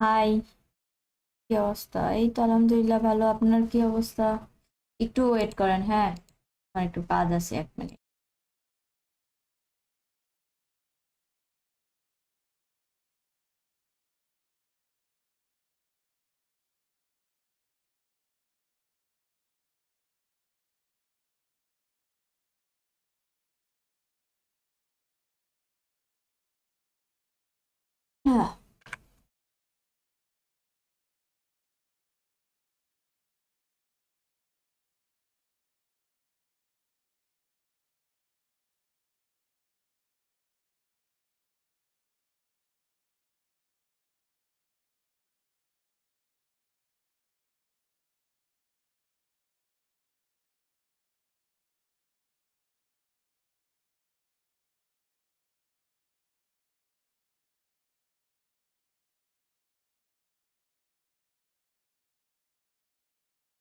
High, কি অবস্থা? এই তো আলহামদুলিল্লাহ ভালো। আপনার কি অবস্থা? একটু ওয়েট করেন, হ্যাঁ, আমার একটু কাজ আছে, 1 মিনিট। হ্যাঁ,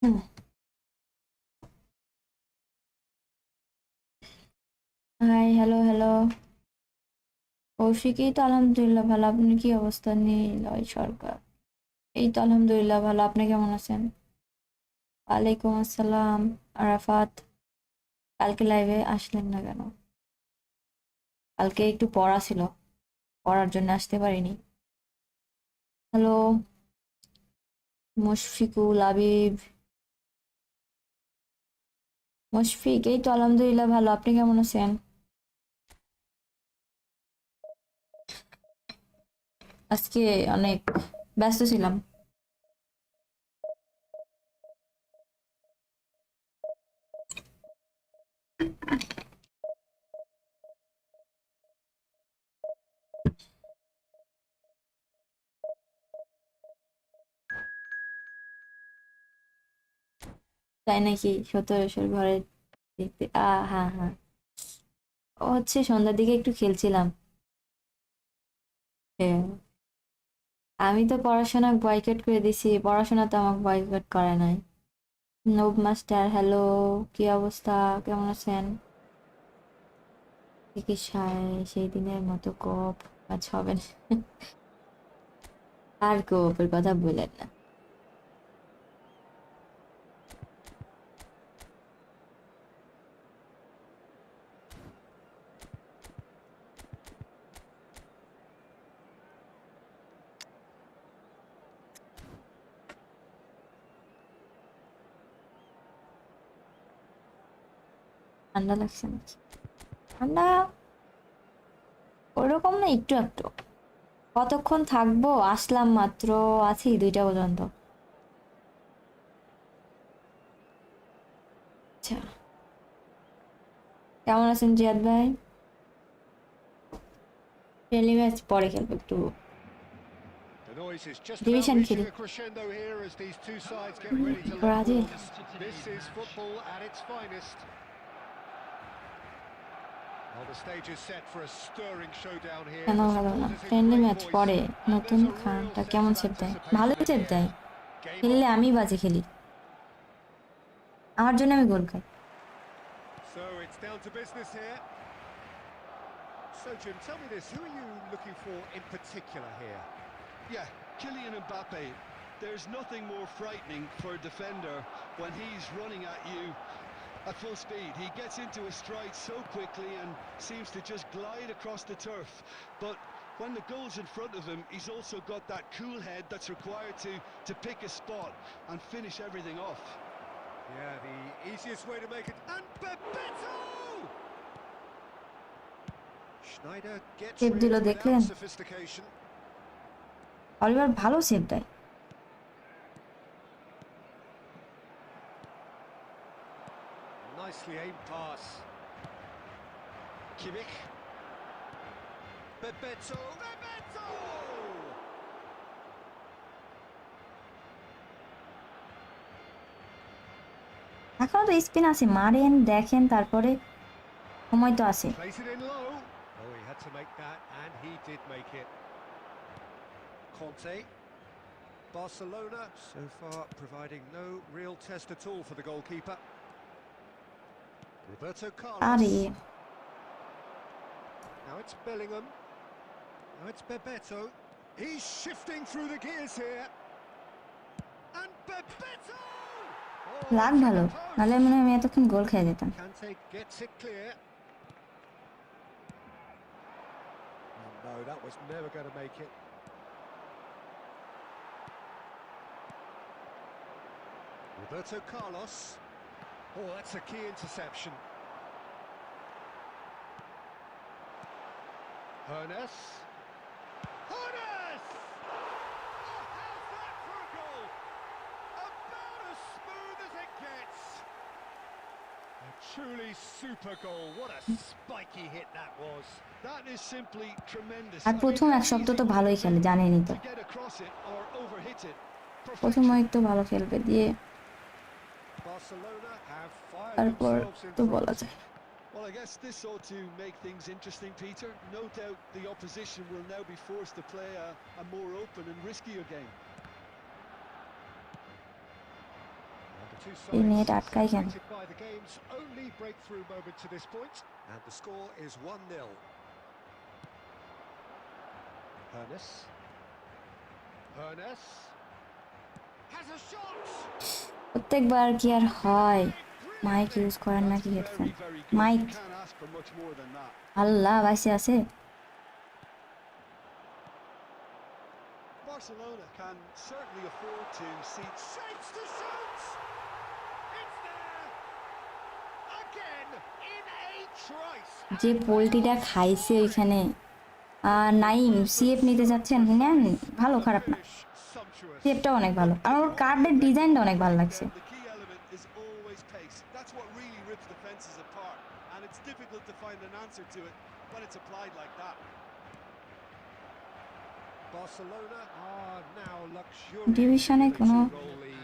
হ্যাঁ। High, hello hello. কৌশিক, এই তো আলহামদুলিল্লাহ ভালো। আপনার কি অবস্থা? নিলয় সরকার, এই তো আলহামদুলিল্লাহ ভালো। আপনি কেমন আছেন? ওয়ালাইকুম আসসালাম। আরাফাত, কালকে লাইভে আসলেন না কেন? কালকে একটু পড়া ছিল, পড়ার জন্য আসতে পারিনি। Hello Mushfiqul, Aviv. মুশফিক, এই তো আলহামদুলিল্লাহ ভালো। আপনি কেমন আছেন? আজকে অনেক ব্যস্ত ছিলাম। তাই নাকি? সত্যরেশ্বর ঘরে দেখতে হ্যাঁ হ্যাঁ। ও হচ্ছে সন্ধ্যার দিকে একটু খেলছিলাম। হ্যাঁ, আমি তো পড়াশোনা বয়কট করে দিছি, পড়াশোনা তো আমাকে বয়কট করে নাই। নব মাস্টার, হ্যালো, কি অবস্থা? কেমন আছেন? চিকিৎসায় সেই দিনের মতো কোপ কাজ হবে না। আর কোপের কথা বললেন না। ঠান্ডা লাগছে নাকি? ঠান্ডা ওরকম না, একটু একটু। কতক্ষণ থাকবো? আসলাম মাত্র, আছি 2টা পর্যন্ত। আচ্ছা, কেমন আছেন জিয়াদ ভাই? ফ্রেন্ডলি ম্যাচ পরে খেলবো একটু, The noise is just about division reaching খেলি। a crescendo here as these two sides get ready to lock Brazil. arms. This is football at its finest. Well, the stage is set for a stirring showdown here. কেন The ভালো না? supporters in friendly great match voice, পরে। and নতুন there's a real খানটা sense কেমন of save দেয়? ভালো anticipation in save the দেয়। air. Game খেললে on. আমি বাজে খেলি, আমার জন্য আমি গোল খাই। So it's down to business here. So Jim, tell me this, who are you looking for in particular here? Yeah, Kylian Mbappe. There's nothing more frightening for a defender when he's running at you at full speed. He gets into a stride so quickly and seems to just glide across the turf. But when the goal's in front of him, he's also got that cool head that's required to pick a spot and finish everything off. Yeah, the easiest way to make it. And Bebeto! Schneider gets save rid দিল, without দেখলেন? sophistication. Oliver ভালো save দেয়। Nicely aimed pass. Kimmich. Bebeto! Bebeto! এখনো তো spin আছে, মারেন, দেখেন, তারপরে সময় তো আছে। Plays it in low. Oh, he had to make that, and he did make it. Conte. Barcelona, so far providing no real test at all for the goalkeeper. Roberto আরে, Carlos. Now it's Bellingham. Now it's Bebeto. He's shifting through the gears here. And Bebeto! Oh, লাগ to ভালো, the post. নাহলে মনে হয় আমি এতক্ষণ গোল খেয়ে যেতাম। Kante gets it clear. Oh, no, that was never going to make it. Roberto Carlos. Oh, that's a key interception. Hernes. Hernes! Oh, how's that for a goal? About as smooth as it gets. A truly super goal. What a spiky hit that was. That is simply tremendous. আর প্রথম এক সপ্তাহ তো ভালোই খেলে, জানেনই তো। To get across it or overhit it. প্রথম Perfection. একটু ভালো খেলবে, দিয়ে Barcelona have fired তারপর themselves in তো বলা front. যায়। Well, I guess this ought to make things interesting, Peter. No doubt the opposition will now be forced to play a more open and riskier game. And the two এই sides net আটকাই কেন? separated by the game's only breakthrough moment to this point, and the score is 1-0. Hernes. Hernes has a shot. প্রত্যেকবার কি আর হয়? Mic use করেন নাকি That's headphone? very, very good. Mic, You can't ask for much more than that. আল্লাহ বাইসে আছে। Barcelona can certainly afford to see. Shapes to shoot. It's there. Again in a trice. যে পোল্ট্রিটা খাইছে ওইখানে, Naim CF নিতে যাচ্ছেন, নেন, ভালো, খারাপ না, Sumptuous. সিএফটা অনেক ভালো। আমার ওর কার্ডের ডিজাইনটা অনেক ভালো লাগছে। The key element is always pace. That's what really rips defenses apart, and it's difficult to find an answer to it when it's applied like that. Barcelona are now luxurious. ডিভিশনে কোনো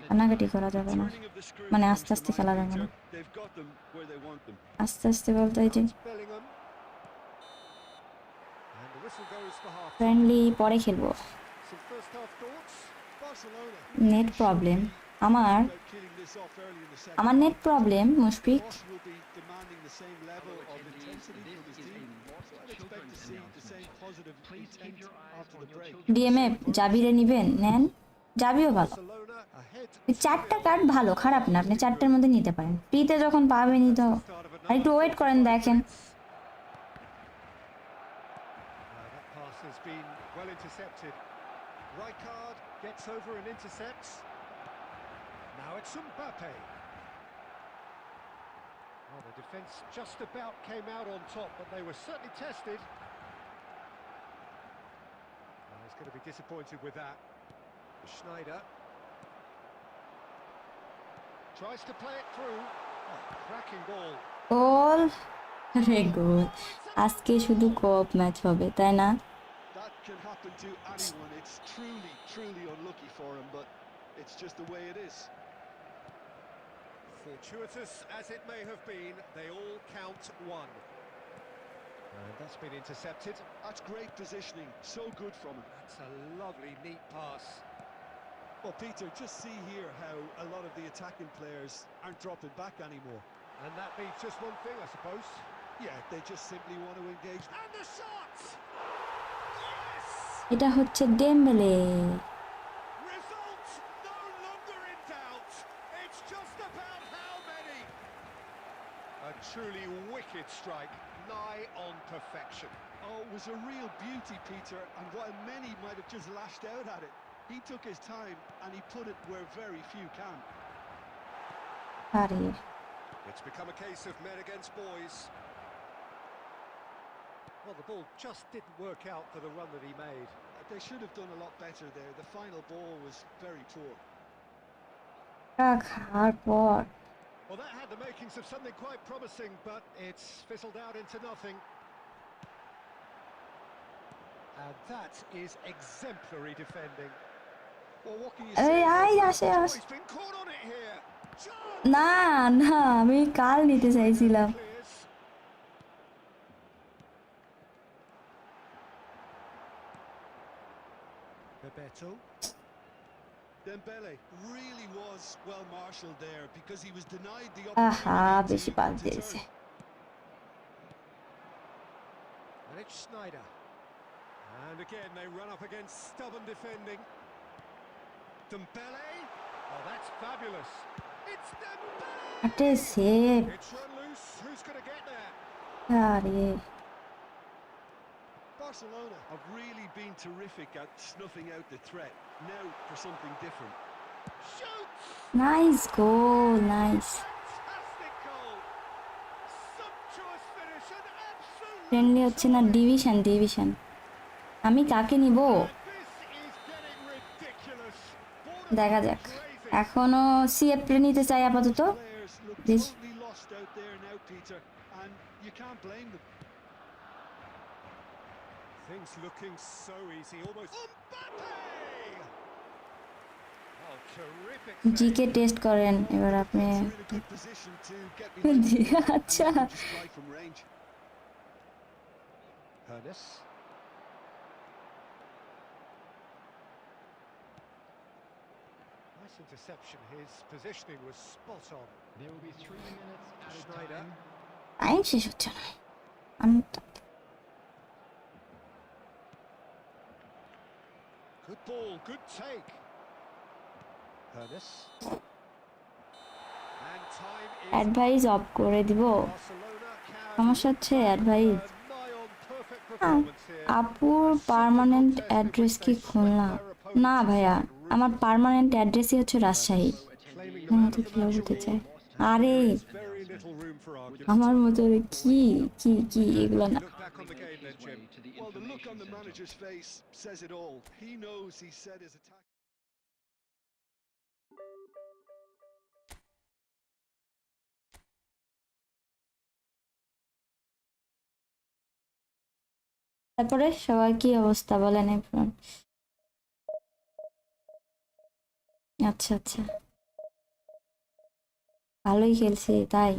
কানাকাটি করা যাবে না, Turning of the screw মানে comes আস্তে to আস্তে mind, খেলা যাবে না। Peter. They've got them where they want them. আস্তে আস্তে বলতে এই যে Bellingham. And the whistle goes for half. Friendly পরে খেলবো। Some first half thoughts. Barcelona. Net problem আমার, About killing this off early in the second আমার net half. Problem Mushfiq. Boss will be demanding the same level of intensity from his team. I'd expect to see the same positive intent after the break. DMF জাবিরে নিবেন, নেন, জাবিও ভালো। Barcelona ahead. এই চারটা card ভালো, খারাপ না, আপনি চারটার মধ্যে নিতে পারেন, ফ্রিতে যখন পাবেনই তো। আর একটু ওয়েট করেন, দেখেন। That pass has been well intercepted. Rijkaard gets over and intercepts. Now it's Mbappe. Well, the defence just about came out on top, but they were certainly tested. Well, he's going to be disappointed with that. Schneider tries to play it through. Oh, cracking ball. গোল, আরে গোল। আজকে শুধু কোপ match হবে, তাই না? That can happen to anyone. It's truly, truly unlucky for him, but it's just the way it is. Fortuitous as it may have been, they all count one. And that's been intercepted. That's great positioning. So good from him. That's a lovely, neat pass. Well, Peter, just see here how a lot of the attacking players aren't dropping back anymore. And that means just one thing, I suppose. Yeah, they just simply want to engage. And the shot! Yes! এটা হচ্ছে Dembélé. Result no longer in doubt. It's just about how many. A truly wicked strike, nigh on perfection. Oh, it was a real beauty, Peter, and while many might have just lashed out at it, he took his time and he put it where very few can. আরে It's become a case of men against boys. Well, the ball just didn't work out for the run that he made. They should have done a lot better there. The final ball was very poor. খাওয়ার পর Well, that had the makings of something quite promising, but it's fizzled out into nothing. And that is exemplary defending. Well, what can you এই say? I about আসে that? আসে। He's been caught on it here. না না, আমি কাল নিতে চাইছিলাম। Clears. Bebeto. Dembele really was well marshalled there because he was denied the আহা, opportunity বেশি পাস to দিয়েছে। turn. And it's Schneider. And again, they run up against stubborn defending. Dembele. Oh, that's fabulous. It's Dembele. আরে save It's run loose. Who's going to get there? আরে Barcelona have really been terrific at snuffing out the threat. Now for something different. Shoots. Nice goal nice Fantastic goal. Sumptuous finish and absolute. Friendly হচ্ছে না division আমি কাকে নিব This is getting ridiculous. দেখা যাক এখনো CF নিতে চাই আপাতত Players look This- totally lost out there now, Peter, and you can't blame them. Things looking so easy, almost. Mbappe! Oh, terrific. GK test করেন এবার আপনি It's a really good position to get behind G the ball and আচ্ছা you can just strike from range. Ernest. Nice interception. His positioning was spot on. There will be 3 minutes at a Schneider. time. Time শেষ হচ্ছে না আমি Good ball, good take. Ernest. And time is. Advice of করে দিব Barcelona can সমস্যা হচ্ছে advice nigh on perfect performance here. আপুর permanent address কি খুলনা না ভাইয়া আমার পার্মানেন্ট অ্যাড্রেসই হচ্ছে রাজশাহী Claiming আমি the তো খেলা করতে চাই আরে very little room for argument. আমার মতো কি এগুলো না Look back on the game then, Jim. To the Well, the look on information the centre. manager's face says it all. He knows he set his attack. তারপরে সবার কি অবস্থা বলেন এখন আচ্ছা ভালোই খেলছে তাই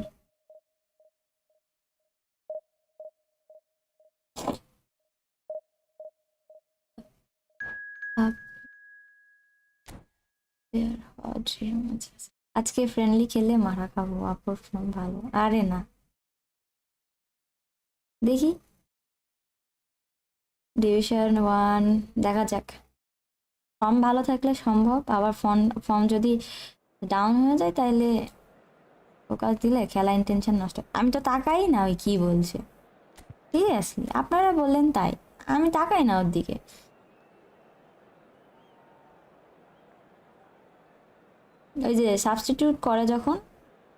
আজকে ফ্রেন্ডলি খেলে মারা খাবো আপুর ফোন ভালো আরে না দেখি ডিভিশন 1 দেখা যাক ফর্ম ভালো থাকলে সম্ভব আবার ফর্ম যদি ডাউন হয়ে যায় তাহলে ফোকাস দিলে খেলা ইন্টেনশন নষ্ট আমি তো তাকাই না ওই কি বলছে ঠিক আছে আপনারা বললেন তাই আমি তাকাই না ওর দিকে ওই যে সাবস্টিটিউট করে যখন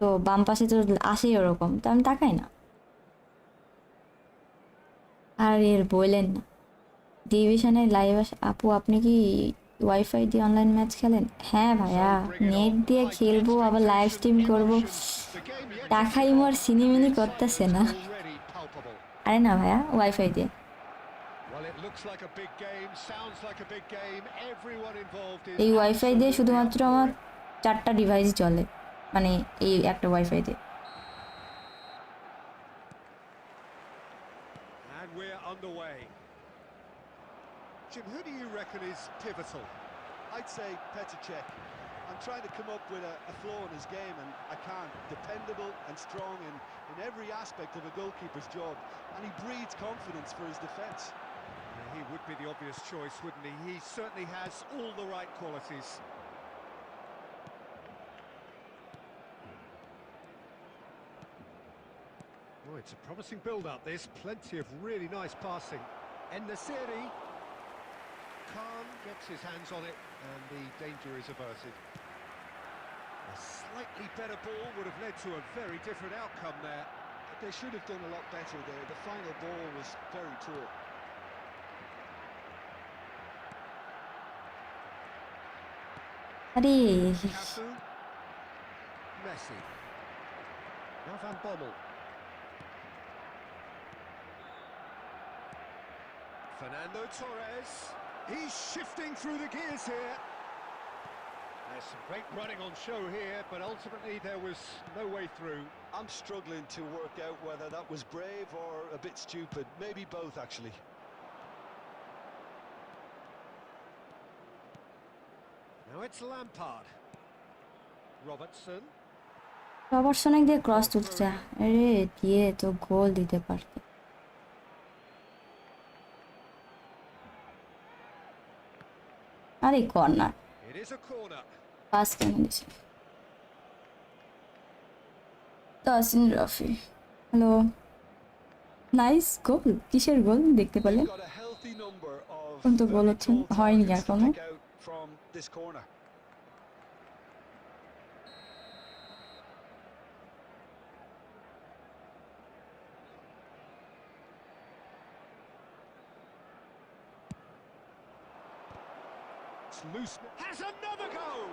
তো বাম পাশে তো আসেই ওরকম তো আমি তাকাই না আর এর বললেন না ডিভিশনে লাইভ আপু আপনি কি ওয়াইফাই দিয়ে অনলাইন ম্যাচ খেলেন হ্যাঁ ভাইয়া নেট দিয়ে খেলবো আবার লাইভ স্ট্রিম করবো টাকাই মোর সিনিমিনি করতেছে না Already palpable. আরে না ভাইয়া ওয়াইফাই দিয়ে Well, it looks like a big game, sounds like a big game. Everyone involved is এই ওয়াইফাই দিয়ে absolutely শুধুমাত্র up to আমার it. 4টা ডিভাইস চলে মানে এই একটা ওয়াইফাই দিয়ে And we're underway. Jim, who do you reckon is pivotal? I'd say Petr Cech. I'm trying to come up with a flaw in his game and I can't. Dependable and strong in every aspect of a goalkeeper's job, and he breeds confidence for his defence. He would be the obvious choice, wouldn't he? He certainly has all the right qualities. Oh, it's a promising build-up. There's plenty of really nice passing. En-Nesyri. Khan gets his hands on it, and the danger is averted. A slightly better ball would have led to a very different outcome there. They should have done a lot better there. The final ball was very poor. আরে Cafu. Messi. Now Van Bommel. Fernando Torres. He's shifting through the gears here. There's some great running on show here, but ultimately there was no way through. I'm struggling to work out whether that was brave or a bit stupid. Maybe both, actually. Now it's Lampard. Robertson. Robertson দিয়ে cross তুলছে আরে দিয়ে তো গোল দিতে পারত আরে corner It is a corner. Pass কেমন দিছে তাসিন রাফি হ্যালো নাইস গোল কিসের গোল দেখতে They've পেলেন got a healthy number of কোন তো গোল very হচ্ছে tall হয়নি targets to এখনো pick out from this corner. It's loose. Has another go.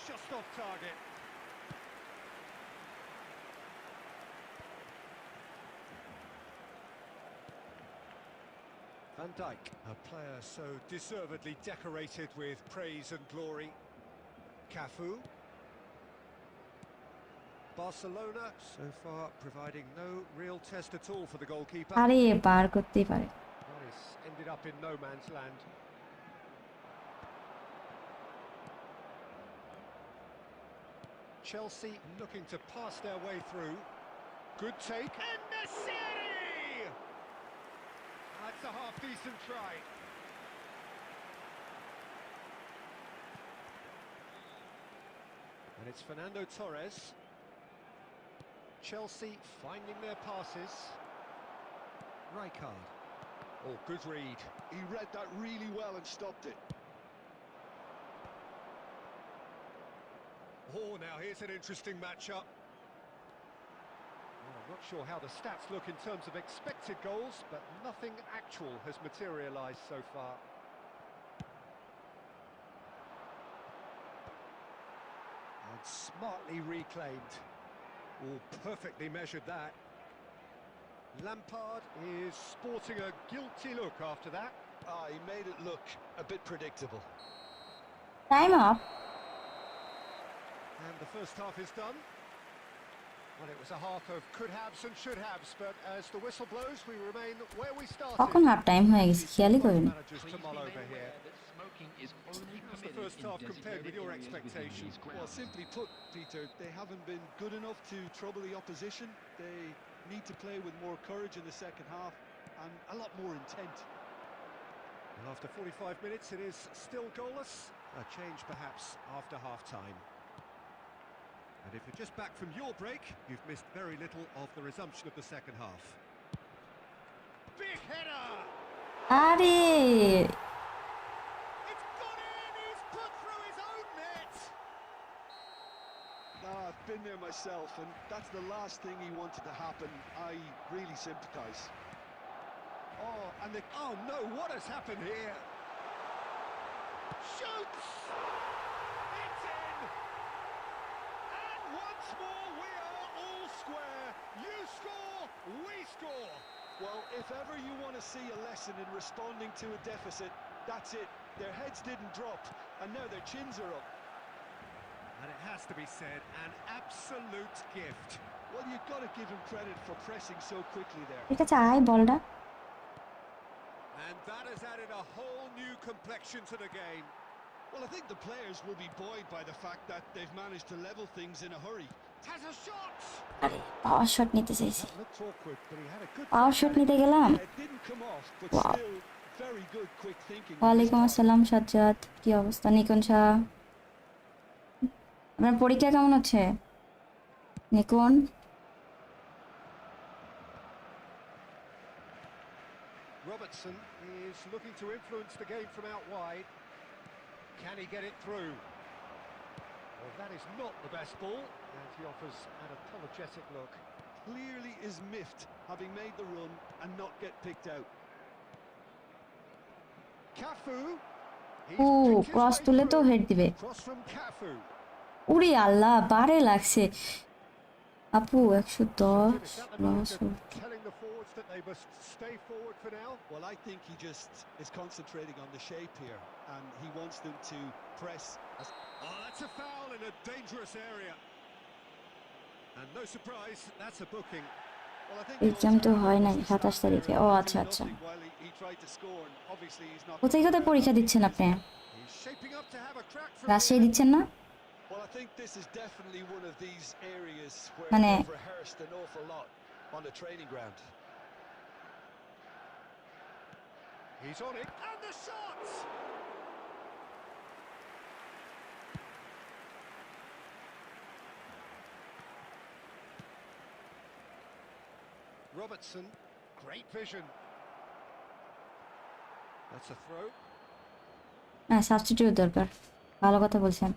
Just off target. Van Dijk, a player so deservedly decorated with praise and glory. Cafu. Barcelona so far providing no real test at all for the goalkeeper. আরে বার করতেই পারে Well, it's ended up in no man's land. Chelsea looking to pass their way through. Good take. And Nesiri! That's a half-decent try. And it's Fernando Torres. Chelsea finding their passes. Rijkaard. Oh, good read. He read that really well and stopped it. Oh, now here's an interesting matchup. Well, I'm not sure how the stats look in terms of expected goals, but nothing actual has materialised so far. And smartly reclaimed. Oh, perfectly measured that. Lampard is sporting a guilty look after that. He made it look a bit predictable. Time up And the first half is done. Well, it was a half of could-haves and should-haves, but as the whistle blows, we remain where we started. কখন half time হয়ে গেছে খেয়ালই করিনি Managers to mull over here. How's the first half compared with your expectations? Well, simply put, Peter, they haven't been good enough to trouble the opposition. They need to play with more courage in the second half and a lot more intent. Well, after 45 minutes, it is still goalless. A change perhaps after half-time. And if you're just back from your break, you've missed very little of the resumption of the second half. Big header! আরে It's gone in! He's put through his own net! I've been there myself, and that's the last thing he wanted to happen. I really sympathise. Oh no, what has happened here? Shoots! It's in! And once more we are all square. You score, we score. Well, if ever you want to see a lesson in responding to a deficit, that's it. Their heads didn't drop, and now their chins are up. And it has to be said, an absolute gift. Well, you've got to give him credit for pressing so quickly there. ঠিক আছে আয় বলটা And that has added a whole new complexion to the game. Well, I think the players will be buoyed by the fact that they've managed to level things in a hurry. Has a shot! আরে পাওয়ার shot নিতে চাইছি That looked awkward, but he had a good... power shot নিতে গেলাম It didn't come off, but Wow. still very good quick thinking. on his ওয়ালাইকুম part. আসসালাম সাজ্জাদ কি অবস্থা নিকুন শাহ আপনার পরীক্ষা কেমন হচ্ছে নিকুন Robertson is looking to influence the game from out wide. Can he get it through? Well, that is not the best ball, and he offers an apologetic look. Clearly is miffed, having made the run and not get picked out. Cafu. He's ও picked his cross way তুলে তো through. Head দিবে Cross from Cafu. উড়ি আল্লাহ বারে লাগছে আপু 110 Is that the manager লস telling the forwards that they must stay forward for now? Well, I think he just is concentrating on the shape here, and he wants them to press. Oh, that's a foul in a dangerous area. And no surprise, that's a booking. Well, I think exam তো হয় নাই 27 তারিখে ও আচ্ছা আচ্ছা while he tried to score, and obviously he's not. কোথায় কোথায় পরীক্ষা দিচ্ছেন আপনি He's shaping up to have a crack from Rajshahi here. দিচ্ছেন না Well, I think this is definitely one of these areas where মানে they've rehearsed an awful lot on the training ground. He's on it, and the shot! Robertson, great vision. That's a throw. হ্যাঁ, substitute দরকার। ভালো কথা বলছেন।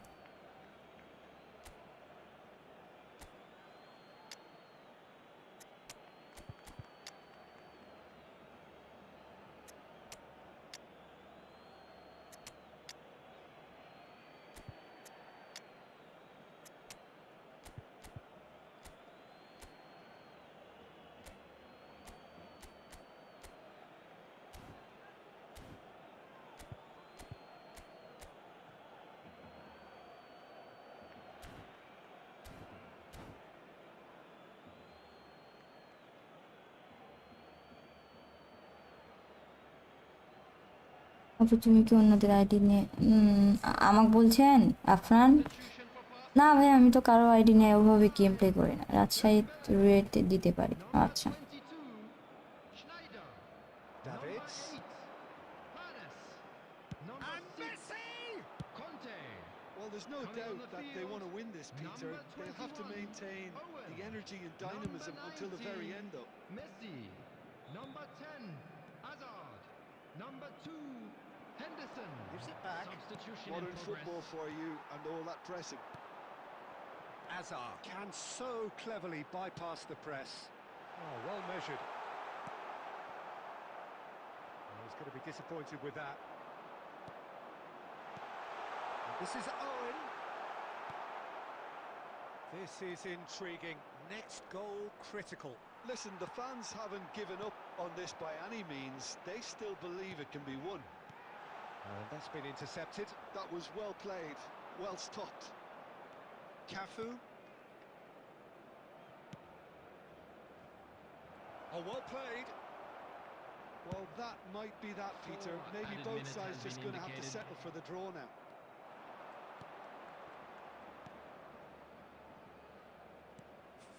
আপু তুমি কি অন্যদের আইডি নিয়ে আমাকে বলছেন আফরান? Substitution for pass. না ভাই, আমি তো কারো আইডি নিয়ে ওভাবে গেম প্লে করি না। রাজশাহী রেট দিতে পারি। Number আচ্ছা, 22, Schneider. Davids. Number 8, Hannes. Number And 6, Messi! Conte. Well, there's no Coming on doubt the that they field, want to win this, Peter. number They'll have to 21, maintain Owen. the energy and dynamism Number until the very 19, end, though. Messi. Number 10, Hazard. Number 2, Henderson. Gives it back. Substitution in Modern progress. football for you and all that pressing. Azar can so cleverly bypass the press. Oh, well measured. Oh, he's going to be disappointed with that. And this is Owen. This is intriguing. Next goal critical. Listen, the fans haven't given up on this by any means. They still believe it can be won. And that's been intercepted. That was well played, well stopped. Cafu. Oh, well played. Well, that might be that, Peter. 4 Maybe added both minutes sides has just been going to have to indicated. settle for the draw now.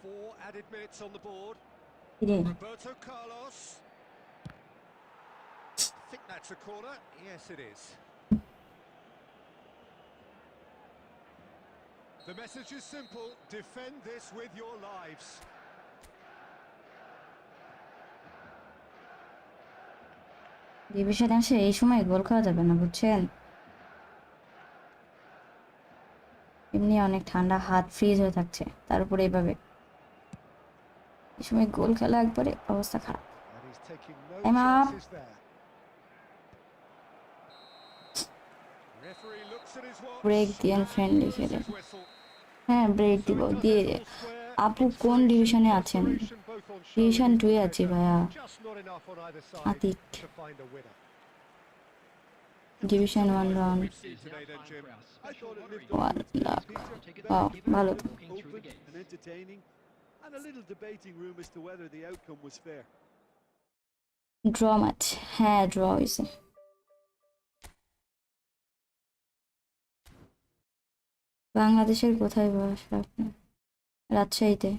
4 added minutes on the board. কিরে Roberto Carlos. I think that's a corner. Yes, it is. The message is simple. Defend this with your lives. Division আসে এই সময় গোল খাওয়া যাবে না, বুঝছেন? এমনি অনেক ঠান্ডা, হাত ফ্রিজ হয়ে থাকছে, তার উপরে এইভাবে এই সময় গোল খেলা একবারে অবস্থা খারাপ। And he's taking no Time up. chances there. Referee looks at his watch. Break দিয়েন ফ্রেন্ডলি Blows খেলে। his whistle. হ্যাঁ, ব্রেক So দিব it does দিয়ে। it all square. আপু কোন ডিভিশনে আছেন? Inspiration, both on show division in 2 A this আছি measure. ভাইয়া। Just not enough on either side Atik. to find a winner. Division 1 What round. we've seen today then, Jim. I thought it lived What up to its the- bills, Peter. Take it Oh, back, give it ভালো। back, walking through the Open gates. and entertaining, and a little debating room as to whether the outcome was fair. Draw match, হ্যাঁ draw হয়েছে। বাংলাদেশের কোথায় বাসা আপনার? রাজশাহীতে।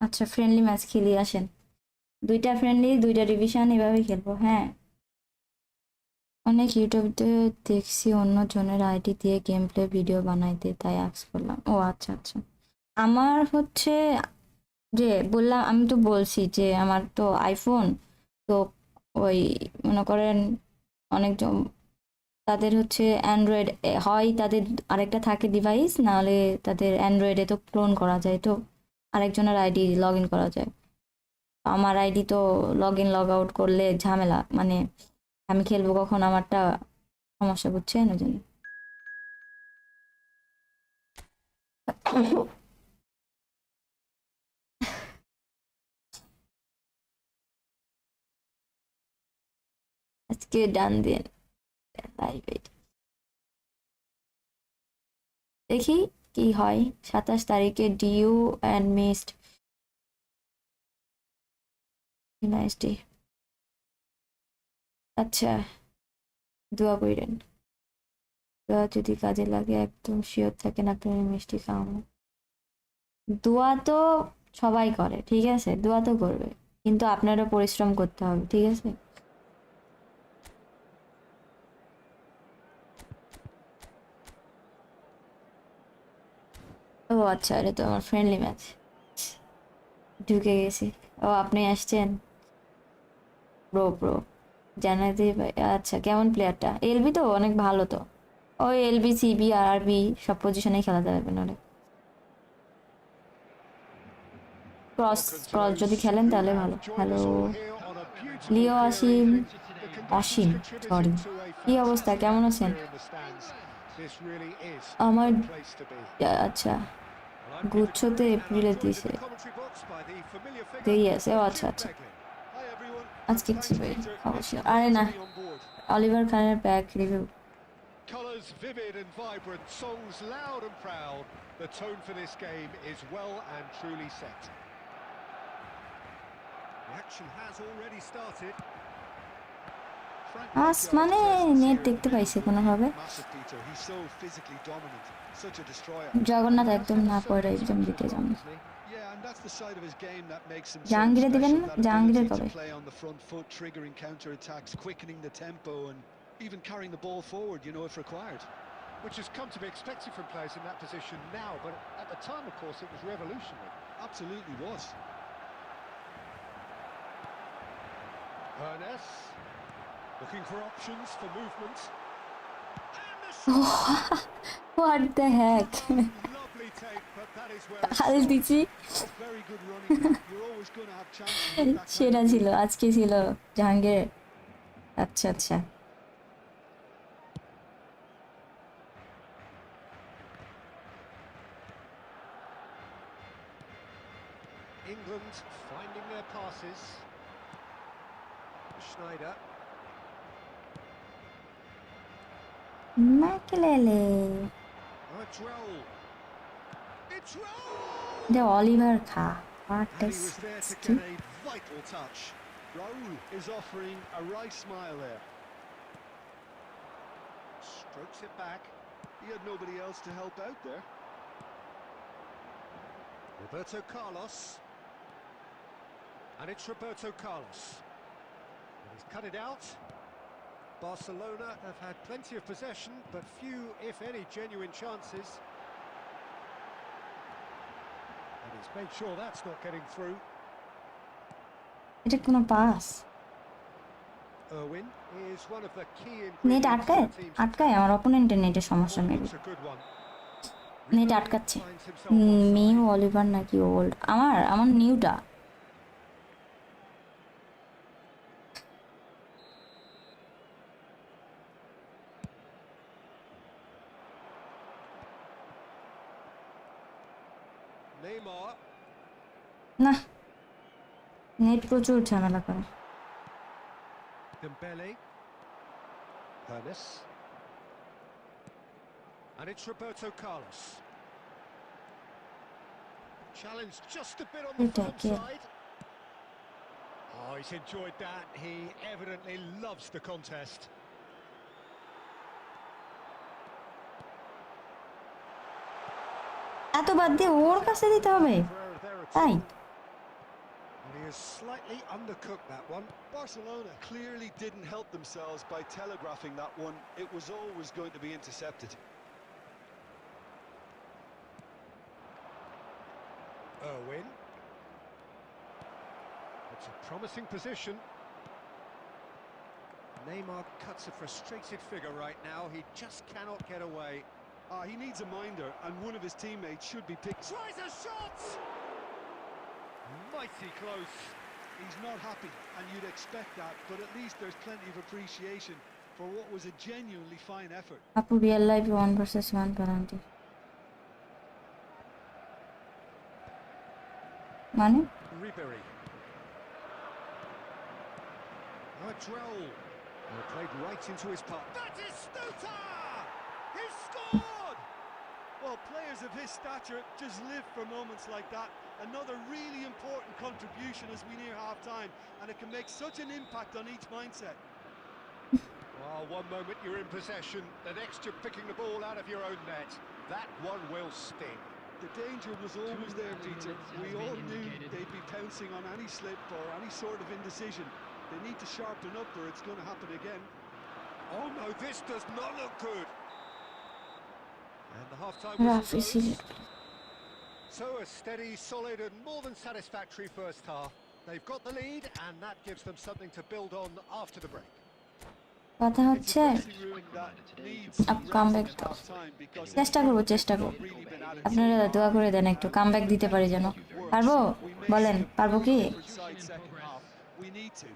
আচ্ছা, friendly match খেলি, আসেন। 2টা ফ্রেন্ডলি, 2টা ডিভিশন, এভাবে খেলবো। হ্যাঁ, অনেক ইউটিউবে দেখছি অন্য জনের আইডি দিয়ে গেম প্লে ভিডিও বানাইতে, তাই আস্ক করলাম। ও আচ্ছা আচ্ছা। আমার হচ্ছে যে বললাম, আমি তো বলছি যে আমার তো আইফোন, তো ওই মনে করেন অনেকজন তাদের হচ্ছে অ্যান্ড্রয়েড হয়, তাদের আরেকটা থাকে ডিভাইস, নাহলে তাদের অ্যান্ড্রয়েডে তো ক্লোন করা যায়, তো আরেকজনের আইডি লগ ইন করা যায়। আমার আইডি তো লগ ইন লগ আউট করলে ঝামেলা, মানে আমি খেলবো কখন, আমারটা সমস্যা, বুঝছেন? ওই জন্য আজকে ডান দিন লাইভে দেখি কি হয়। 27 তারিখে ডিউ অ্যান্ড মিসড নাইসটি। আচ্ছা, দোয়া করেন, দোয়া যদি কাজে লাগে, একদম শিওর থাকেন আপনার মিষ্টি খাওয়ানো। দোয়া তো সবাই করে, ঠিক আছে, দোয়া তো করবে, কিন্তু আপনারও পরিশ্রম করতে হবে, ঠিক আছে? ও আচ্ছা, এটা তো আমার ফ্রেন্ডলি ম্যাচ, ঢুকে গেছি। ও আপনি আসছেন? ব্রো ব্রো জানাতে ভাই, আচ্ছা কেমন প্লেয়ারটা? এলবি তো অনেক ভালো তো, ওই এলবি সিবি আর আরবি সব পজিশনেই খেলাতে পারবেন ওরা। ক্রস Welcome to ক্রস যদি those খেলেন who তাহলে ভালো। have joined hello us all here on a beautiful Leo clear Asim, evening. The conditions Asim sorry, contributing to a কি অবস্থা, fantastic কেমন আছেন? atmosphere in the stands. This really is আমার the place to be. আচ্ছা Well, I'm Peter গুচ্ছ তো Drury and I'm এপ্রিলে joined in দিয়েছে, the commentary box by the familiar figure দেরি আছে। ও of আচ্ছা Jim আচ্ছা, Beglin. Hi everyone and আজকে কি thanks ভাই Peter. It's অবশ্যই। আরে great to না, be on board. অলিভার খানের back review. Colours vivid and vibrant, songs loud and proud. The tone for this game is well and truly set. The action has already started. Frank us Lampard's মানে presence net here in the দেখতে middle পাইছে will কোনোভাবে। be massive, Peter. He's so physically dominant, such a destroyer. Jagannath And he does একদম have না a পড়ে certain একদম touch দিতে as well, যান। doesn't he? Yeah, and that's the side of his game that makes him so জাহাঙ্গীরে দিবেন special. না? That জাহাঙ্গীরের ability to কবে? play on the front foot, triggering counter-attacks, quickening the tempo, and even carrying the ball forward, you know, if required. Which has come to be expected from players in that position now, but at the time, of course, it was revolutionary. Absolutely was. Ernest, looking for options for movement. And the shot! What the heck, Oh, lovely take, but that is where it হাল দিছি। stops. It's very good running. You're always going to have chances with that kind সেরা of ছিল movement. আজকে, ছিল জাহাঙ্গীর। আচ্ছা আচ্ছা, England finding their passes. Schneider. Makelele Oh, it's Raul. It's Raul! দে Oliver খা, what And a he was there to sixteen. get a vital touch. Raul is offering a wry smile there. Strokes it back. He had nobody else to help out there. Roberto Carlos. And it's Roberto Carlos. And he's cut it out. Barcelona have had plenty of possession, but few, if any, genuine chances. And he's made sure that's not getting through. এটা কোনো pass? Irwin is one of the key net ingredients আটকায়, for a team's আটকায় attack. আমার অপোনেন্টের নেটের সমস্যা Oh, maybe, that's a good one. Net Ribery আটকাচ্ছে। finds himself new offside. Oliver নাকি old? আমার আমার নিউটা। Neymar. না, নেট প্রচুর ঝামেলা করে। Dembele. Ernest. And it's Roberto Carlos. Challenged just a bit on the এটা firm K? side. Oh, he's enjoyed that. He evidently loves the contest. এত বাদ দিয়ে ওর কাছে দিতে হবে তাই? And he has slightly undercooked that one. Barcelona clearly didn't help themselves by telegraphing that one. It was always going to be intercepted. Irwin. It's a promising position. Neymar cuts a frustrated figure right now. He just cannot get away. He needs a minder, and one of his teammates should be picked. Tries a shot! Mighty close. He's not happy, and you'd expect that, but at least there's plenty of appreciation for what was a genuinely fine effort. আপু real লাইফে 1 versus 1 penalty মানে? Ribery. Oh, it's Raul. Played right into his path. That is Stuta! He's scored! Well, players of his stature just live for moments like that. Another really important contribution as we near half-time, and it can make such an impact on each mindset. Oh, one moment you're in possession, the next you're picking the ball out of your own net. That one will sting. The danger was always there, Peter. We all knew they'd be pouncing on any slip or any sort of indecision. They need to sharpen up or it's going to happen again. Oh no, this does not look good. And the half-time whistle Rafi goes. Sylhet So a steady, solid and more than satisfactory first half. They've got the lead and that gives them something to build on after the break. কথা It's a হচ্ছে dressing room that needs comeback raising at half time because চেষ্টা করব চেষ্টা করব really been at it so আপনারা far. দোয়া করে দেন একটু কামব্যাক দিতে পারি যেন পারবো বলেন পারবো কি Different side second half. We need to.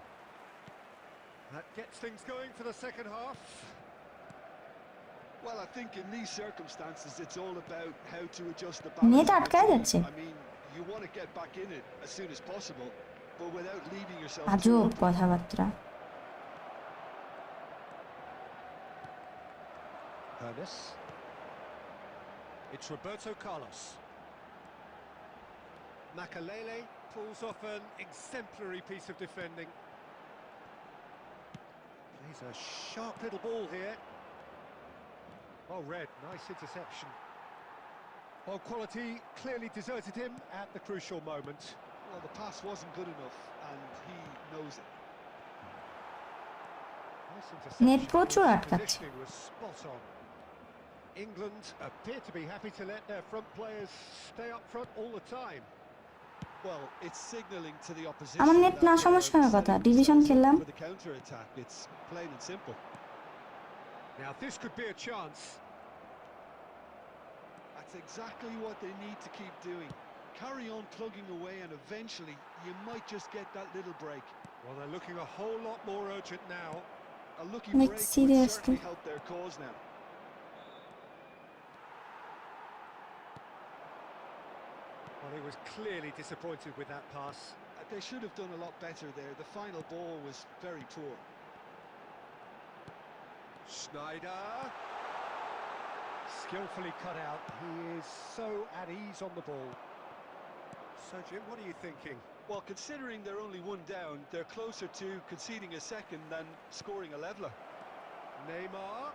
That gets things going for the second half. Well, I think in these circumstances, it's all about how to adjust the net balance. of the আটকায় team. যাচ্ছে I mean, you want to get back in it as soon as possible, but without leaving yourself too আজব open. কথাবার্তা Ernest. It's Roberto Carlos. Makalele pulls off an exemplary piece of defending. Plays a sharp little ball here. Well read, nice interception. Ball quality clearly deserted him at the crucial moment. Well, the pass wasn't good enough, and he knows it. Nice interception. Net প্রচুর His আটকাচ্ছে positioning was spot on. England appear to be happy to let their front players stay up front all the time. Well, it's signalling to the opposition আমার net that না they're সমস্যা হওয়ার কথা setting division themselves up খেললাম for the counter attack. It's plain and simple. Now this could be a chance. That's exactly what they need to keep doing. Carry on plugging away, and eventually you might just get that little break. Well, they're looking a whole lot more urgent now. A lucky Like, break would seriously? certainly help their cause now. Well, he was clearly disappointed with that pass. They should have done a lot better there. The final ball was very poor. Schneider. Skillfully cut out. He is so at ease on the ball. So, Jim, what are you thinking? Well, considering they're only one down, they're closer to conceding a second than scoring a leveller. Neymar.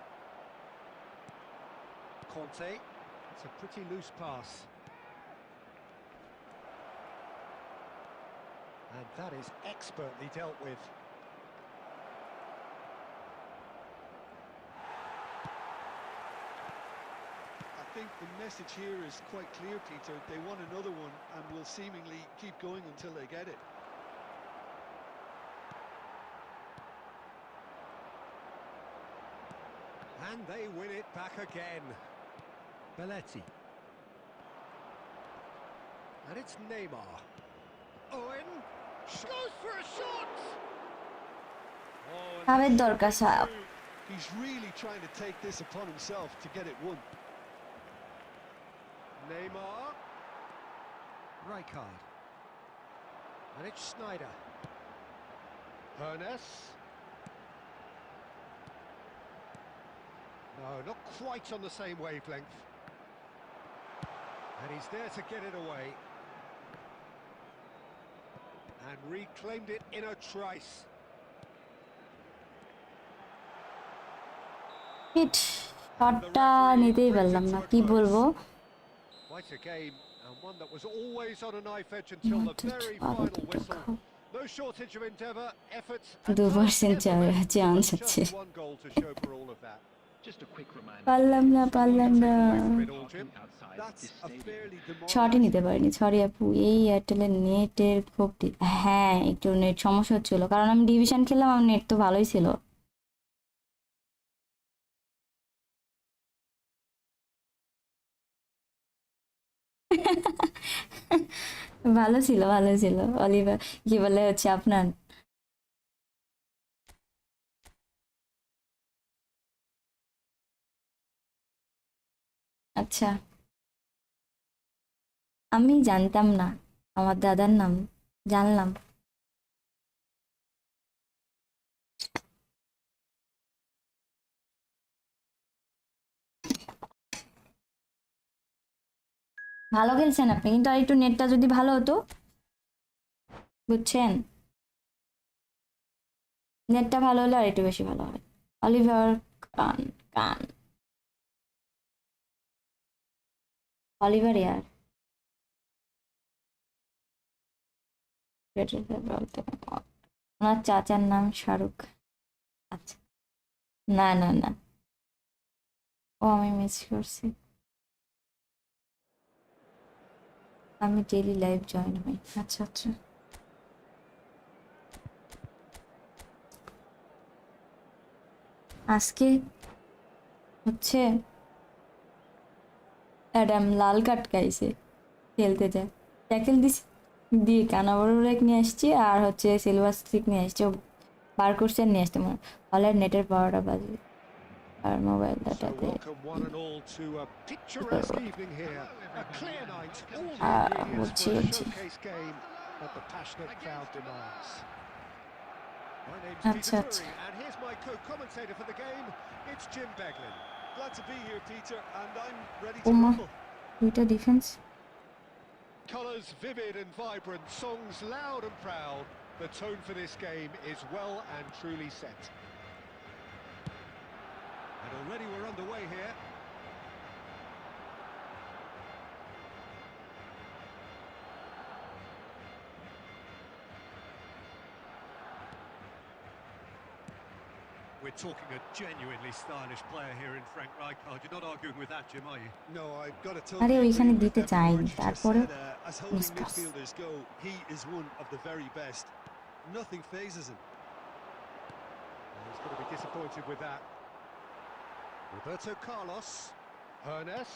Conte. It's a pretty loose pass. And that is expertly dealt with. I think the message here is quite clear, Peter. They want another one and will seemingly keep going until they get it. And they win it back again. Belletti. And it's Neymar. Owen goes for a shot. Oh, and কাবের that দরকার should be সাহেব through. He's really trying to take this upon himself to get it won. Neymar. Rijkaard. And it's Schneider. Ernest. No, not quite on the same wavelength. And he's there to get it away. And reclaimed it in a trice. Hit শটটা নিতেই পারলাম না কি বলবো Quite a game, and one that was always on a knife edge until the very final whistle. No shortage of endeavour, effort, and 2% chance just আছে one goal to show for all of that. Just a quick reminder. পারলাম না It all, Jim. Outside That's this a stadium. fairly শটই নিতে demoralising. পারিনি sorry আপু এই এয়ারটেলের নেটের খুব হ্যাঁ একটু নেট সমস্যা হচ্ছিল কারণ আমি ডিভিশন খেললাম আমার নেট তো ভালোই ছিল ভালো ছিল ভালো ছিল অলিভার কি বলে হচ্ছে আপনার আচ্ছা আমি জানতাম না আমার দাদার নাম জানলাম ভালো খেলছেন আপনি কিন্তু আর একটু নেটটা যদি ভালো হতো বুঝছেন নেটটা ভালো হলে আর একটু বেশি ভালো হয় অলিভার কান কান অলিভার ইয়ার বলতে ওনার চাচার নাম শাহরুখ আচ্ছা না না না ও আমি মিস করছি আমি ডেইলি লাইভ জয়েন হই। আচ্ছা আচ্ছা, আজকে হচ্ছে অ্যাডাম লাল কার্ড খাইছে, খেলতে যায়, ট্যাকেল দিস দিয়ে কানাবড় রেক নিয়ে আসছি, আর হচ্ছে সিলভার স্টিক নিয়ে আসছি, ও বার করছে আর নিয়ে আসতে মনে হলের নেটের 12টা বাজে, আর মোবাইল So ডাটাতে welcome one and all to a কি করবো। picturesque evening here. A clear night, all the ingredients বুঝছি for a বুঝছি, showcase game that the passionate crowd demands. My name's আচ্ছা Peter আচ্ছা। Drury, and here's my co-commentator for the game. It's Jim Beglin. Glad to be here, Peter, and I'm ready to ওমা, rumble. দুইটা defence. Colours vivid and vibrant, songs loud and proud. The tone for this game is well and truly set. And already we're underway here. We're talking a genuinely stylish player here in Frank Rijkaard. You're not arguing with that, Jim, are you? No, I've got to আরে totally ওইখানে agree with দিতে every চাই, word you just তারপরেও said. As holding মিসপাস। midfielders go, he is one of the very best. Nothing phases him. Well, he's going to be disappointed with that. Roberto Carlos. Hernes.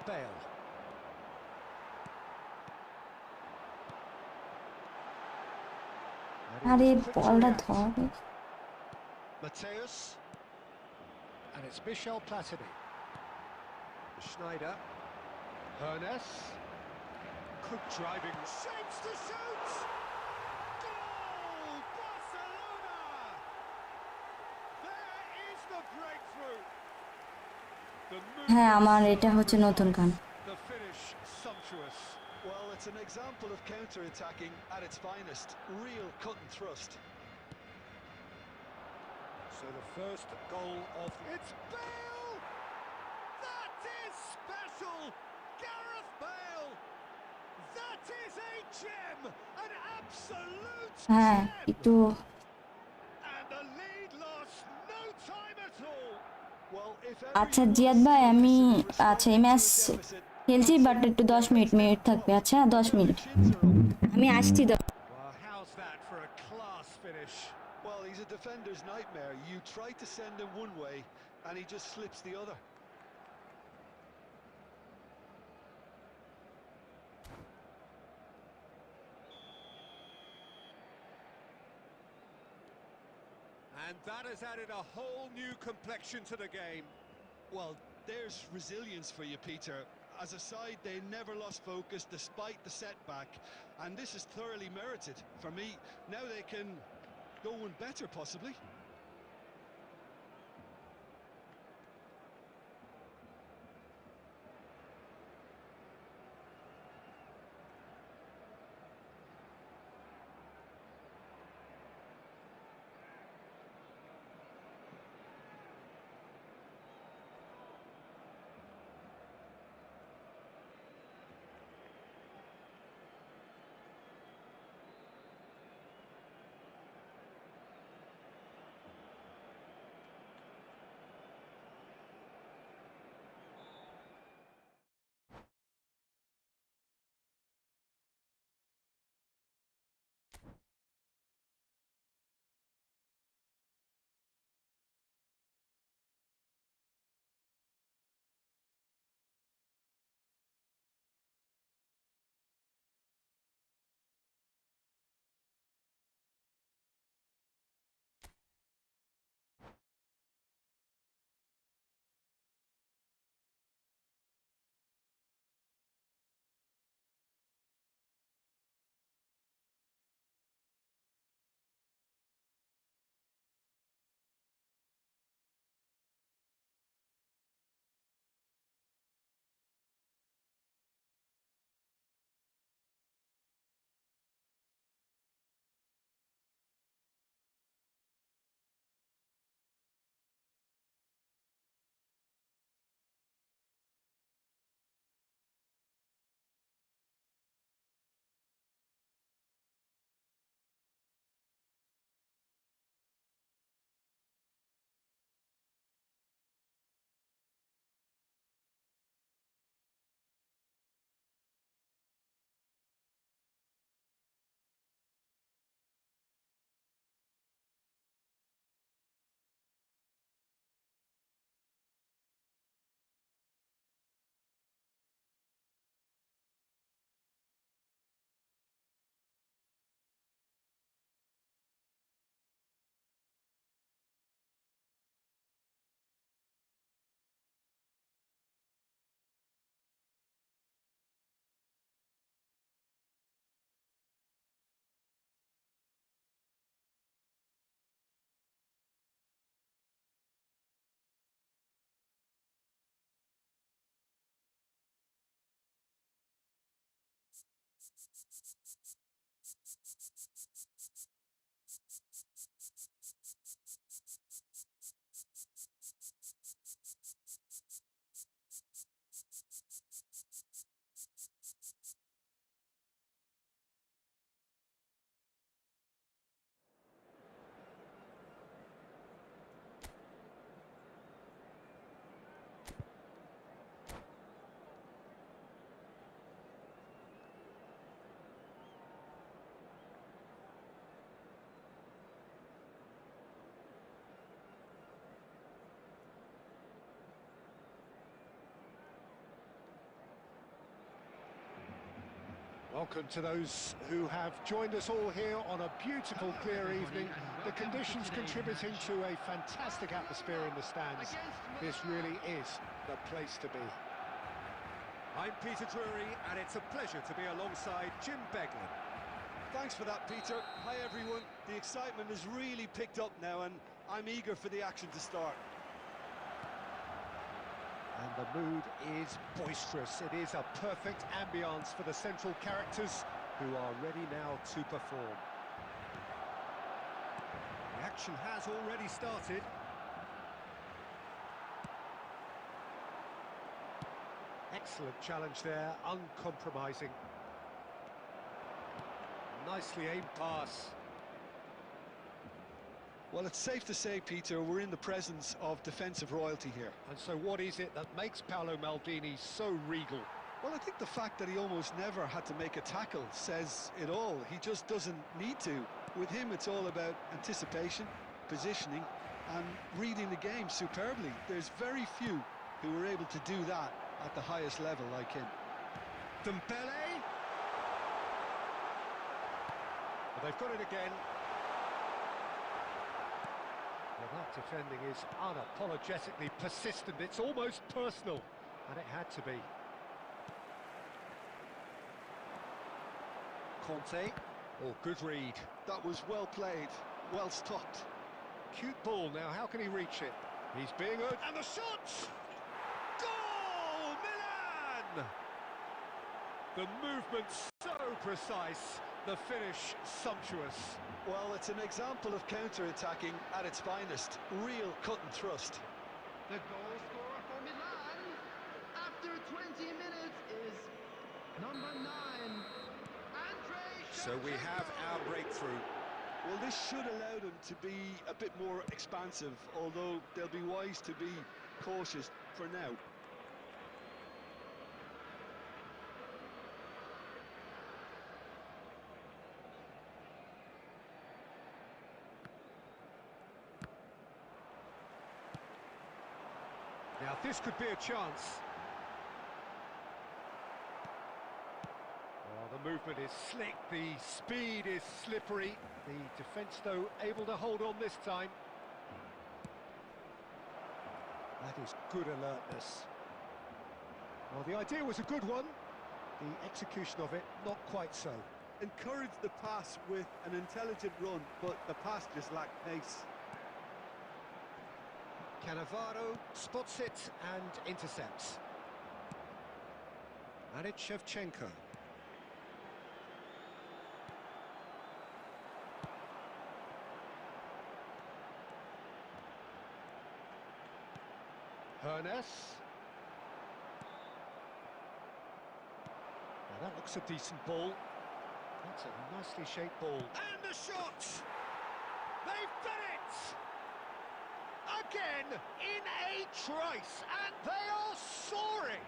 Bale. And he আরে was quick to বলটা react. ধর। Mateus. And it's Michel Platini. Schneider. Hernes. Good driving. Shapes to shoot! Goal! Barcelona! There is the breakthrough. The হ্যাঁ, movement আমার so এটা হচ্ছে নতুন গান। precise. The finish sumptuous. Well, it's an example of counter-attacking at its finest. Real cut and thrust. So the first goal of... It's Bale! That is special! Gareth Bale! That is a gem! An absolute হ্যাঁ gem! একটু। And the lead lost no time at all. Well, if আচ্ছা ever you Ziyad want to ভাই, see a আমি listener আচ্ছা এই responding match to a deficit, খেলছি, that's but it. একটু 10 Their minute heads minute get থাকবে, dropped আচ্ছা or 10 their minute chins are up. আমি আসছি। Well, how's that for a class finish? Well, he's a defender's nightmare. You try to send him one way, and he just slips the other. And that has added a whole new complexion to the game. Well, there's resilience for you, Peter. As a side, they never lost focus despite the setback, and this is thoroughly merited. For me, now they can go one better, possibly. Welcome to those who have joined us all here on a beautiful, clear evening. The conditions contributing to a fantastic atmosphere in the stands. This really is the place to be. I'm Peter Drury, and it's a pleasure to be alongside Jim Beglin. Thanks for that, Peter. Hi, everyone. The excitement has really picked up now, and I'm eager for the action to start. And the mood is boisterous. It is a perfect ambience for the central characters who are ready now to perform. The action has already started. Excellent challenge there, uncompromising. Nicely aimed pass. Well, it's safe to say, Peter, we're in the presence of defensive royalty here. And so what is it that makes Paolo Maldini so regal? Well, I think the fact that he almost never had to make a tackle says it all. He just doesn't need to. With him, it's all about anticipation, positioning, and reading the game superbly. There's very few who were able to do that at the highest level like him. Dembele. Well, they've got it again. Well, that defending is unapologetically persistent. It's almost personal, and it had to be. Conte. Oh, good read. That was well played, well stopped. Cute ball now, how can he reach it? He's being urged. And the shot! Goal! Milan! The movement so precise, the finish sumptuous. Well, it's an example of counter-attacking at its finest. Real cut and thrust. The goal scorer for Milan after 20 minutes is number 9, Andrei So we have our breakthrough. Well, this should allow them to be a bit more expansive, although they'll be wise to be cautious for now. Now this could be a chance. Oh, the movement is slick, the speed is slippery. The defence, though, able to hold on this time. That is good alertness. Well, the idea was a good one. The execution of it, not quite so. Encourage the pass with an intelligent run, but the pass just lacked pace. Cannavaro spots it and intercepts. Marit Shevchenko. Hernes. Now that looks a decent ball. That's a nicely shaped ball. And the shot! They've done it! Again, in a trice, and they are soaring!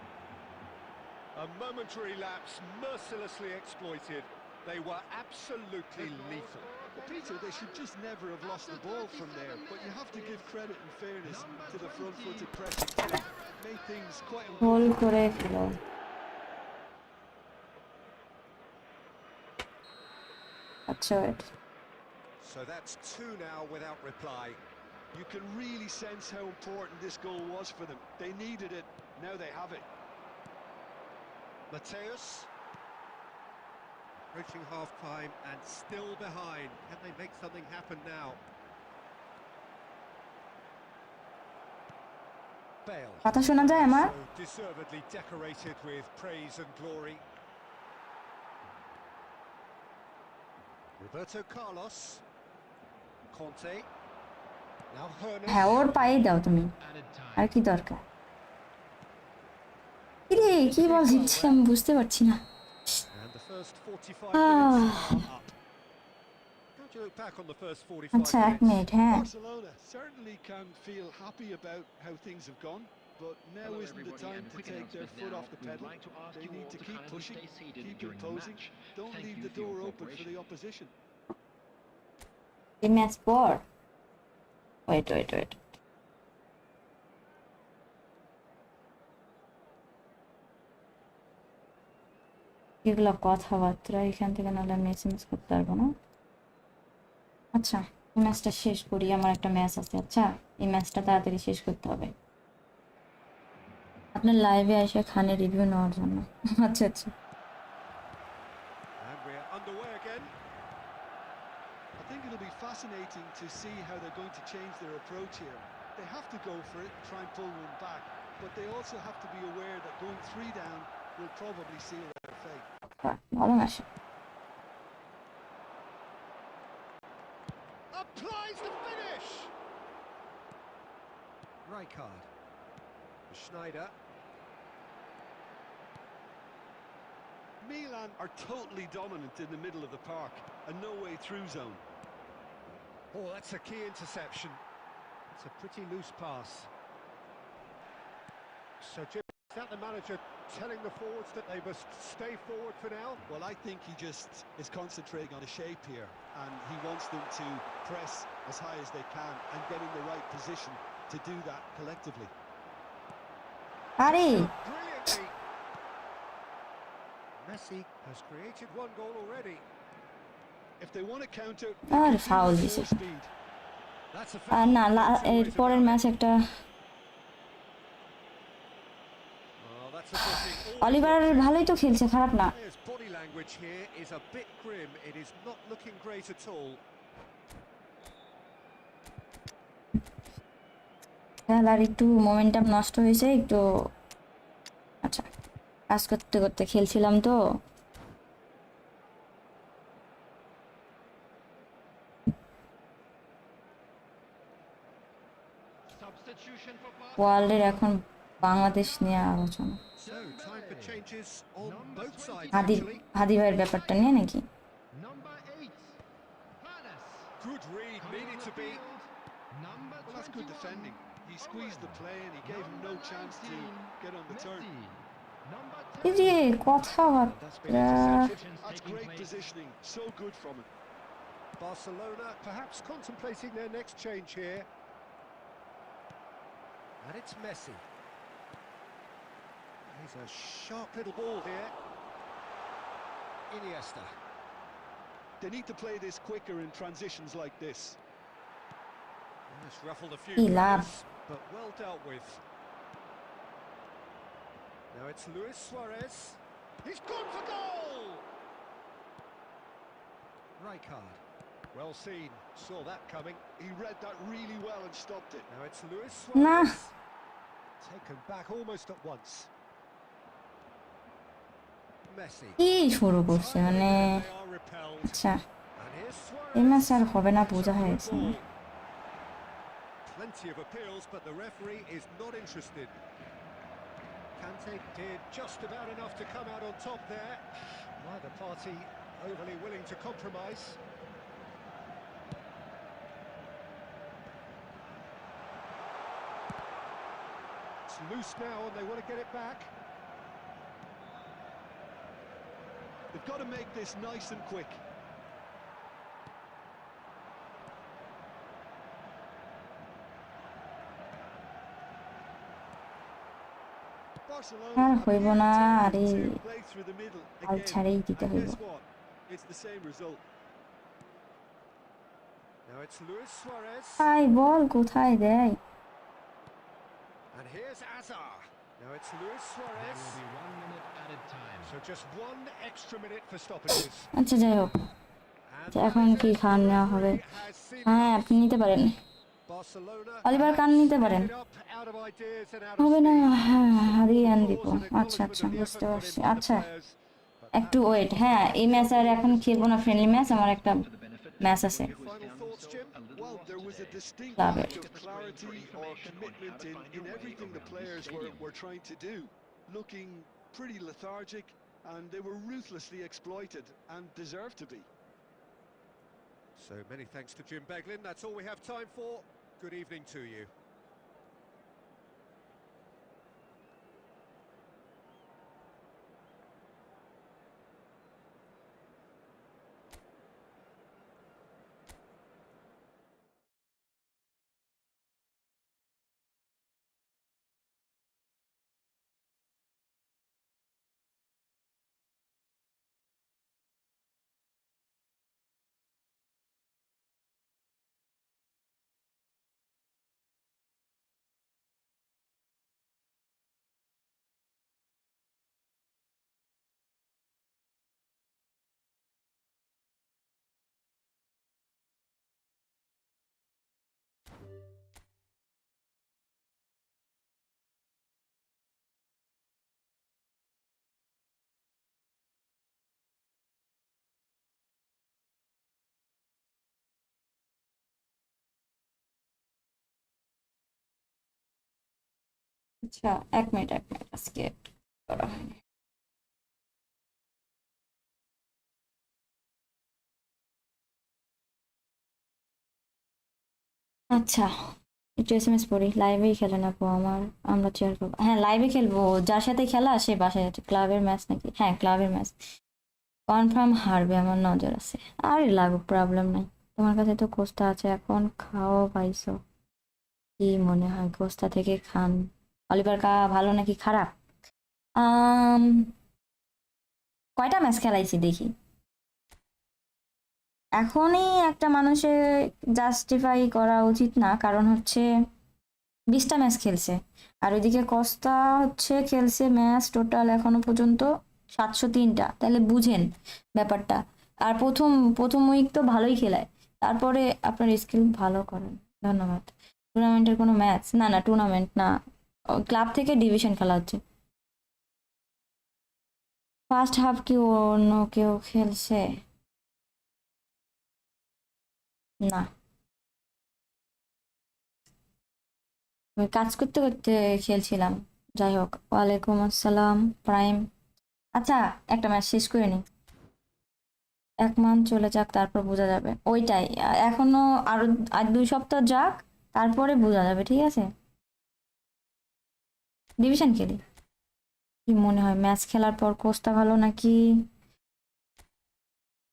A momentary lapse mercilessly exploited. They were absolutely lethal. Well, Peter, they should just never have lost the ball from there, but you have to give credit and fairness to the front-footed pressing team. Made things quite গোল করে দিল আচ্ছা wait. So that's 2 now without reply. You can really sense how important this goal was for them. They needed it, now they have it. Mateus. Approaching half-time and still behind. Can they make something happen now? Bale. কথা শোনা যায় আমার So deservedly decorated with praise and glory. Roberto Carlos. Conte. Now Hernes. হ্যাঁ ওর পায়ে দাও তুমি added time. আর কি দরকার কিরে কি বল দিচ্ছে আমি বুঝতে পারছি না And the first 45 minutes are up. How do you look back on the first 45 আচ্ছা এক minutes? মিনিট হ্যাঁ Barcelona certainly can feel happy about how things have gone, but now Hello isn't the everybody, time and to quick take their announcement foot now. off the We would pedal. like to ask They you need all to to keep kindly pushing, stay seated keep during the imposing. match. Don't Thank leave you the for your door open for cooperation. the opposition. এই match পর wait এগুলো কথাবার্তা এখান থেকে নাহলে আমি SMS করতে পারবো না। আচ্ছা, এই ম্যাচটা শেষ করি, আমার একটা ম্যাচ আছে। আচ্ছা, এই ম্যাচটা তাড়াতাড়ি শেষ করতে হবে আপনার লাইভে এসে খানের রিভিউ নেওয়ার জন্য। আচ্ছা আচ্ছা। And we're underway again. I think it'll be fascinating to see how they're going to change their approach here. They have to go for it, try and pull one back, but they also have to be aware that going 3 down will probably seal their fate. ভালো match. Applies the finish! Rijkaard. Schneider. Milan are totally dominant in the middle of the park, a no-way through zone. Oh, that's a key interception. It's a pretty loose pass. So, Jim, is that the manager telling the forwards that they must stay forward for now? Well, I think he just is concentrating on the shape here, and he wants them to press as high as they can and get in the right position to do that collectively. আরে Brilliantly. Messi has created one goal already. If they want to counter, আর they can foul do it দিছে। with more speed. That's a আর foul. না, That's এর always পরের about match it. একটা Oh, that's a booking. Oliver ভালোই তো খেলছে, খারাপ না। Players' body language here is a bit grim. It is not looking great at all. খেলার একটু মোমেন্টাম নষ্ট হয়েছে একটু। আচ্ছা, কাজ করতে করতে খেলছিলাম তো। Substitution for ওয়ার্ল্ডের এখন বাংলাদেশ নিয়ে আলোচনা। So, time for changes on both sides, Hadi actually. হাদি ভাইয়ের ব্যাপারটা নিয়ে নাকি? Number 8, Hannes. Good read, Coming needed on to the be. field, number Well, that's good 21, defending. He squeezed the play and he gave him no number chance to 19, get on the turn. Messi. Number এই 10, যে That's been কথাবার্তা। intercepted. That's great positioning. So good from him. Barcelona perhaps contemplating their next change here. And it's Messi. He's a sharp little ball here. Iniesta. They need to play this quicker in transitions like this. That's ruffled a few He lad. feathers, but well dealt with. Now it's Luis Suarez. He's gone for goal! Rijkaard. Well seen, saw that coming. He read that really well and stopped it. Now it's Luis না, Suarez. Taken back almost at once. Messi. কি শুরু করছে মানে? They are repelled. আচ্ছা, And here's এই match Suarez. আর হবে না, It's বোঝা a হয়ে good গেছে। ball. Plenty of appeals, but the referee is not interested. Kante did just about enough to come out on top there. Neither party overly willing to compromise. It's loose now and they want to get it back. They've got to make this nice and quick. Barcelona R have হইব really না, taken আরে to play through the middle Al again. ছাড়েই দিতে And হইব। guess what? It's the same result. Now it's Luis Suarez. আই ball কোথায় দেয়? And here's Azar. Now it's Luis Suarez. There will be 1 minute added time. So just one extra minute for stoppages. আচ্ছা, যাই হোক, And এখন that কি is it. Khan The নেওয়া হবে? referee has seen হ্যাঁ, enough. আপনি নিতে পারেন। Barcelona অলিভার কান নিতে পারেন। Ended up out of ideas and out of হবে না, speed. হ্যাঁ হারিয়ে আন Applause দিব। and আচ্ছা acknowledgement আচ্ছা, of the বুঝতে effort put পারছি। in by the আচ্ছা, players. একটু ওয়েট। হ্যাঁ, এই ম্যাচ আর এখন খেলবো না, ফ্রেন্ডলি ম্যাচ, আমার একটা ম্যাচ আছে Your final thoughts, Jim? Well, there was a distinct Love lack it. of clarity or commitment in everything the players were trying to do. Looking pretty lethargic, and they were ruthlessly exploited and deserved to be. So many thanks to Jim Beglin. That's all we have time for. Good evening to you. আচ্ছা, 1 minute আজকে করা হয়নি। আচ্ছা, একটু SMS পড়ি। লাইভেই খেলেন আপু আমার, আমরা চেয়ার করবো। হ্যাঁ, লাইভে খেলবো। যার সাথে খেলা সে বাসায় যাচ্ছে। ক্লাবের ম্যাচ নাকি? হ্যাঁ, ক্লাবের ম্যাচ। কনফার্ম হারবে, আমার নজর আছে। আরে লাগুক, প্রবলেম নাই। তোমার কাছে তো কোস্তা আছে, এখন খাও পাইছো। কি মনে হয় কোস্তা থেকে খান? অলিভার ভালো নাকি খারাপ? আম কয়টা ম্যাচ খেলাইছি দেখি। এখনই একটা মানুষের জাস্টিফাই করা উচিত না, কারণ হচ্ছে 20টা ম্যাচ খেলছে। আর ওইদিকে কস্তা হচ্ছে খেলছে ম্যাচ টোটাল এখনো পর্যন্ত 703টা। তাহলে বুঝেন ব্যাপারটা। আর প্রথম প্রথম উইক তো ভালোই খেলায়। তারপরে আপনার স্কিল ভালো করেন। ধন্যবাদ। টুর্নামেন্টের কোনো ম্যাচ? না না, টুর্নামেন্ট না, ক্লাব থেকে ডিভিশন খেলা হচ্ছে। ফার্স্ট হাফ কি অন্য কেউ খেলছে? না, ওই কাজ করতে করতে খেলছিলাম। যাই হোক, ওয়ালাইকুম আসসালাম প্রাইম। আচ্ছা, একটা ম্যাচ শেষ করে নি। 1 মান্থ চলে যাক, তারপর বোঝা যাবে। ওইটাই, এখনো আরো আর 2 সপ্তাহ যাক, তারপরে বোঝা যাবে। ঠিক আছে, ডিভিশন খেলি। কি মনে হয় ম্যাচ খেলার পর কোস্তা ভালো নাকি?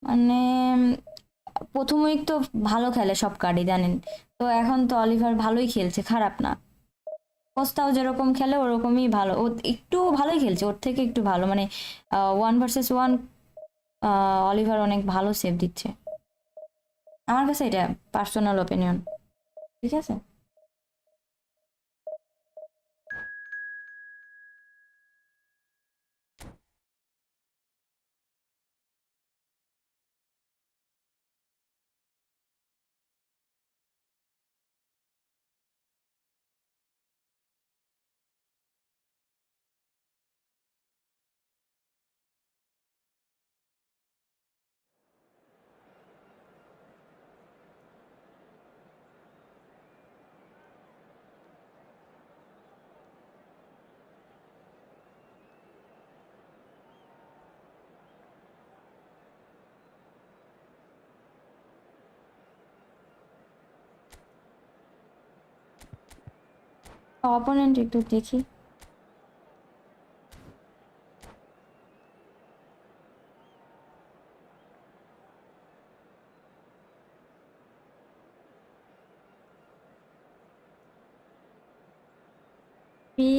মানে প্রথম উইক তো ভালো খেলে সব কার্ডই জানেন। তো এখন তো অলিভার ভালোই খেলছে, খারাপ না। কোস্তাও যেরকম খেলে ওরকমই ভালো। ও একটু ভালোই খেলছে, ওর থেকে একটু ভালো। মানে 1 ভার্সেস 1 অলিভার অনেক ভালো সেভ দিচ্ছে। আমার কাছে এটা পার্সোনাল ওপিনিয়ন। ঠিক আছে। অপোনেন্ট একটু দেখি। প্রি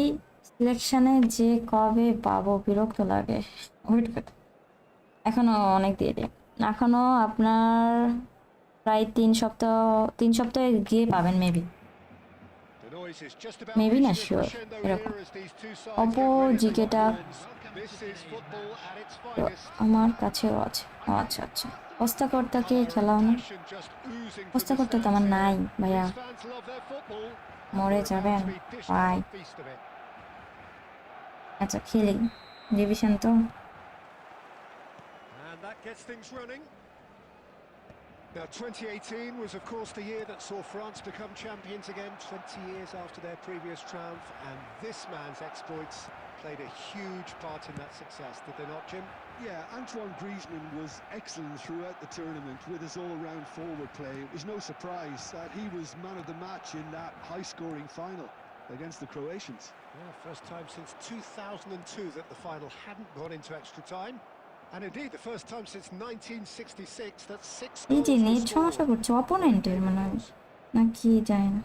সিলেকশনে যে কবে পাবো, বিরক্ত লাগে। ওয়েট করতে এখনো অনেক দেরি। এখনো আপনার প্রায় 3 সপ্তাহ, 3 সপ্তাহে গিয়ে পাবেন maybe. The noise is just about maybe না, reaching a শিওর crescendo এরকম। here as these two sides Oppo get ready to lock জিকেটা horns. This is football at its তো finest. আমার কাছেও আছে। ও আচ্ছা আচ্ছা, কর্তাকে Fire and খেলাও না? passion just oozing from the কর্তা তো stands আমার here. নাই ভাইয়া, These fans love their football, and মরে we're about যাবেন to be dished out ভাই। a feast of it. আচ্ছা খেলি, ডিভিশন তো। And that gets things running. Now, 2018 was, of course, the year that saw France become champions again, 20 years after their previous triumph, and this man's exploits played a huge part in that success, did they not, Jim? Yeah, Antoine Griezmann was excellent throughout the tournament with his all-round forward play. It was no surprise that he was man of the match in that high-scoring final against the Croatians. Yeah, first time since 2002 that the final hadn't gone into extra time. And indeed, the first time since 1966 that 6 এই যে goals were net scored. সমস্যা করছে অপোনেন্টের মনে হয়, না কি যায় না।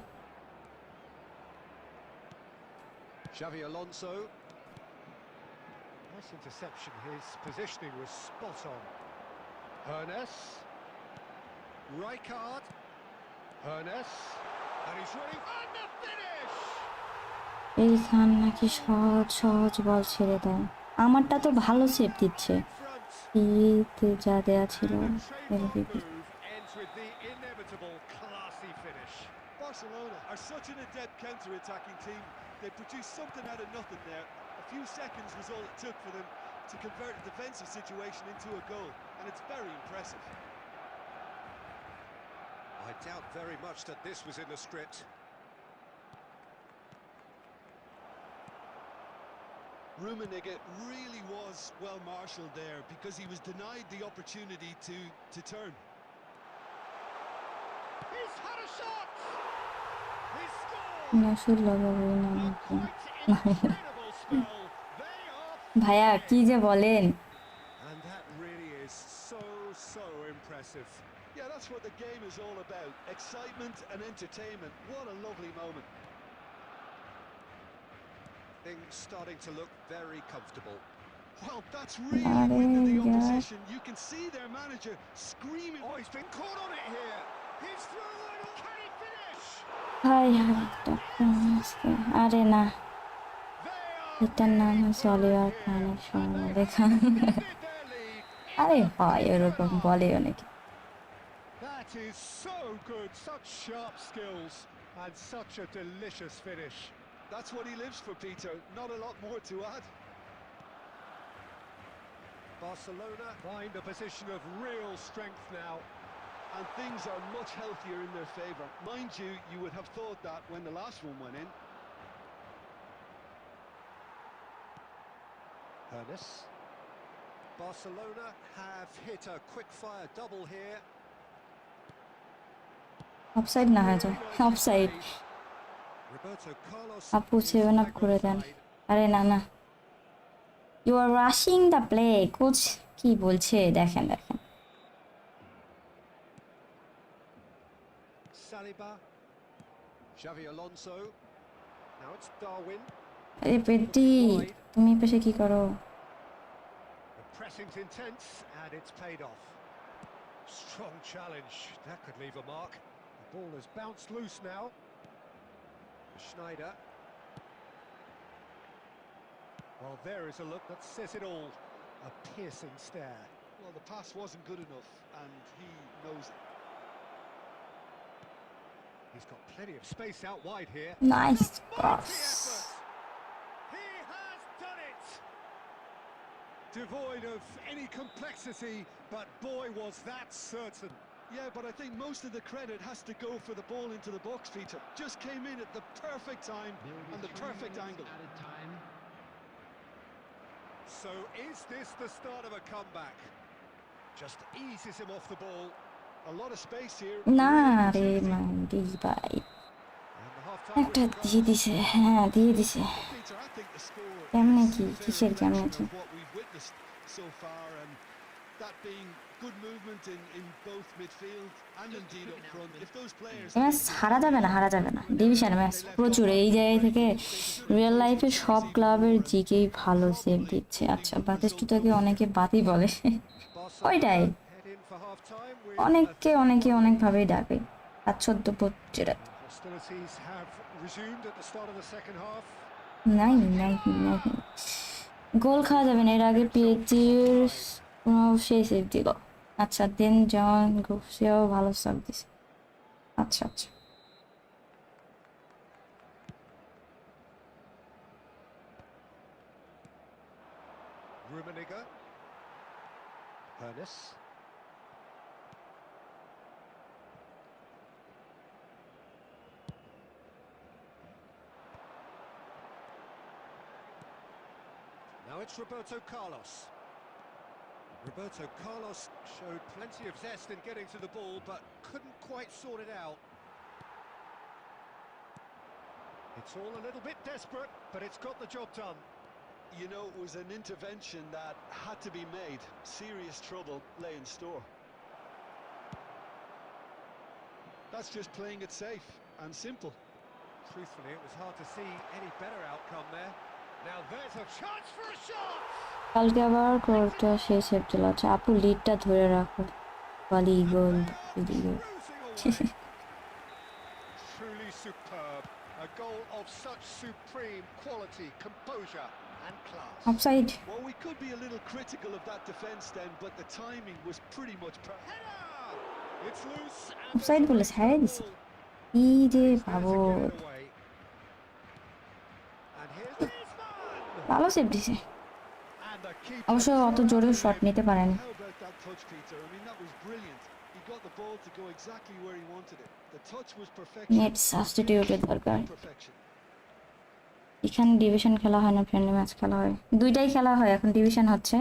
Xavi Alonso. Nice interception, his positioning was spot on. Hernes. Rijkaard. Hernes. And he's running, and the finish! এইখান নাকি সহজ সহজ বল ছেড়ে দেয়। আমারটা তো ভালো সেভ দিচ্ছে। In front. ইতে যা দেয়া ছিল And the trademark LBP. move ends with the inevitable classy finish. Barcelona are such an adept counter-attacking team. They produced something out of nothing there. A few seconds was all it took for them to convert a defensive situation into a goal, and it's very impressive. I doubt very much that this was in the script. Rummenigge really was well marshalled there because he was denied the opportunity to turn. He's had a shot! He's scored! Nusu লাগাবো না A একদম। quite incredible spell. They are ভাইয়া কি flying. যে বলেন। And that really is so impressive. Yeah, that's what the game is all about. Excitement and entertainment. What a lovely moment. Things starting to look very comfortable. Well, that's really আরে within the यार opposition. You can see their manager screaming. Oh, he's been caught on it here. He's through and all. Can he finish? High high টাকা আজকে আরে না They are এটার নাম really হচ্ছে flying Oliver here. খানের And সঙ্গে they দেখা have extended their lead in আরে the হয় blink of এরকম an eye. বলে অনেকে। That is so good. Such sharp skills and such a delicious finish. That's what he lives for, Peter. Not a lot more to add. Barcelona Find a position of real strength now. And things are much healthier in their favour. Mind you, you would have thought that when the last one went in. Ernest. Barcelona have hit a quick-fire double here. Offside না হয়ে যায় offside Roberto Carlos আপু is 7 আপ flagged করে দেন offside. আরে না না you are rushing the play coach কি বলছে দেখেন দেখেন Saliba. Xavi Alonso. Now it's Darwin. আরে পেটি তুমি এই পাশে কি করো The pressing's intense and it's paid off. Strong challenge. That could leave a mark. The ball has bounced loose now. Schneider. Well, there is a look that says it all. A piercing stare. Well, the pass wasn't good enough, and he knows it. He's got plenty of space out wide here. Nice Mighty cross effort. He has done it. Devoid of any complexity, but boy, was that certain. Yeah, but I think most of the credit has to go for the ball into the box, Peter. Just came in at the perfect time There will be and the 3 perfect minutes angle. added time. So is this the start of a comeback? Just eases him off the ball. A lot of space here. না Real রে opportunity. Mandi ভাই And the half-time একটা whistle দিয়ে goes. দিছে হ্যাঁ দিয়ে দিছে Peter, I think the score কেমনে is কি a fair কিসের কেমনে reflection কি of what we've witnessed so far, and that being good movement in both midfield and indeed up front. If those players match হারা যাবে না হারা যাবে না ডিভিশন ম্যাচ প্রচুর এই জায়গা থেকে রিয়েল লাইফে সব ক্লাবের জিকেই ভালো সেভ দিচ্ছে আচ্ছা বাতিস্টু থেকে অনেকে বাতি বলে ওইটাই Barcelona head in for half-time with অনেককে a অনেকে 3-1 অনেকভাবে ডাকে আচ্ছদ্য যেটা Hostilities have resumed at the start of the second half. নাই নাই নাই গোল খাওয়া যাবে না এর আগে পিএইচজির সেই সেভ দিল আচ্ছা দেন জন সেও ভালো সেভ দিছে আচ্ছা আচ্ছা Rummenigge. Ernest. Now it's Roberto Carlos. Roberto Carlos showed plenty of zest in getting to the ball, but couldn't quite sort it out. It's all a little bit desperate, but it's got the job done. You know, it was an intervention that had to be made. Serious trouble lay in store. That's just playing it safe and simple. Truthfully, it was hard to see any better outcome there. Now there's a chance for a shot! কালকে আবার কোর্টটা সেই save দিল আচ্ছা আপু লিডটা ধরে রাখো বালি গোল They are cruising away. Truly superb. A goal of such supreme quality, composure and class. Offside Well, we could be a little critical of that defence then, but the timing was pretty much perfect. Header! It's loose and offside there's a বলে race ছাড়াই for the দিছে ball. কি যে He's there to ভাবো get it away. And here's Griezmann! ভালো save দিছে And the keeper অবশ্য অত জোরে শট নিতে পারেনি How about that touch, Peter? I mean, that was brilliant. He got the ball to go exactly where he wanted it. The touch was perfection. Net সাবস্টিটিউটের দরকার Perfection. এখানে division খেলা হয় না, ফ্রেন্ডলি ম্যাচ খেলা হয়, দুইটাই খেলা হয়, এখন ডিভিশন হচ্ছে।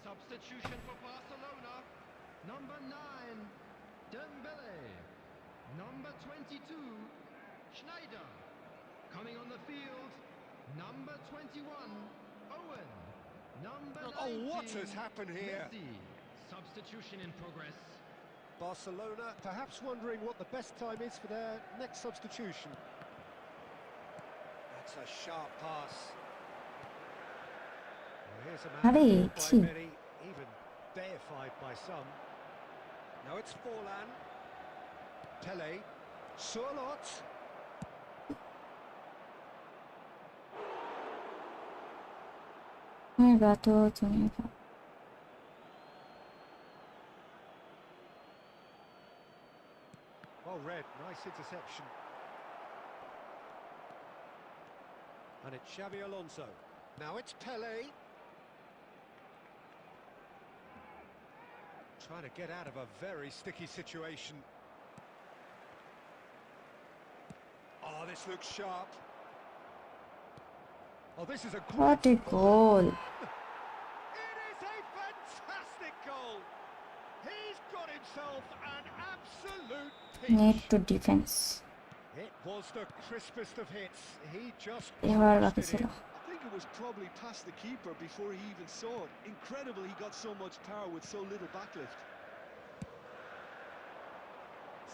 Substitution for Barcelona. Number 9, Dembele. Number 22, Schneider. Coming on the field, number 21, Owen. Number 19, Oh, what has happened here? Messi. Substitution in progress. Barcelona perhaps wondering what the best time is for their next substitution. That's a sharp pass. Well, here's a man Hadi, adored by chi. many, even deified by some. Now it's Forlan. Pele. Surlot. তুমি বাতো, তুমি Well read, nice interception. And it's Xabi Alonso. Now it's Pele. Trying to get out of a very sticky situation. Oh, this looks sharp. Oh, this is a what great a goal. It is a fantastic goal. He's got himself an absolute Need peach. to defense. It was the crispest of hits. He just এবার crushed বাকি it ছিল। in. I think it was probably past the keeper before he even saw it. Incredible he got so much power with so little backlift.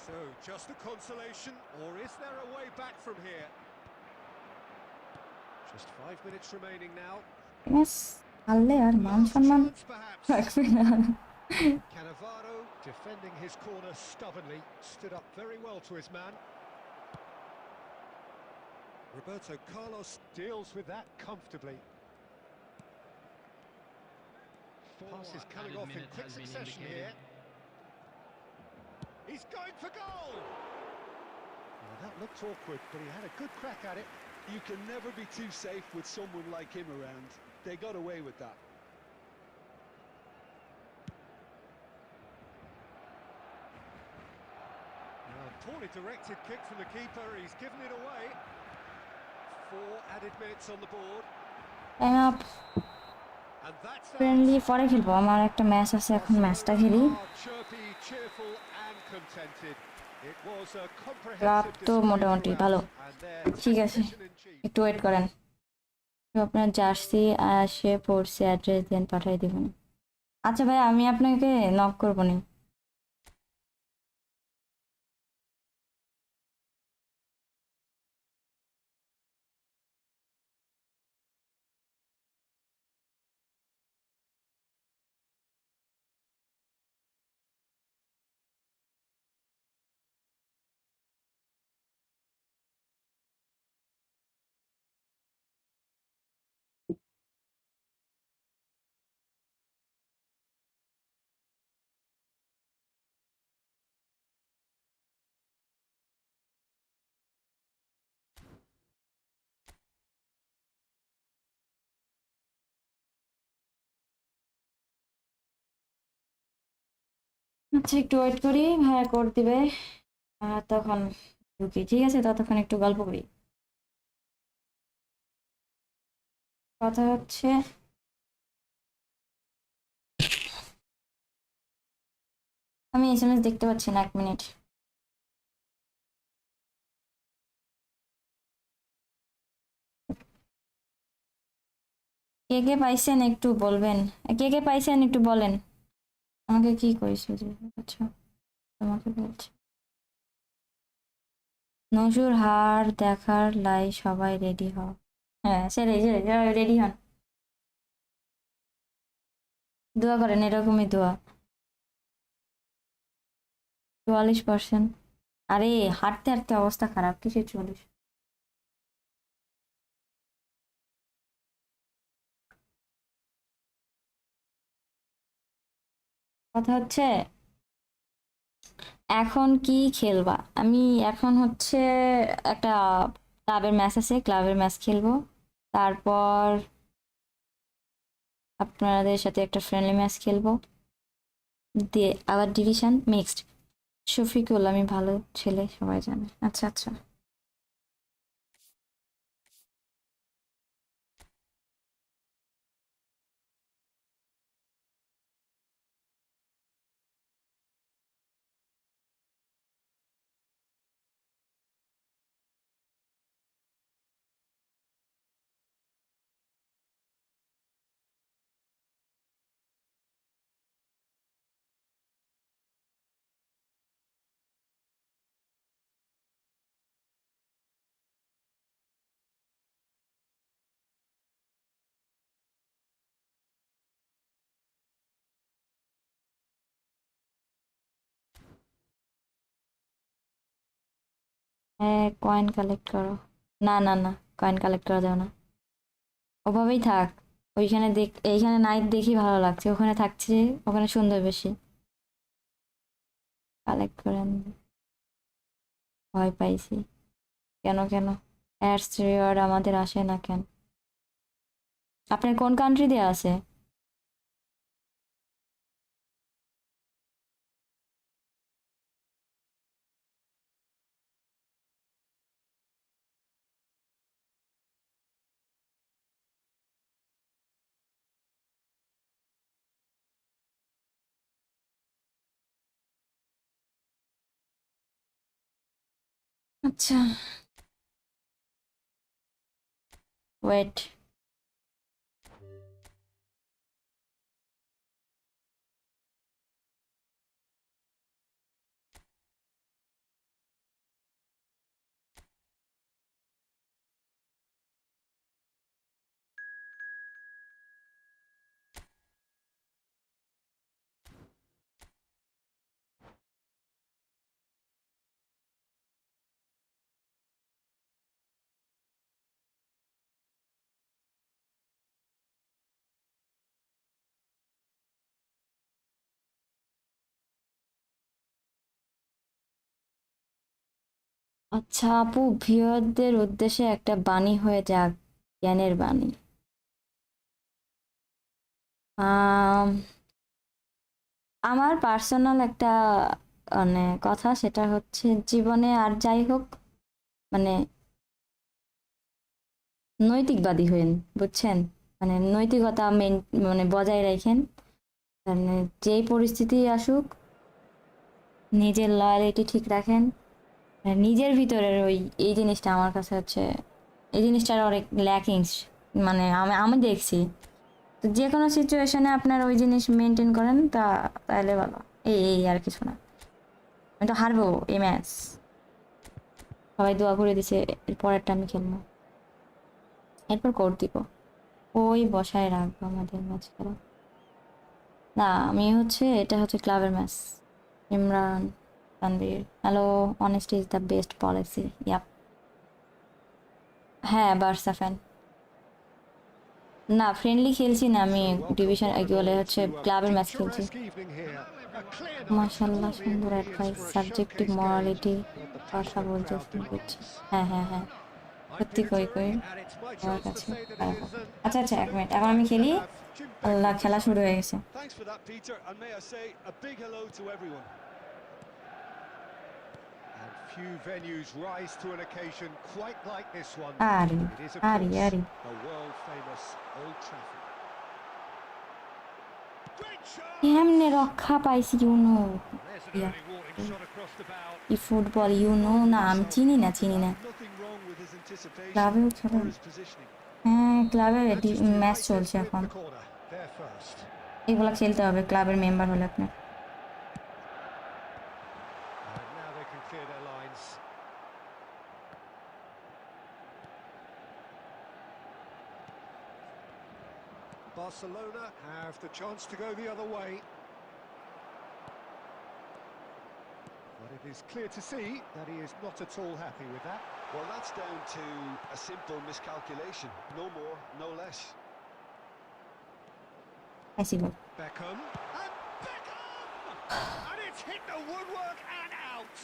So, just a consolation, or is there a way back from here? Just 5 minutes remaining now. Yes, পারলে আর মান Last সম্মান chance, perhaps. রাখবে না। Cannavaro defending his corner stubbornly, stood up very well to his man. Roberto Carlos deals with that comfortably. Pass is coming off in quick succession here. He's going for goal! Well, that looked awkward, but he had a good crack at it. You can never be too safe with someone like him around. They got away with that. Poorly directed kick from the keeper, he's given it away. 4 added minutes on the board. And that's that. Friendly পরে খেলবো, আমার একটা match আছে, এখন ম্যাচটা খেলি। Chirpy, cheerful and contented. It was a club comprehensive তো display মোটামুটি throughout, ভালো, and their ঠিক আছে, tactician in chief. একটু ওয়েট করেন। তো আপনার জার্সি আসে পড়ছে, অ্যাড্রেস দেন, পাঠিয়ে দিবেন। আচ্ছা ভাই, আমি আপনাকে নক করবো নি। আচ্ছা, একটু ওয়েট করি, ভাইয়া কোড দিবে, তখন ঢুকি। ঠিক আছে, ততক্ষণ একটু গল্প করি। কথা হচ্ছে, আমি এসএমএস দেখতে পাচ্ছি না, 1 মিনিট। কে কে পাইছেন একটু বলবেন, কে কে পাইছেন একটু বলেন। আমাকে কি কইছো যে? আচ্ছা, তোমাকে বলছি। নজুর হার দেখার লাই, সবাই রেডি হও। হ্যাঁ, সেটাই সেটাই, রেডি হন, দোয়া করেন, এরকমই দোয়া। 44%। আরে হাঁটতে হাঁটতে অবস্থা খারাপ, কিসের 44? কথা হচ্ছে, এখন কি খেলবা? আমি এখন হচ্ছে একটা ক্লাবের ম্যাচ আছে, ক্লাবের ম্যাচ খেলবো, তারপর আপনাদের সাথে একটা ফ্রেন্ডলি ম্যাচ খেলবো, দিয়ে আবার ডিভিশন মিক্সড। শফিকুল, আমি ভালো ছেলে, সবাই জানে। আচ্ছা আচ্ছা, হ্যাঁ কয়েন কালেক্ট করো। না না না, কয়েন কালেক্ট করা যাবে না, ওভাবেই থাক। ওইখানে দেখ, এইখানে নাইট দেখি ভালো লাগছে, ওখানে থাকছে, ওখানে সুন্দর বেশি। কালেক্ট করেন, ভয় পাইছি। কেন কেন অ্যাডস রিওয়ার্ড আমাদের আসে না কেন? আপনার কোন কান্ট্রি দিয়ে আছে? আচ্ছা, ওয়েট। আচ্ছা আপু, ভিউয়ারদের উদ্দেশ্যে একটা বাণী হয়ে যাক, জ্ঞানের বাণী। আম, আমার পার্সোনাল একটা মানে কথা, সেটা হচ্ছে জীবনে আর যাই হোক, মানে নৈতিকবাদী হইন, বুঝছেন? মানে নৈতিকতা মেন, মানে বজায় রাখেন। মানে যেই পরিস্থিতি আসুক, নিজের লয়ালিটি ঠিক রাখেন। মানে নিজের ভিতরের ওই, এই জিনিসটা আমার কাছে হচ্ছে, এই জিনিসটার অনেক ল্যাকিংস, মানে আমি আমি দেখছি। তো যে কোনো সিচুয়েশনে আপনার ওই জিনিস মেনটেন করেন, তাহলে ভালো। এই এই আর কিছু না, আমি তো হারবো এই ম্যাচ, সবাই দোয়া করে দিছে, এর পরেরটা আমি খেলবো, এরপর কোড দিব, ওই বসায় রাখবো আমাদের ম্যাচ খেলা। না আমি হচ্ছে, এটা হচ্ছে ক্লাবের match. Imran Tanvir, hello. Honesty is the best policy, yup. হ্যাঁ বার্সা ফ্যান। না ফ্রেন্ডলি খেলছি না আমি, ডিভিশন কি বলে হচ্ছে ক্লাবের ম্যাচ খেলছি। মাশাল্লাহ, সুন্দর অ্যাডভাইস। সাবজেক্টিভ মরালিটি কথা বলতে বুঝছি। হ্যাঁ হ্যাঁ হ্যাঁ, সত্যি কই কই আমার কাছে খারাপ হবে। আচ্ছা আচ্ছা, এক মিনিট, এখন আমি খেলি। আল্লাহ, খেলা শুরু হয়ে গেছে। Thanks for that, Peter, and may I say a big hello to everyone. And few venues rise to an occasion quite like this one. আরে It is, of আরে course, আরে, the world-famous Old Trafford. Great shot! কেমনে রক্ষা পাইছি you know? There's an early warning shot across the bow. ই football you know না, আমি চিনি না চিনি না। Nothing wrong with his anticipation ক্লাবেও or খেলেন? his positioning. হ্যাঁ ক্লাবে Manchester ম্যাচ United চলছে with এখন, the corner. They're first. এগুলা খেলতে হবে ক্লাবের মেম্বার হলে আপনার। And now they can clear their lines. Barcelona have the chance to go the other way. But it is clear to see that he is not at all happy with that. Well, that's down to a simple miscalculation. No more, no less. IC ball. Beckham. And Beckham! And it's hit the woodwork and out.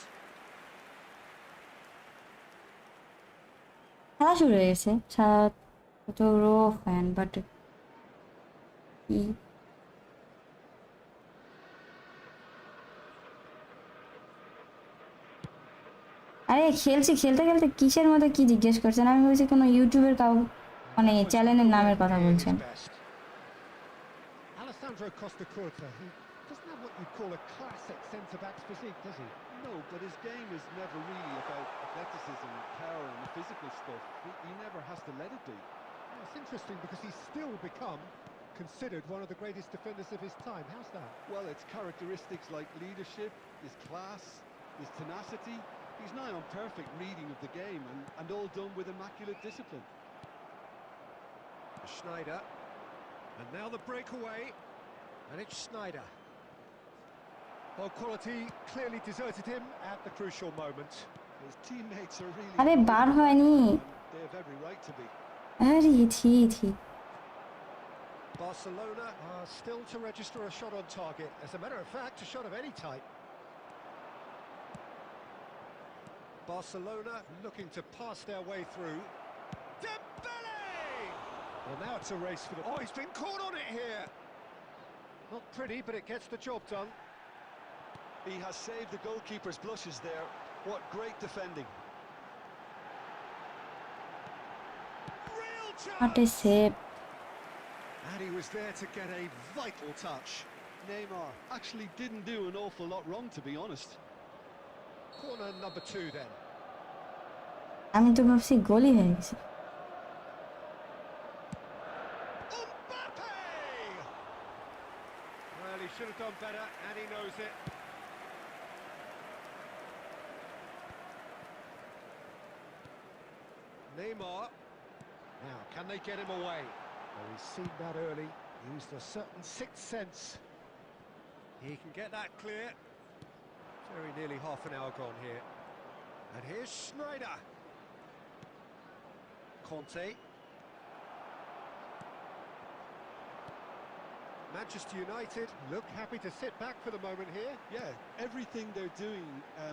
খেলা শুরু হয়ে গেছে তো rho fan but কি আরে খেলছি খেলতে খেলতে কিসের মধ্যে কি জিজ্ঞেস করছেন আমি বলছি কোনো ইউটিউবের কাউ And মানে that was চ্যানেলের নামের nowhere কথা near his বলছেন best. Alessandro Costa Curta, he doesn't have what you'd call a classic centre-back's physique, does he? No, but his game is never really about athleticism, power and the physical stuff. He never has to let it be. Yeah, it's interesting because he's still become considered one of the greatest defenders of his time. How's that? Well, it's characteristics like leadership, his class, his tenacity. He's nigh on perfect reading of the game and all done with immaculate discipline. Schneider. And now the breakaway. And it's Schneider. Well, quality clearly deserted him at the crucial moment. His teammates are really আরে annoyed bar with that, হয়নি and they have every right to be. আরে ঠিক Barcelona. Still to register a shot on target. As a matter of fact, a shot of any type. Barcelona looking to pass their way through. Dembele! Well, now it's a race for the... Oh, he's been caught on it here. Not pretty, but it gets the job done. He has saved the goalkeeper's blushes there. What great defending. Real হাটে chance! Save And he was there to get a vital touch. Neymar actually didn't do an awful lot wrong, to be honest. Corner number 2 then. আমি তো ভাবছি গোলই হয়ে গেছে Mbappe! Well, he should have done better, and he knows it. Neymar. Now, can they get him away? Well, he's seen that early, used a certain sixth sense. He can get that clear. Very nearly half an hour gone here. And here's Schneider. Conte. Manchester United look happy to sit back for the moment here. Yeah, everything they're doing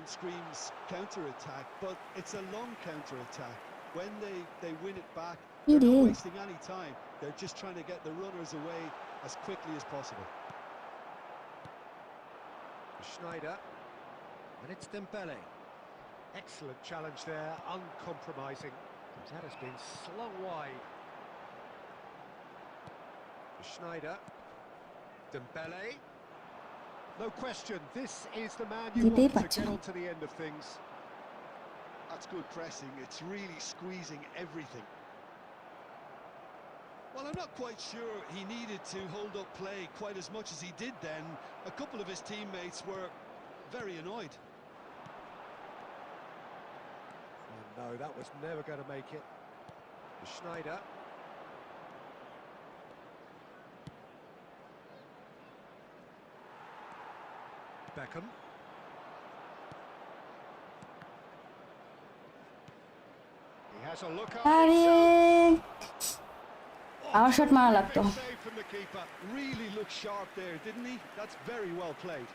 screams counter-attack, but it's a long counter-attack. When they win it back, they're not wasting any time. They're just trying to get the runners away as quickly as possible. Schneider. And it's Dembele. Excellent challenge there, uncompromising. That has been slung wide. Schneider. Dembele. No question, this is the man you দিতেই want to পারছে get না onto the end of things. That's good pressing. It's really squeezing everything. Well, I'm not quite sure he needed to hold up play quite as much as he did then. A couple of his teammates were very annoyed. Oh, no, that was never going to make it. Schneider. Beckham. He has a look up. আরে Oh, আবার shot মারা লাগতো terrific save from the keeper. Really looked sharp there, didn't he? That's very well played.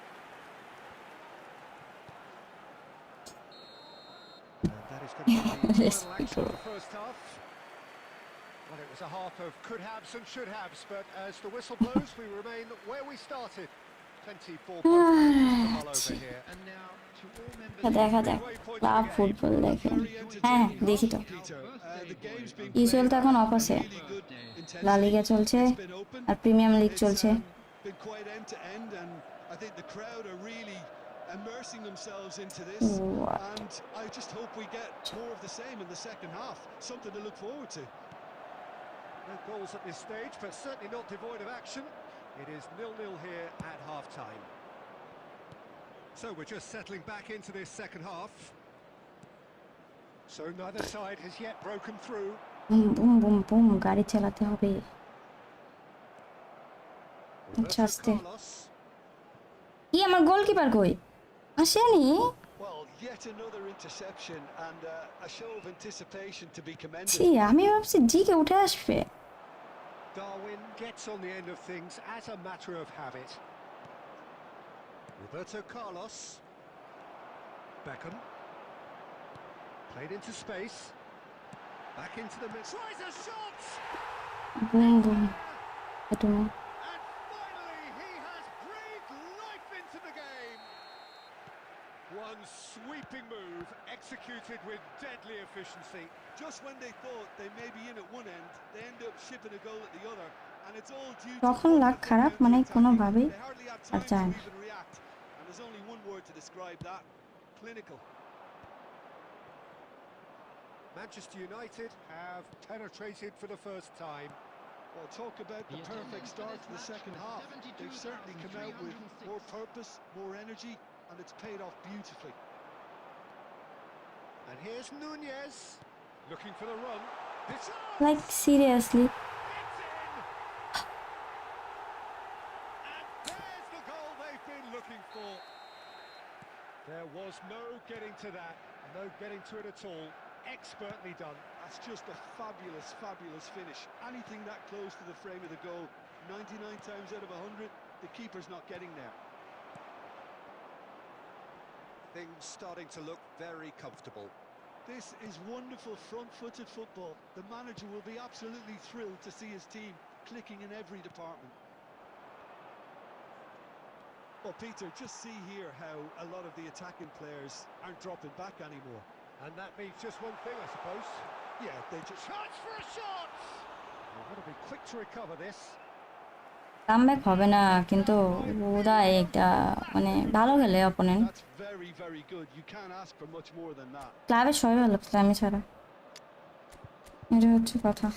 And that is going to be the final action of the first half. Well, it was a half of could-haves and should-haves, but as the whistle blows, we remain where we started. 24 points over here. And now to all members দেখা যাক club football দেখেন হ্যাঁ দেখি তো The game's been UCL তো এখন of আছে really good লা intensity. লিগা চলছে It's been open. আর প্রিমিয়াম লিগ It's চলছে been quite end to end, and I think the crowd are really immersing themselves into this. What? And I just hope we get more of the same in the second half. Something to look forward to. No goals at this stage, but certainly not devoid of action. It is 0-0 here at half-time. So we're just settling back into this second half. So neither side has yet broken through. Boom boom boom boom গাড়ি চালাতে হবে আচ্ছা Roberto আস্তে Carlos. কি আমার goalkeeper কই আসেনি Well, yet another interception and a show of anticipation to be commended. ছি আমি ভাবছি জিকে উঠে আসবে Darwin gets on the end of things as a matter of habit. Roberto Carlos. Beckham. Played into space. Back into the mid. Tries a shot. Boom boom এটা না And finally, he has breathed life into the game. One sweeping move executed with deadly efficiency. Just when they thought they may be in at one end, they end up shipping a goal at the other, and it's all due to তখন লাগ wonderful খারাপ মানে কোনোভাবেই counter-attacking. They hardly had আর time চায় to না। even react, and there's only one word to describe that: clinical. Manchester United Have penetrated for the first time. Well, talk about the perfect start to the second half. They've certainly come out with more purpose, more energy, and it's paid off beautifully. and here's Nunez looking for the run. It's like seriously It's in! And there's the goal they've been looking for. There was no getting to that, no getting to it at all. Expertly done. That's just a fabulous, fabulous finish. Anything that close to the frame of the goal, 99 times out of 100, the keeper's not getting there. things starting to look very comfortable. This is wonderful front-footed football. The manager will be absolutely thrilled to see his team clicking in every department. Well, Peter, just see here how a lot of the attacking players aren't dropping back anymore. And that means just one thing, I suppose. Yeah, they just... Chance for a shot! They've got to be quick to recover this. Comeback হবে না কিন্তু ওরা একটা মানে ভালো খেলে opponent That's very, very good. You can't ask for much more than that. ক্লাবে সবাই ভালো খেলে আমি ছাড়া এটা হচ্ছে কথা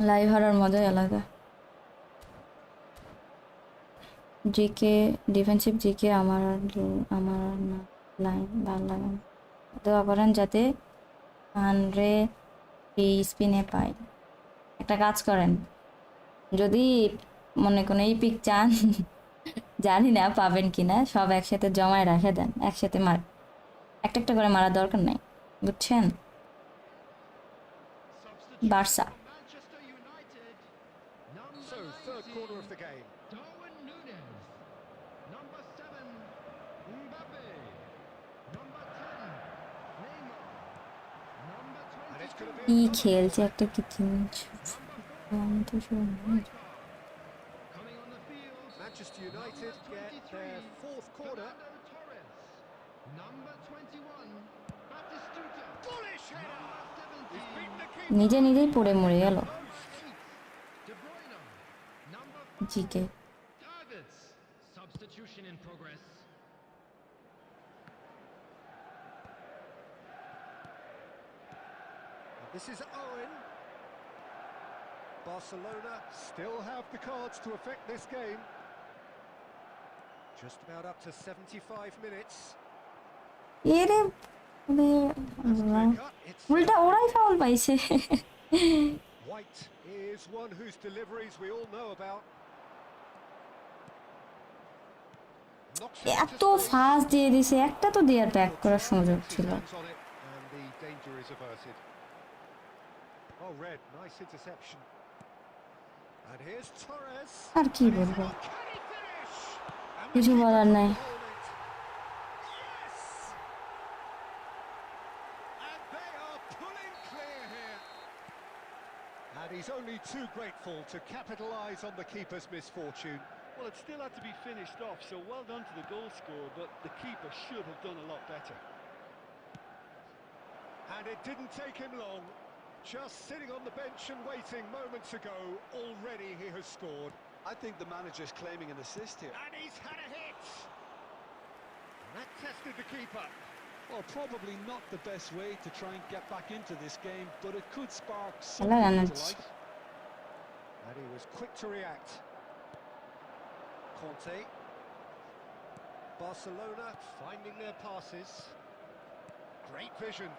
লাইভ হারার মজাই আলাদা জিকে ডিফেন্সিভ জিকে আমার আমার না লাইন ভালো লাগে না দোয়া করেন যাতে হান্ড্রে স্পিনে পাই একটা কাজ করেন যদি মনে কোনো এই পিক চান জানি না পাবেন কিনা সব একসাথে জমায় রেখে দেন একসাথে মার একটা একটা করে মারার দরকার নাই বুঝছেন Barca Manchester United. So, Number third 19, corner of the game. Darwin Núñez. Number 7, Mbappe. Number 10, Neymar. Number And it's 22, going to be কি another খেলছে corner. একটা কি জিনিস আমি তো সব coming on the field. Manchester United get their fourth corner. Fernando Torres. Number 21, Batistuta. Bullish header! Number He's 17, beaten the keeper. নিজে নিজেই পড়ে মরে গেল De Bruyne. Number 5, GK Davids. Substitution in progress. This is Owen. Barcelona Still have the cards to affect this game. just about up to 75 minutes. এরে Clear cut. It's উল্টা ওরাই foul পাইছে White is one whose deliveries we all know about. Knocks it এত into space. Fast দিয়ে দিছে একটা তো দেওয়ার ব্যাক করার সুযোগ Gets his ছিল hands on it, and the danger is averted. Oh, Red, nice interception. And here's Torres. আর কি বলবো Can he finish? And the কিছু keeper বলার can't নাই hold it. Yes! And they are pulling clear here. And he's only too grateful to capitalise on the keeper's misfortune. Well, it still had to be finished off, so well done to the goal scorer, but the keeper should have done a lot better. And it didn't take him long. Just sitting on the bench and waiting moments ago, already he has scored. I think the manager's claiming an assist here. And he's had a hit! And that tested the keeper. Well, probably not the best way to try and get back into this game, but it could spark Hello, something Leonard. to life. And he was quick to react. Conte. Barcelona finding their passes. Great vision.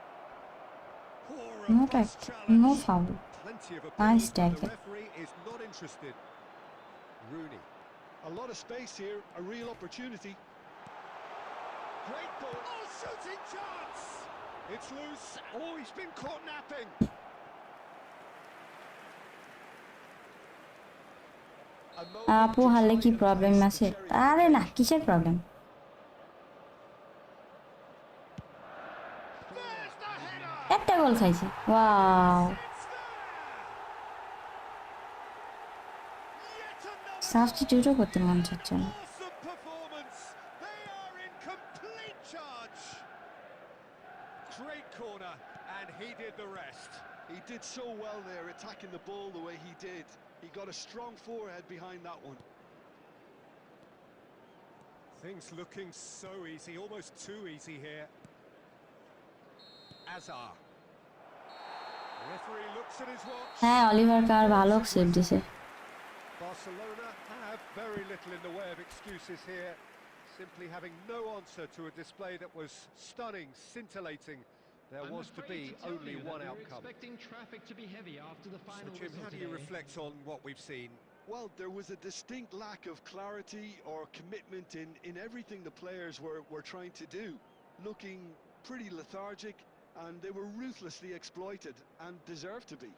Poor no pass ট্যাক challenge. No foul Plenty of Nice appeal, but the tackle. referee is not interested. Rooney. A lot of space here, a real opportunity. Great ball. Oh, shooting chance! It's loose. Oh, he's been caught napping. A moment আপু to হারলে try কি and problem place the আছে cherry on the আরে না cake. কিসের problem গোল খাইছে, wow. সাবস্টিটিউটও করতে মন চাচ্ছে না। Awesome performance. They are in complete charge. Great corner, and he did the rest. He did so well there, attacking the ball the way he did. He got a strong forehead behind that one. Things looking so easy, almost too easy here. Azar. Referee looks at his watch. হ্যাঁ, Oliver কার ভালো save দিছে। Barcelona have very little in the way of excuses here, simply having no answer to a display that was stunning, scintillating. There was to be only one outcome. Expecting traffic to be heavy after the So, final Jim, whistle how do you today. reflect on what we've seen? Well, there was a distinct lack of clarity or commitment in everything the players were trying to do. Looking pretty lethargic, and they were ruthlessly exploited and deserved to be.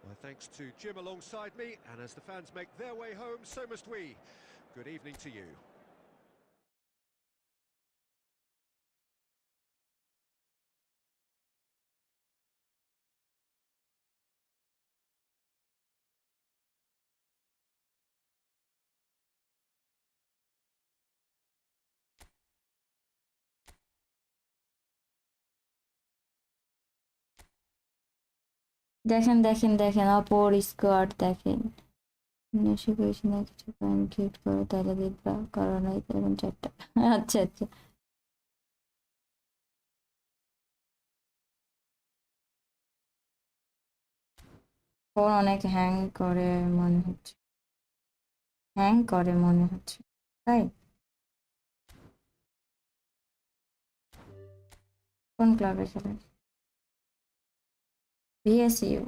Well, thanks to Jim alongside me, and as the fans make their way home, so must we. Good evening to you. দেখেন দেখেন দেখেন, অপর squad দেখেন। নেশা করেছি না কিছু, point create করো তাহলে দেখবা, করো নাই এখন 4টা। আচ্ছা আচ্ছা, ফোন অনেক হ্যাং করে মনে হচ্ছে, হ্যাং করে মনে হচ্ছে, তাই? কোন ক্লাবে খেলেন? বিএসইউ।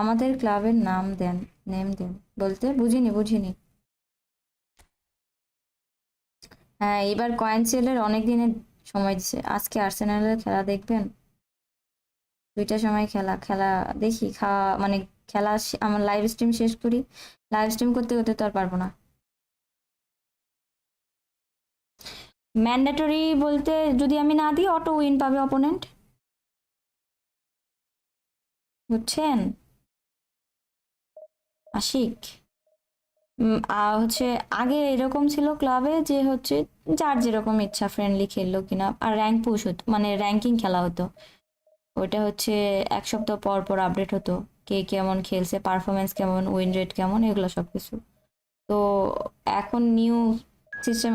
আমাদের ক্লাবের নাম দেন, নেম দেন বলতে বুঝিনি বুঝিনি। হ্যাঁ, এবার কয়েন সেলের অনেক দিনের সময় দিছে। আজকে আর্সেনালের খেলা দেখবেন? 2টার সময় খেলা, খেলা দেখি, খাওয়া মানে খেলা আমার লাইভ স্ট্রিম শেষ করি, লাইভ স্ট্রিম করতে করতে তো আর পারবো না। ম্যান্ডেটরি বলতে যদি আমি না দিই অটো উইন পাবে অপোনেন্ট, বুঝছেন আশিক? হচ্ছে আগে এরকম ছিল ক্লাবে যে হচ্ছে যার যেরকম ইচ্ছা ফ্রেন্ডলি খেললো কিনা, আর র্যাঙ্ক পুশ হতো, মানে র্যাঙ্কিং খেলা হতো। ওইটা হচ্ছে 1 সপ্তাহ পর পর আপডেট হতো, কে কেমন খেলছে, পারফরমেন্স কেমন, উইন রেট কেমন, এগুলো সব কিছু। তো এখন নিউ সিস্টেম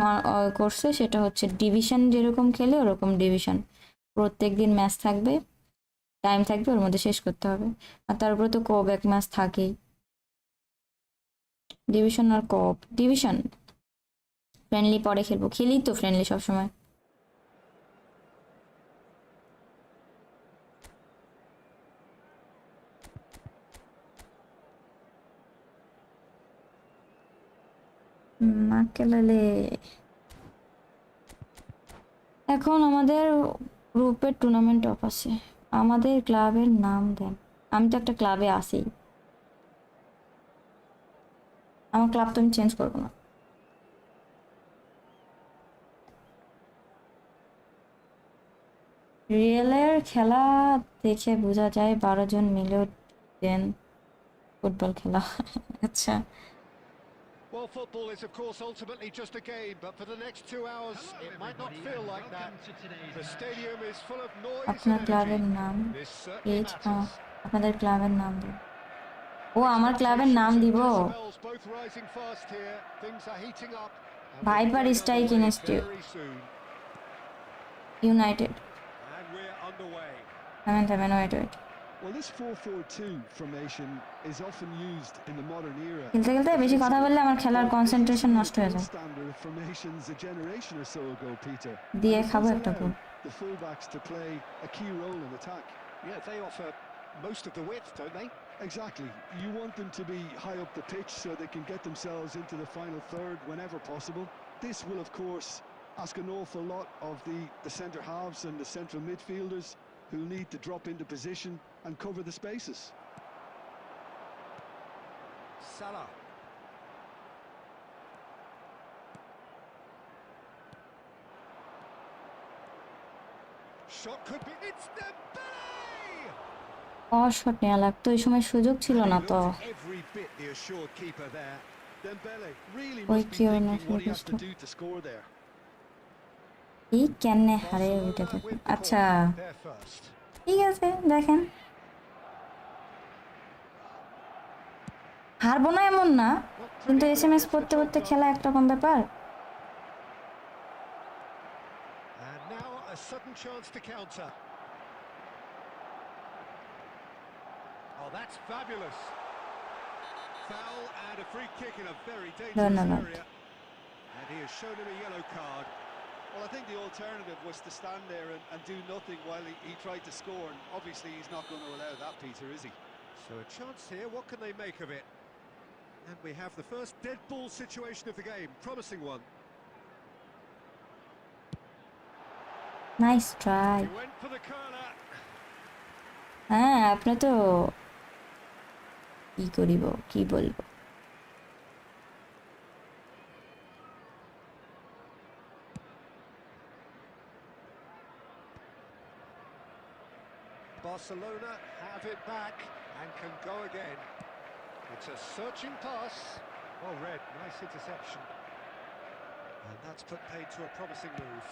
করছে, সেটা হচ্ছে ডিভিশন যেরকম খেলে ওরকম ডিভিশন, প্রত্যেক দিন ম্যাচ থাকবে, টাইম থাকবে, ওর মধ্যে শেষ করতে হবে। আর তার উপরে তো কোপ এক ম্যাচ থাকেই। ডিভিশন আর কোপ, ডিভিশন ফ্রেন্ডলি পরে খেলবো, খেলি তো ফ্রেন্ডলি সবসময়। না খেলালে এখন আমাদের গ্রুপের টুর্নামেন্ট অফ আছে। আমাদের ক্লাবের নাম দেন। আমি তো একটা ক্লাবে আছি, আমার ক্লাব তো আমি চেঞ্জ করবো না। রিয়েলের খেলা দেখে বোঝা যায় 12 জন মিলেও দেন ফুটবল খেলা। আচ্ছা, Well, football is, of course, ultimately just a game, but for the next 2 hours, Hello, it might not everybody, feel and like that. welcome to today's The match. stadium is full of noise and আপনার energy. ক্লাবের নাম, This certainly page, matters. আপনাদের ক্লাবের নাম দিন। ও আমার ক্লাবের নাম দিব, Expectations and decibels both rising fast here. Things are heating up. And we'll be viper getting strike underway institute very soon. United. And we're underway. থামেন থামেন, wait wait. Well, this 4-4-2 formation is often used in the modern era. খেলতে খেলতে বেশি কথা বললে আমার খেলার But concentration this নষ্ট was হয়ে the যায়। gold standard of formations a generation or so ago, Peter. দিয়ে And it খাবো does একটা allow goal. the fullbacks to play a key role in attack. Yeah, they offer most of the width, don't they? Exactly. You want them to be high up the pitch so they can get themselves into the final third whenever possible. This will, of course, ask an awful lot of the centre halves and the central midfielders, who need to drop into position and cover the spaces. Salah. Shot could be. It's Dembele! Shot নেওয়া লাগতো, এই সময় সুযোগ ছিল And he না তো। looked every bit the assured keeper there. Dembele really ওই must be কি হয় না thinking what he has to ফিরোজটা, do to score there. এই কেমনে হারে ওইটা Barcelona দেখুন। with the আচ্ছা ball. They're first. ঠিক আছে, দেখেন হারবো না এমন না, Not কিন্তু pretty, but it SMS gets the পড়তে job পড়তে done. খেলা একরকম ব্যাপার। And now a sudden chance to counter. Oh, that's fabulous. Foul and a free kick in a very dangerous ধন্যবাদ। area. And he has shown him a yellow card. Well, I think the alternative was to stand there and do nothing while he tried to score. And obviously, he's not going to allow that, Peter, is he? So a chance here, what can they make of it? And we have the first dead ball situation of the game, promising one. Nice try. He went for the corner. হ্যাঁ আপনি তো কি করিব কি বলবো। Barcelona have it back and can go again. It's a searching pass. Well read, nice interception. And that's put paid to a promising move.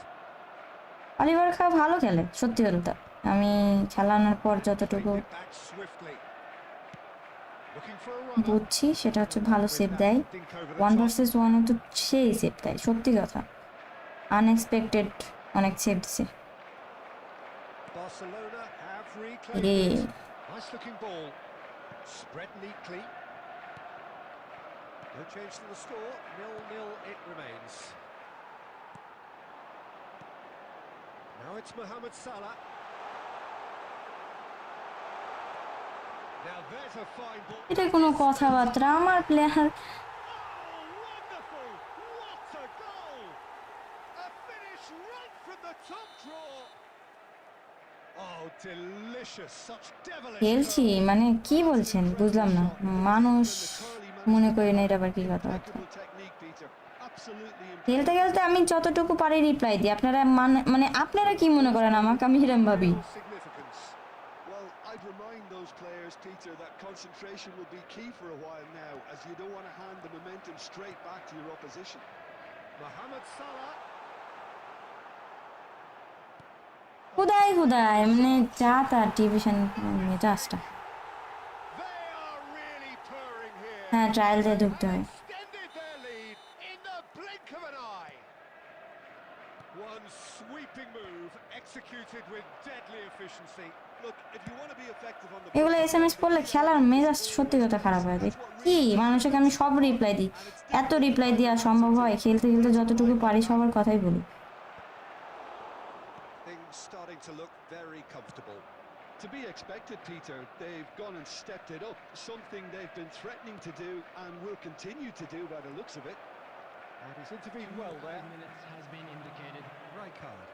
Oliver খা ভালো খেলে সত্যি বলতে, আমি খেলানোর পর যতটুকু Played it back swiftly. Looking for a runner. বুঝছি সেটা হচ্ছে ভালো সেভ দেয়, Dink over the 1 top. Versus 1 তো সেই সেভ দেয়, সত্যি কথা আনএক্সপেক্টেড অনেক সেভ দিছে। Barcelona have reclaimed রে it. Nice looking ball. Spread neatly. No change to the score. 0-0 it remains. Now it's Mohamed Salah. Now there's a fine ball. এটা কোনো কথাবার্তা, আমার player Oh, wonderful! What a goal! A finish right from the top draw. Oh, delicious. Such devilish. খেলছি মানে কি বলছেন বুঝলাম না, মানুষ মনে করি না এটা আবার কি কথাবার্তা। Impeccable technique, Peter. Absolutely খেলতে খেলতে আমি যতটুকু পারি রিপ্লাই দিই, আপনারা মানে আপনারা কি মনে করেন আমাকে, আমি হিরাম ভাবি। Significance. Well, I'd remind those players, Peter, that concentration will be key for a while now, as you don't want to hand the momentum straight back to your opposition. Mohamed Salah. হুদাই হুদাই মানে যা তার division মেজাজটা। They are really purring here. হ্যাঁ trial দিয়ে ঢুকতে হয়। Extended their lead in the blink of an eye. One sweeping move executed with deadly efficiency. Look, if you want to be effective on the এগুলো SMS পড়লে খেলার মেজাজ সত্যি কথা খারাপ হয়ে যায়। কি মানুষকে আমি সব রিপ্লাই দিই, এত রিপ্লাই দেওয়া সম্ভব হয়? খেলতে খেলতে যতটুকু পারি সবার কথাই বলি। Things starting to look very comfortable. To be expected, Peter. They've gone and stepped it up, something they've been threatening to do and will continue to do by the looks of it. And he's intervened well there. Minutes has been indicated. Right card.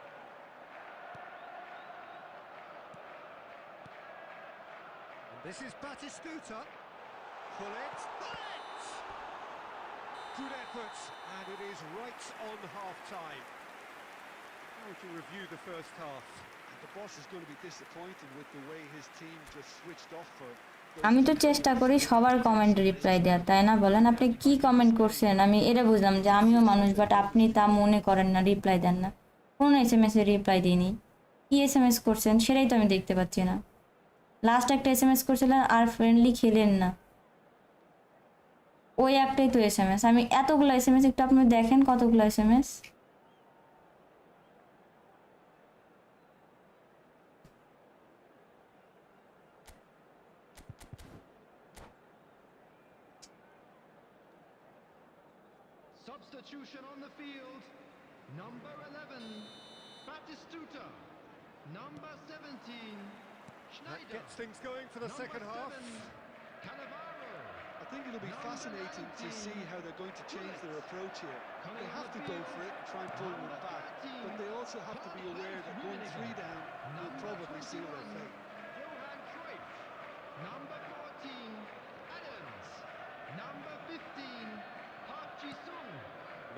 And this is Batistuta. Pull it. Good effort. And it is right on half-time. How would you review the first half? And the boss is going to be disappointed with the way his team just switched off for আমি তো চেষ্টা করি সবার কমেন্টে reply দেওয়ার, তাই না বলেন? আপনি কি কমেন্ট করছেন আমি এটা বুঝলাম যে আমিও মানুষ, বাট আপনি তা মনে করেন না, রিপ্লাই দেন না। কোন এসএমএস এর রিপ্লাই দিইনি, কি এসএমএস করছেন সেটাই তো আমি দেখতে পাচ্ছি না। লাস্ট একটা এসএমএস করছিলেন আর ফ্রেন্ডলি খেলেন না, ওই একটাই তো এসএমএস। আমি এতগুলো এসএমএস, একটু আপনি দেখেন কতগুলো SMS. Substitution on the field. Number 11, Batistuta. Number 17, That Schneider. gets things going for the Number second half. 7, Cannavaro. I think it'll be fascinating to see how they're going to change their approach here. They have to go for it and try and pull one back, but they also have to be aware that going 3 down will probably seal their fate. Johan Cruyff. Number 14, Adams. Number 15, Park Ji-sung.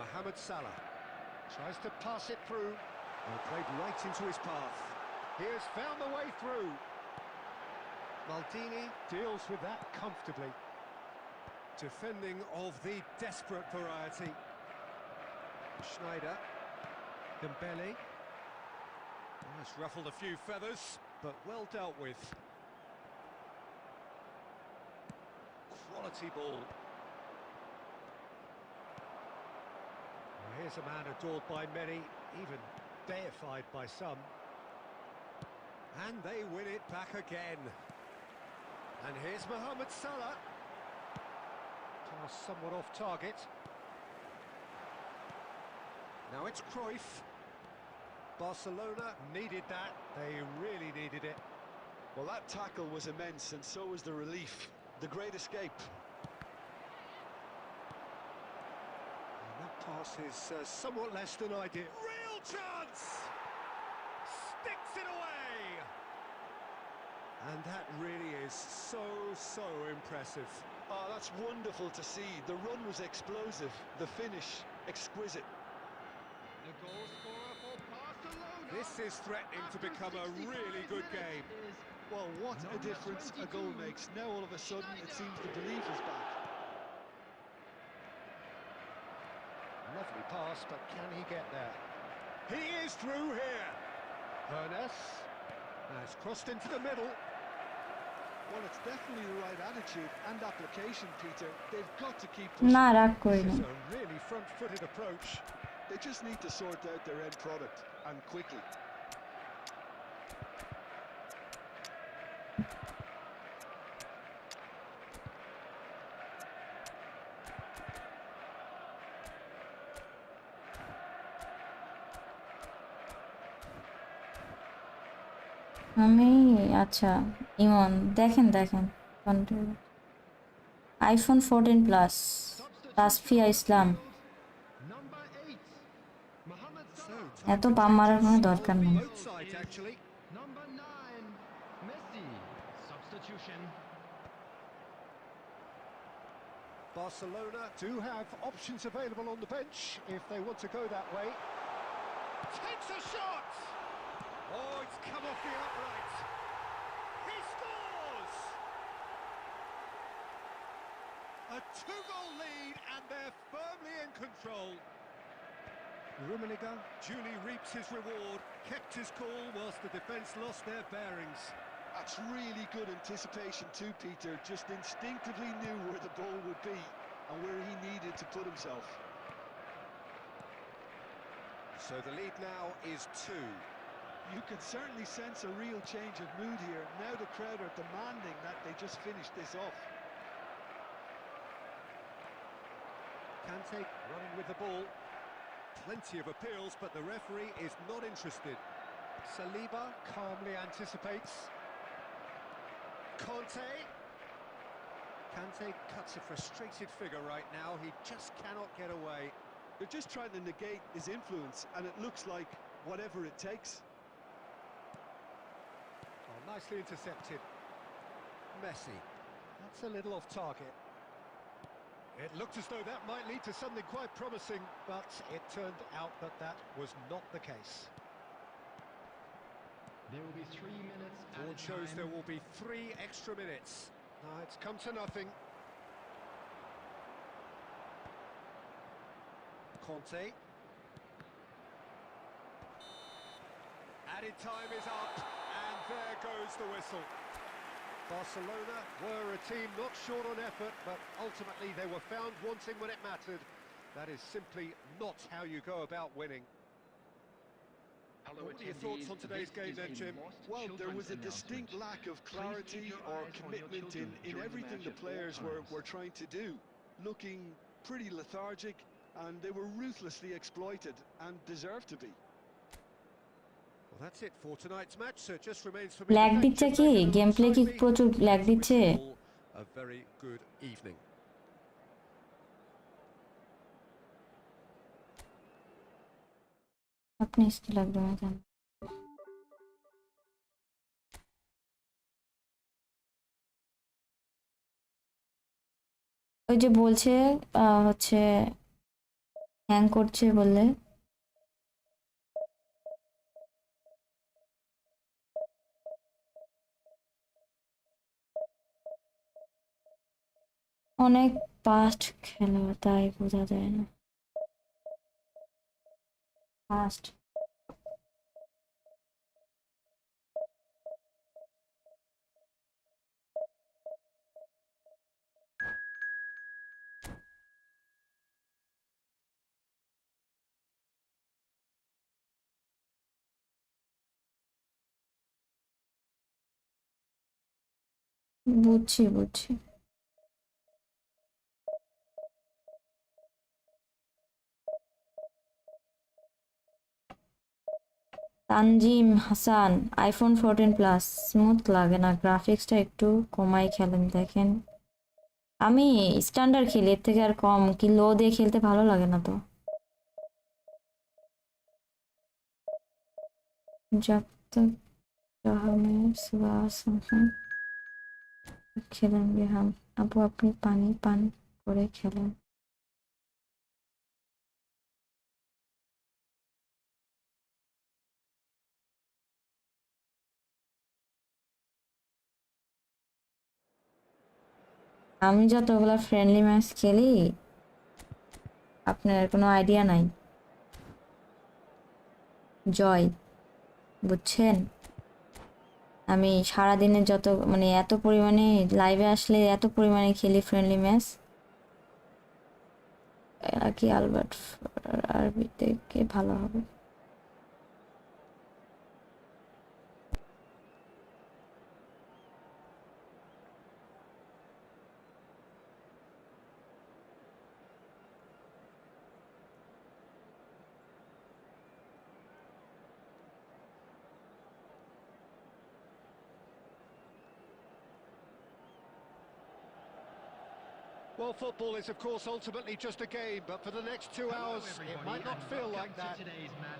Mohamed Salah tries to pass it through. Well, played right into his path. He has found the way through. Maldini Deals with that comfortably. defending of the desperate variety. Schneider. Dembele. Oh, it's ruffled a few feathers, but well dealt with. Quality ball. Well, here's a man adored by many, even deified by some. And they win it back again. And here's Mohamed Salah. Pass somewhat off target. Now it's Cruyff. Barcelona needed that. They really needed it. Well, that tackle was immense, and so was the relief. The great escape. And that pass is somewhat less than ideal. Real chance! Sticks it away! And that really is so impressive. Oh, that's wonderful to see. The run was explosive, the finish exquisite. The goal scorer for Barcelona. This is threatening to become a really good game. Well, what a Number difference a goal 22, makes. Now all of a sudden it seems the belief is back. Lovely pass, but can he get there? He is through here. Ernest. Now it's crossed into the middle. Well, it's definitely the right attitude and application, Peter. They've got to keep না pushing. রাগ This করিনি is a really front-footed approach. They just need to sort out their end product, and quickly. আমি আচ্ছা ইমন দেখেন control iPhone 14 plus Tasfia ইসলাম Number 8, Mohamed So, Salah. এত পাম মারার কোনো দরকার নেই both sides actually. Number 9, Messi. Substitution. Barcelona do have options available on the bench if they want to go that way. Takes a shot! Oh, it's come off the upright. He scores! A two-goal lead and they're firmly in control. Rummenigge. Julie reaps his reward, kept his cool whilst the defence lost their bearings. That's really good anticipation too, Peter. Just instinctively knew where the ball would be and where he needed to put himself. So the lead now is 2. You can certainly sense a real change of mood here. Now the crowd are demanding that they just finish this off. Kante running with the ball. Plenty of appeals, but the referee is not interested. Saliba calmly anticipates. Kante. Kante cuts a frustrated figure right now. He just cannot get away. They're just trying to negate his influence, and it looks like whatever it takes. Oh, nicely intercepted. Messi. That's a little off target. It looked as though that might lead to something quite promising, but it turned out that that was not the case. There will be 3 minutes Board added shows time. there will be 3 extra minutes. It's come to nothing. Conte. Added time is up, and there goes the whistle. Barcelona were a team not short on effort, but ultimately they were found wanting when it mattered. That is simply not how you go about winning. What are your thoughts on today's game then, Jim? Well, there was a distinct lack of clarity or commitment in everything the players were trying to do. Looking pretty lethargic, and they were ruthlessly exploited and deserved to be. Well, that's it for tonight's match, so it just remains for me lag to thank দিচ্ছে Jim কি Beckett game play কি alongside me. প্রচুর lag Let's wish দিচ্ছে you all a very good evening. আপনি इसकी লাগবে না কেন ওই যে বলছে হচ্ছে হ্যাং করছে বললে অনেক ফাস্ট খেলা তাই বোঝা যায় না। ফাস্ট বুঝছি বুঝছি। Tanzim Hasan, iPhone 14 plus smooth লাগে না, গ্রাফিক্সটা একটু কমাই খেলেন দেখেন। আমি স্ট্যান্ডার্ড খেলি, এর থেকে আর কম কি লো দিয়ে খেলতে ভালো লাগে না তো। जब तक चाह में सुबह सुन खेलेंगे हम। अब अपनी पानी पान করে খেলেন। আমি যতগুলা ফ্রেন্ডলি ম্যাচ খেলি আপনার কোনো আইডিয়া নাই। জয়, বুঝছেন? আমি সারাদিনে যত মানে এত পরিমাণে লাইভে আসলে এত পরিমাণে খেলি ফ্রেন্ডলি ম্যাচ। এরা কি আলবার্ট আরবিতে কে ভালো হবে? Well, football is, of course, ultimately just a game, but for the next 2 hours, it might not feel like that.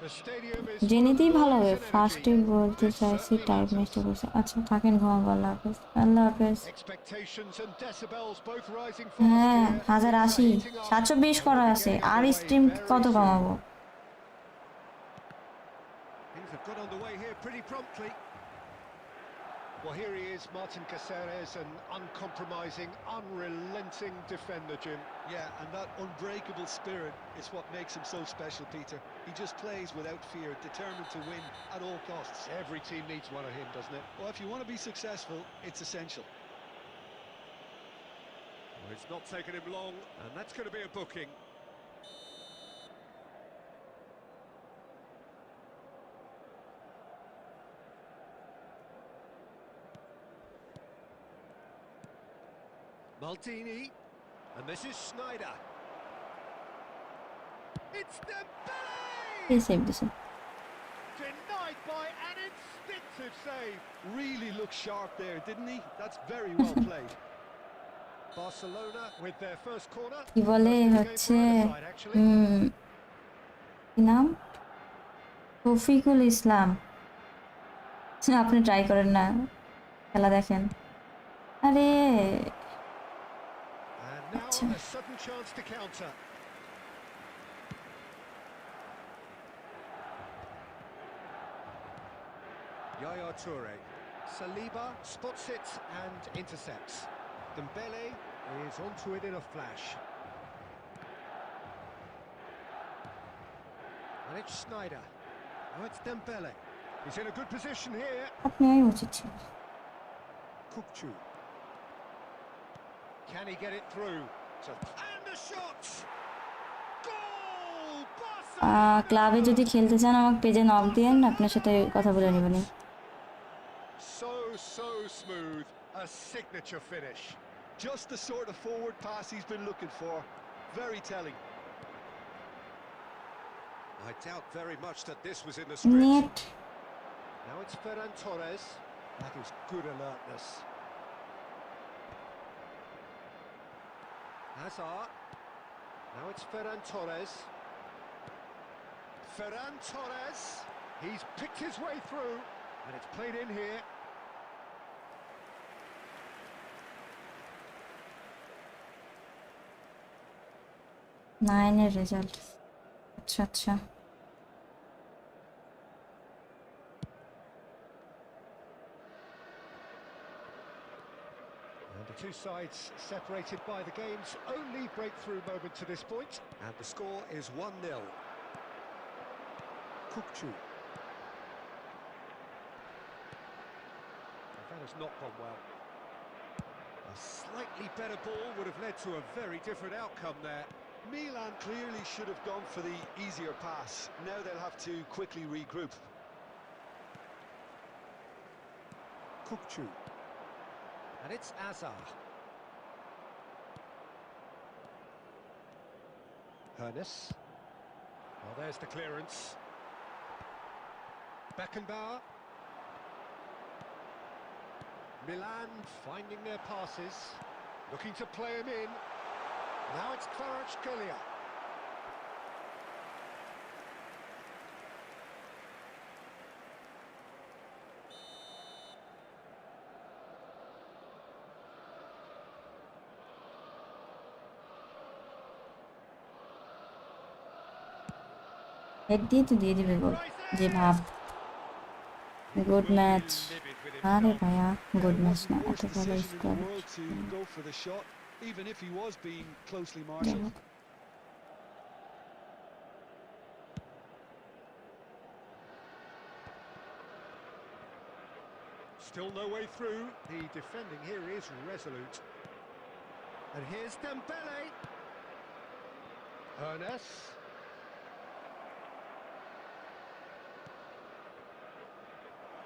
The stadium is full of জেনেতেই ভালো noise হবে। and ফার্স্টে energy. বলতে This চাইছি certainly টাইম matters. নষ্ট করছে। আচ্ছা থাকেন, ঘুমাবো। আল্লাহ হাফেজ। আল্লাহ হাফেজ। Expectations and decibels both rising fast হ্যাঁ here. Things are 1080 heating up, 720 and করা we'll be আছে, getting আর underway স্ট্রিম very কত soon. কমাবো? Things have got underway here pretty promptly. Well, here he is, Martin Caceres, an uncompromising, unrelenting defender, Jim. Yeah, and that unbreakable spirit is what makes him so special, Peter. He just plays without fear, determined to win at all costs. Every team needs one of him, doesn't it? Well, if you want to be successful, it's essential. Well, it's not taken him long, and that's going to be a booking. Maldini, and this is Snyder. It's Dembele! এই save দিছে। Denied by an instinctive save. Really looked sharp there, didn't he? That's very well played. Barcelona with their first corner. কি বলে First in the game হচ্ছে for either side, actually. কি নাম, রফিকুল ইসলাম। আপনি try করেন না, খেলা দেখেন। আরে And now আচ্ছা a sudden chance to counter. Yaya Toure. Saliba spots it and intercepts. Dembele is onto it in a flash. And it's Snyder. Now it's Dembele. He's in a good position here. আপনারই উচিত ছিল। Kukçu. Can he get it through? And the shot! Goal! Barcelona! ক্লাবে যদি খেলতে চান আমাকে পেজে knock দিয়েন, আপনার সাথে কথা বলে নেবেন। So smooth. A signature finish. Just the sort of forward pass he's been looking for. Very telling. I doubt very much that this was in the script. Net Now it's Ferran Torres. That is good alertness. Hazard. Now it's Ferran Torres. Ferran Torres. He's picked his way through, and it's played in here. নাইনের result. আচ্ছা আচ্ছা And it two sides separated by the game's only breakthrough moment to this point. And the score is 1-0. Kukçu. That has not gone well. A slightly better ball would have led to a very different outcome there. Milan clearly should have gone for the easier pass. Now they'll have to quickly regroup. Kukçu. And it's Azar. Hernes. Well, there's the clearance. Beckenbauer. Milan finding their passes, looking to play him in. Now it's Kvaratskhelia. Head দিয়ে তো দিয়ে দিবে গোল, যে ভাব। Good match. আরে ভাইয়া good match না, এত ভালো score. Even if he was being closely যাই marshalled. হোক, Still no way through. The defending here is resolute. And here's Dembele. Hernes.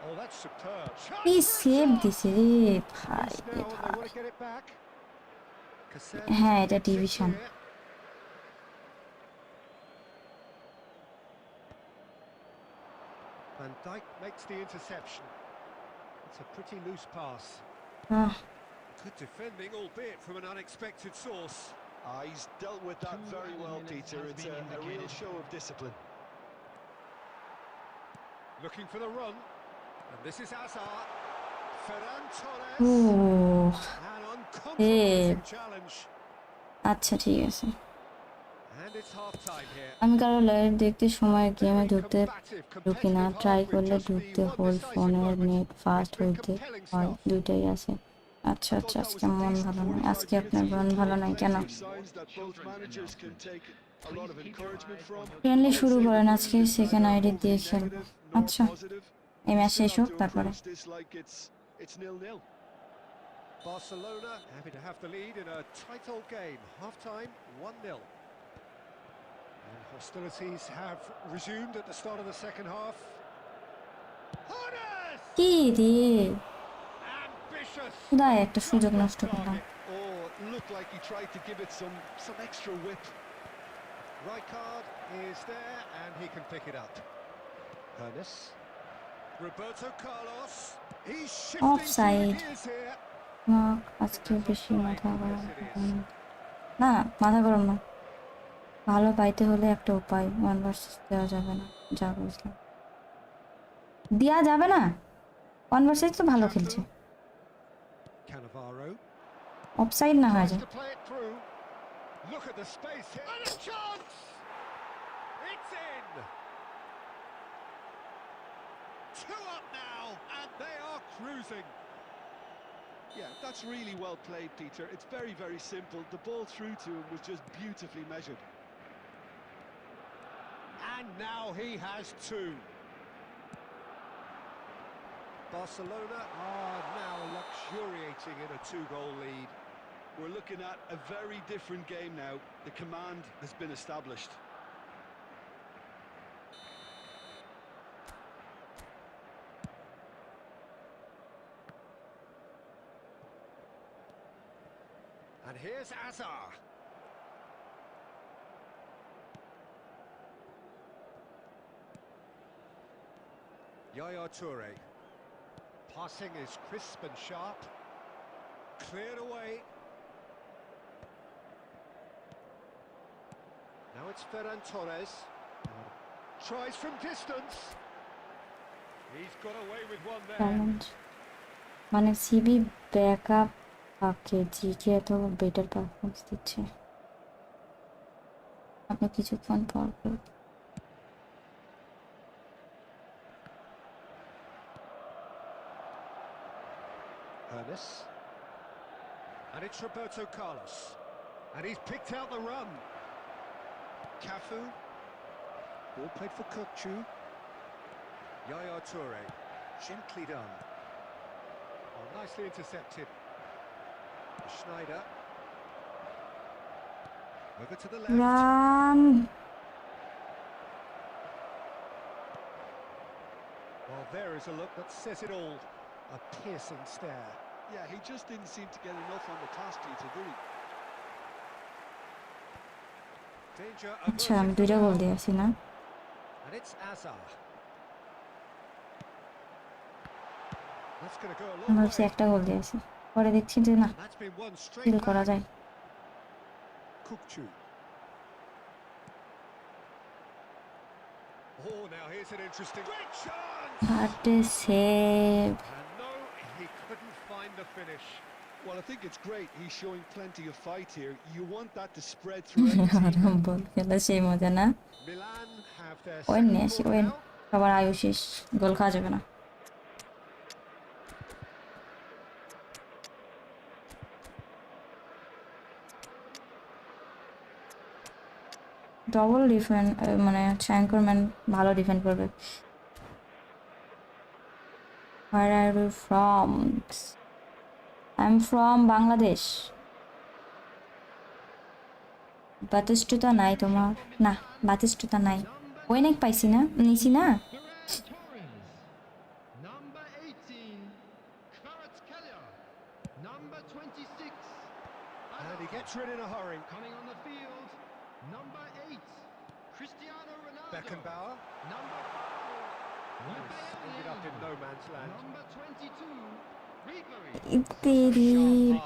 Oh, that's superb. কি সেভ দিছে রে ভাই রে Now, they ভাই। want to get it back. হ্যাঁ, এটা division. Van Dijk makes the interception. It's a pretty loose pass. Ah, Good defending, albeit from an unexpected source. He's dealt with that very well, Peter. It's a real show of discipline. Looking for the run. And this is Azar. Ferran Torres. ও An uncompromising challenge. আচ্ছা ঠিক আছে। And it's half-time here. আমি কারো live দেখতে সময় গেমে ঢুকতে Combative, ঢুকি না, competitive ট্রাই half করলে with just ঢুকতে the one হোল decisive ফোনের moment. Net fast It's been হইতে compelling হয়, stuff. দুইটাই আছে। আচ্ছা আচ্ছা, আজকে মন ভালো নয়। আজকে আপনার মন ভালো নয় কেন? Signs that both managers can take a lot of encouragement from. Friendly শুরু করেন, আজকে সেকেন্ড আইডি দিয়ে খেলবো। Nor আচ্ছা, positive. এই ম্যাচ শেষ Still হোক have to তারপরে। approach this like it's 0-0. Barcelona happy to have the lead in a tight old game. Half-time, 1-0. And hostilities have resumed at the start of the second half. Hornes! কি রে, Ambitious! খুদায় একটা সুযোগ নষ্ট করলাম। Oh, looked like he tried to give it some extra whip. Rijkaard is there and he can pick it up. Hernes. Roberto Carlos. He's shifting Offside. to gears here. আজকে বেশি মাথা গরম না, মাথা গরম না। ভালো পাইতে হলে একটা উপায়, ওয়ান ভার্সেস দেওয়া যাবে না, যা বুঝলাম। দেওয়া যাবে না, ওয়ান ভার্সেস তো ভালো খেলছে, Cannavaro. অফসাইড না হয়ে Tries যায়। to play it through. Look at the space here. And a chance! It's in! 2 up now, and they are cruising. Yeah, that's really well played, Peter. It's very, very simple. The ball through to him was just beautifully measured. And now he has 2. Barcelona are now luxuriating in a 2-goal lead. We're looking at a very different game now. The command has been established. And here's Azar. Yaya Toure. Passing is crisp and sharp. Cleared away. Now it's Ferran Torres. Tries from distance. He's got away with one there. Challenge মানে CB backup থাকে, GK এত better performance দিচ্ছে। আপনি কিছুক্ষণ পর পর Hernes. it's Roberto Carlos. And he's picked out the run. Cafu. Ball played for Kukçu. Yaya Toure. Gently done. Oh, nicely intercepted. Schneider. Over to the left. Run. Well, there is a look that says it all. A piercing stare. Yeah, he just didn't seem to get enough on the task, Peter, did he? Danger আচ্ছা, আমি averted 2টা for goal now. দিয়েছি না? And it's Azar. That's going to go a আমি long ভাবছি way. একটা গোল দিয়েছি, পরে দেখছি যে না, That's been won straight feel করা back. যায়। Kukçu. Oh, now here's an interesting great chance. হার্টে save. And no, he couldn't find the finish. Well, I think it's great. He's showing plenty of fight here. You want that to spread throughout the team. আরাম বল খেলা সেই মজা না। Milan have their ওয়েন second নিয়ে আসি, corner when. now. সবার আয়ু শেষ, গোল খাওয়া যাবে না। ডবল ডিফেন্ড, মানে অ্যাঙ্করম্যান ভালো ডিফেন্ড করবে। Where are you from? I'm from Bangladesh. Batistuta নাই তোমার? না, বাতিস্টুতা নাই। ওয়েনেক পাইছি না, নিছি না। Number 18, Kvaratskhelia. Number 26, And he gets rid in a hurry. coming on the field. Number 8, Cristiano Ronaldo. Beckenbauer Number 4, ended up in no man's land. Number 22, Ribery. ইত্তেরি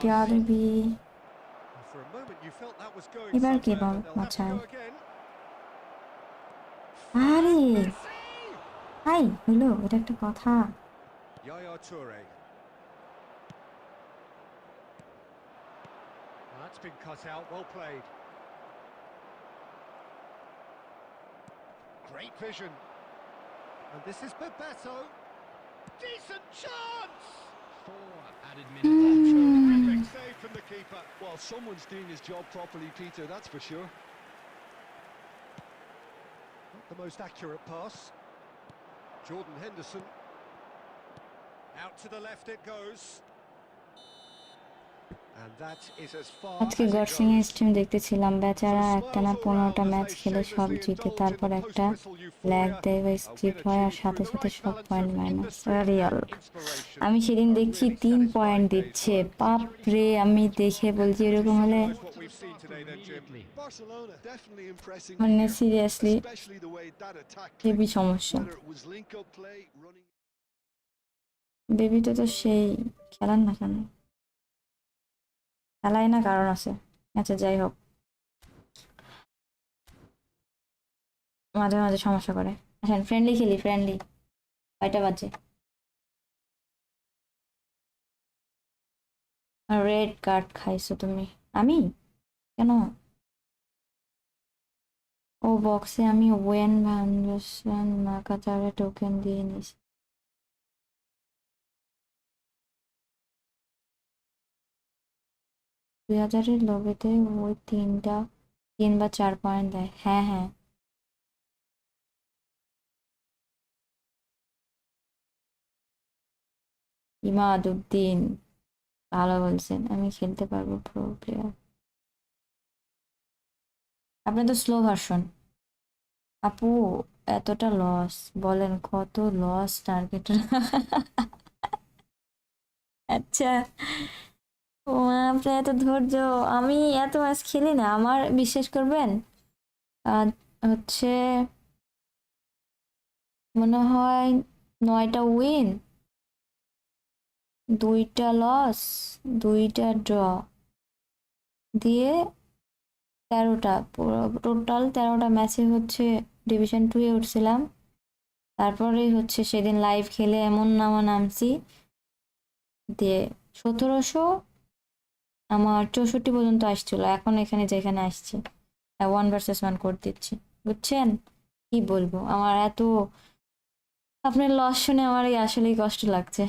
প্যারবি। And for a moment you felt that was going এবার কি somewhere, ball but they'll have to মাছায়? go again. আরে high, হইলো, এটা একটা কথা। Yaya Toure. That's been cut out, well played. Great vision. And this is Bebeto. Decent chance! 4 added minutes. Terrific save from the keeper. Well, someone's doing his job properly, Peter, that's for sure. Not the most accurate pass. Jordan Henderson. Out to the left it goes. And that is as far আজকে as it গডসিং এর goes. Stream দেখতেছিলাম, বেচারা একটানা 15টা match খেলে সব জিতে, তারপর একটা ল্যাগ দেয় বা স্কিপ হয় আর সাথে সাথে সব পয়েন্ট মাইনাস। রিয়াল, আমি সেদিন দেখছি 3 পয়েন্ট দিচ্ছে, বাপ রে, আমি দেখে বলছি এরকম হলে What we've seen today then, Jim. Barcelona definitely impressing মানে me here, seriously especially the way that attack heavy clicked, সমস্যা। whether it was link-up play, running. বেবিটা তো সেই খেলার না কেন, খেলায় না, কারণ আছে। আচ্ছা যাই হোক, মাঝে মাঝে সমস্যা করে। আসেন ফ্রেন্ডলি খেলি, ফ্রেন্ডলি। কয়টা বাজে? রেড কার্ড খাইছো তুমি? আমি কেন? ও বক্সে আমি ওয়েন ভ্যান্ডারসন নাকাতারে টোকেন দিয়ে নিছি। দুই হাজারের লবিতে ওই 3 বা 4 পয়েন্ট দেয়। হ্যাঁ হ্যাঁ, ইমাদউদ্দিন ভালো বলছেন, আমি খেলতে পারবো প্রো প্লেয়ার। আপনি তো স্লো ভার্সন। আপু এতটা লস, বলেন কত লস টার্গেট? আচ্ছা, ও আপনার এত ধৈর্য, আমি এত ম্যাচ খেলি না। আমার বিশ্বাস করবেন, হচ্ছে মনে হয় 9টা উইন, 2টা লস, 2টা ড্র দিয়ে 13টা, পুরো টোটাল 13টা ম্যাচে হচ্ছে ডিভিশন 2-এ উঠছিলাম। তারপরেই হচ্ছে সেদিন লাইভ খেলে এমন নামছি দিয়ে 1700, আমার 64 পর্যন্ত আসছিল। এখন এখানে যেখানে আসছি 1 ভার্সেস 1 করে দিচ্ছি, বুঝছেন? কি বলবো, আমার এত, আপনার লস শুনে আমার আসলেই কষ্ট লাগছে।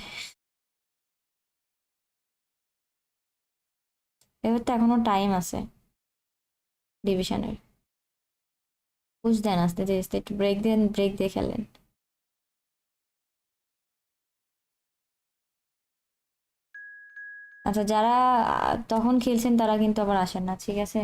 এবার তো এখনো টাইম আছে ডিভিশনের। পুশ দেন আস্তে আস্তে, একটু ব্রেক দেন, ব্রেক দিয়ে খেলেন। আচ্ছা, যারা তখন খেলছেন তারা কিন্তু আবার আসেন না, ঠিক আছে?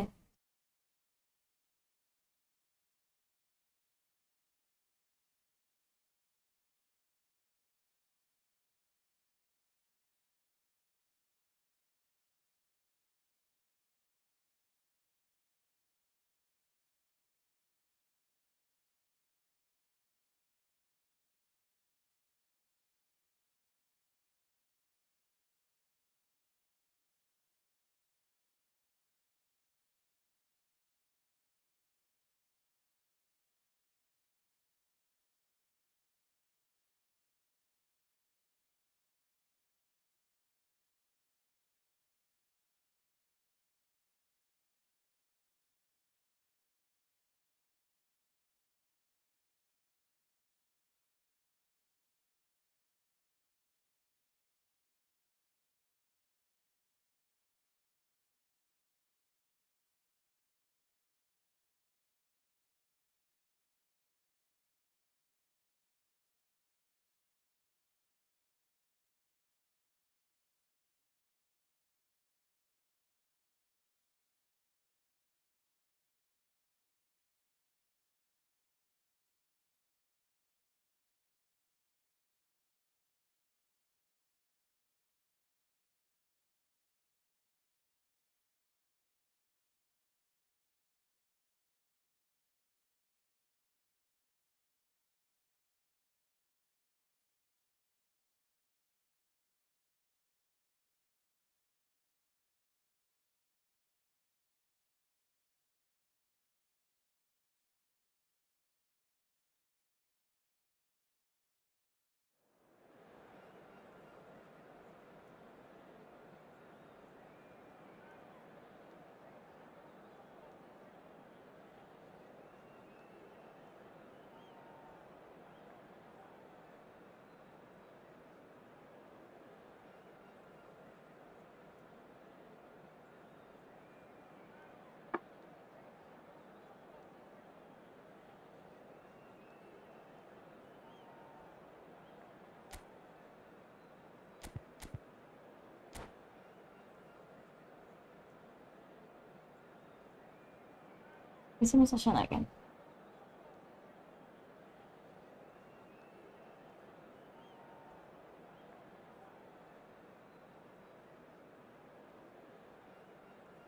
এসএমএস আসে না কেন?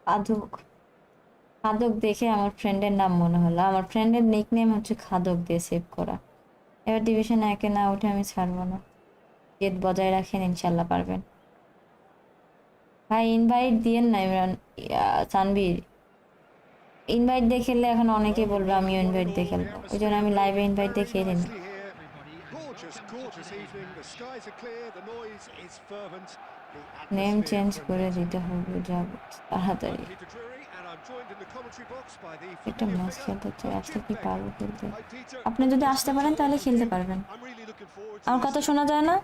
খাদক, খাদক দেখে আমার ফ্রেন্ডের নাম মনে হলো। আমার ফ্রেন্ডের নিকনেম হচ্ছে খাদক দিয়ে সেভ করা। এবার ডিভিশন একে না উঠে আমি ছাড়বো না। জেদ বজায় রাখেন, ইনশাল্লাহ পারবেন। ভাই ইনভাইট দিয়েন না ইমরান, তানভীর। ইনভাইট দিয়ে খেললে এখন অনেকে Well, বলবে what a আমিও ইনভাইট দিয়ে wonderful, the খেলবো, ওই জন্য atmosphere আমি লাইভে building ইনভাইট দিয়ে very খেলে নিই। nicely here. Gorgeous, gorgeous evening. The skies are clear, the noise is fervent, the name atmosphere change করে frenetic. দিতে হবে, যাব I'm তাড়াতাড়ি। Peter Drury, and I'm joined in the commentary box by the একটা familiar match figure খেলতে চাই, of আজকে Jim কি Begley. পারবো খেলতে? Hi Peter, আপনি hope যদি it was আসতে good পারেন to তাহলে welcome খেলতে you. পারবেন। I'm really looking forward to আমার this. কথা শোনা যায় না?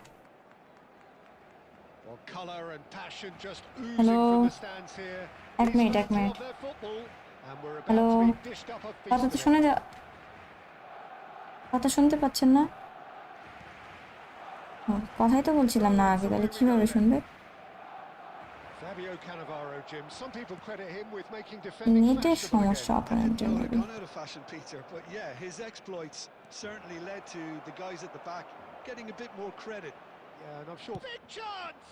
Well, colour and passion just hello, oozing from the stands here. এক These মিনিট, এক fans minute. love their football, and we're hello, about to be dished up a কথা feast তো with শুনে it. যা, কথা শুনতে পাচ্ছেন না? ও, কথাই তো So, বলছিলাম না আগে, for তাহলে whom we go কিভাবে then? শুনবে? Fabio Cannavaro, Jim. Some people credit him with making defending নেটের fashionable again. সমস্যা আপনাদের No, they've maybe. gone out of fashion, Peter. But yeah, his exploits certainly led to the guys at the back getting a bit more credit. Yeah, and I'm sure. Big chance!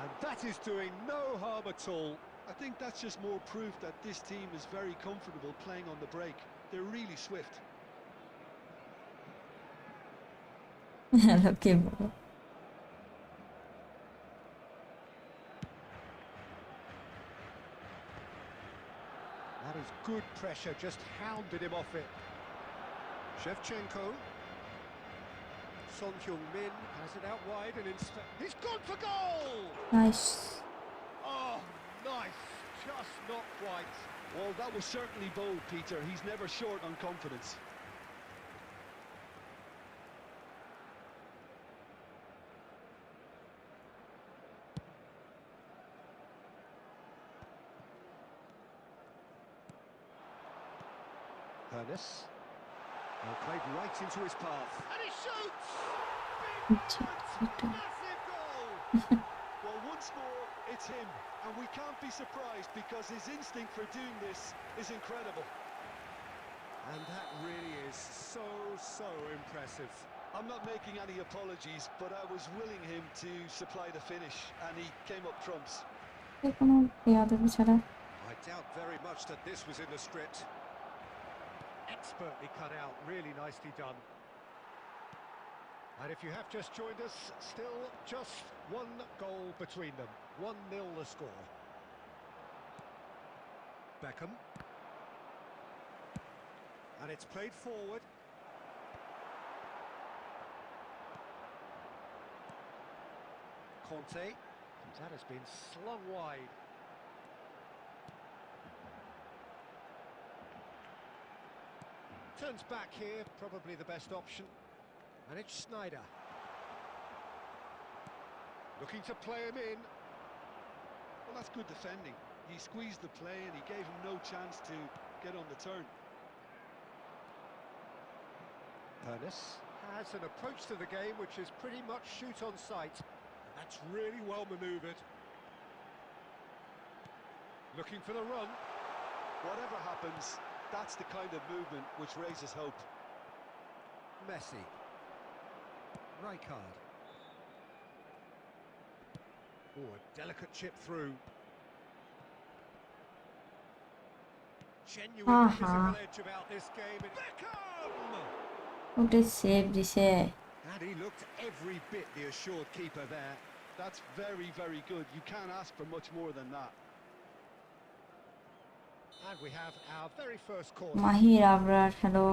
And that is doing no harm at all. I think that's just more proof that this team is very comfortable playing on the break. They're really swift. Hello, কে বলো? That is good pressure, just hounded him off it. Shevchenko. Son Heung-min has it out wide and instead... He's gone for goal! Nice. Oh, nice. Just not quite. Well, that was certainly bold, Peter. He's never short on confidence. Ernest. Well, played right into his path. And he shoots! আচ্ছা Big এটা moment! Massive goal! Well, once more, it's him. And we can't be surprised because his instinct for doing this is incredible. And that really is so impressive. I'm not making any apologies, but I was willing him to supply the finish, and he came up trumps. কোনো বেয়াদবি ছাড়া I doubt very much that this was in the script. Expertly cut out, really nicely done. And if you have just joined us, still just one goal between them. 1-0 the score. Beckham. And it's played forward. Conte. That has been slung wide. Turns back here, probably the best option. And it's Snyder. Looking to play him in. Well, that's good defending. He squeezed the play and he gave him no chance to get on the turn. Ernest has an approach to the game which is pretty much shoot on sight. And that's really well manoeuvred. Looking for the run. Whatever happens, that's the kind of movement which raises hope. Messi. Rijkaard. Oh, a delicate chip through. Genuine physical edge about this game. Beckham! ওটা save দিছে And he looked every bit the assured keeper there. That's very, very good. You can't ask for much more than that. And we have our very first corner. Mahir Abrar hello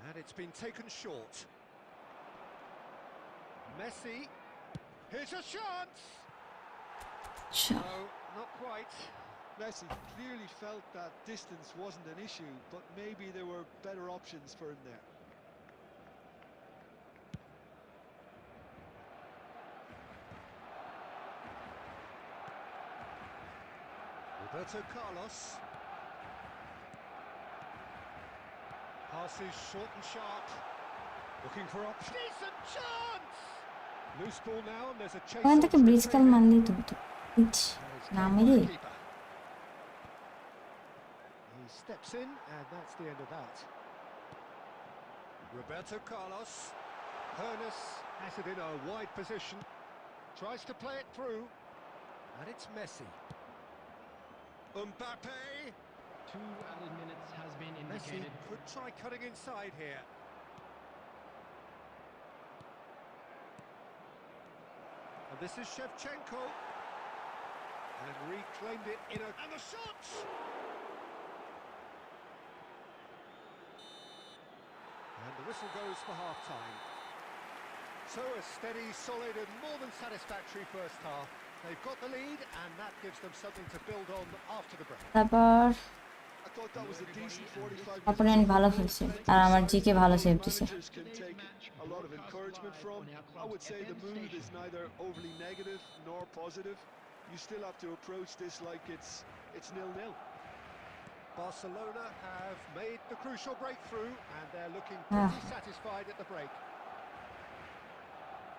And it's been taken short. Messi. Here's a chance. আচ্ছা No, not quite. Messi clearly felt that distance wasn't an issue, but maybe there were better options for him there. Roberto Carlos. Passes short and sharp. Looking for options. Decent chance. Loose ball now, and there's a chase. ওখান on থেকে to ব্রিজকাল defend it. মারলেই তো হতো each It's না caught by মেরে the keeper. He steps in, and that's the end of that. Roberto Carlos. Ernest has it in a wide position. Tries to play it through. And it's Messi. Mbappe. 2 added minutes has been Messi indicated. could try cutting inside here. And this is Shevchenko. And reclaimed it in a... And the shots! And the whistle goes for half-time. So a steady, solid and more than satisfactory first half. They've got the lead and that gives them something to build on after the break. তারপর I thought that was a decent 45 opponent ভালো খেলছে আর আমার GK ভালো save দিছে managers can take a lot of encouragement from. I would say the mood is neither overly negative nor positive. You still have to approach this like it's 0-0. Barcelona have made the crucial breakthrough and they're looking pretty satisfied at the break.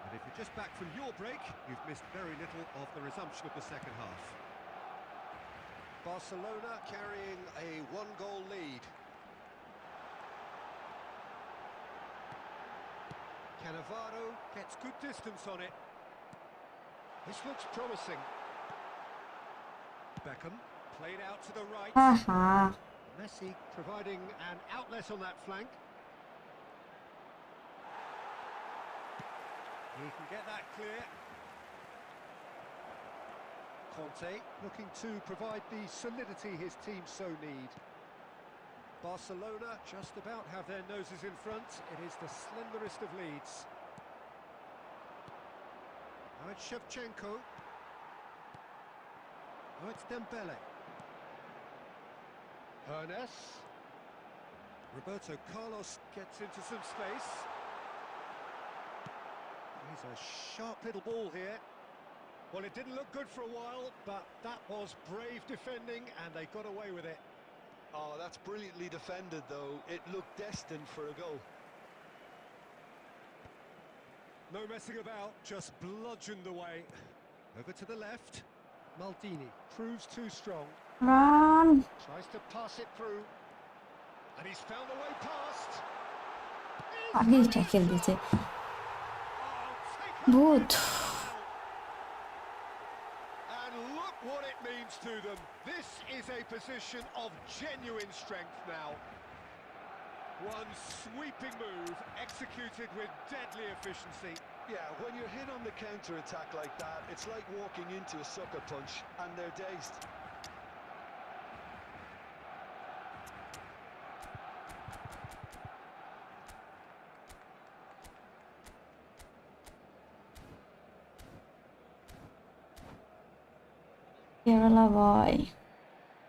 And if you're just back from your break, you've missed very little of the resumption of the second half. Barcelona carrying a one-goal lead. Cannavaro gets good distance on it. This looks promising. Beckham played out to the right. আহা Messi providing an outlet on that flank. He can get that clear. Conte looking to provide the solidity his team so need. Barcelona just about have their noses in front. It is the slenderest of leads. Now it's Shevchenko. Now it's Dembele. Ernest. Roberto Carlos gets into some space. He's a sharp little ball here. Well, it didn't look good for a while, but that was brave defending, and they got away with it. Oh, that's brilliantly defended, though. It looked destined for a goal. No messing about, just bludgeoned away. Over to the left. Maldini. Proves too strong. Run Tries to pass it through. And he's found a way past. আগেই tackle দিতে Oh, take ভূত And look what it means to them. This is a position of genuine strength now. One sweeping move, executed with deadly efficiency. Yeah, when you're hit on the counter-attack like that, it's like walking into a sucker punch, and they're dazed. Kerala boy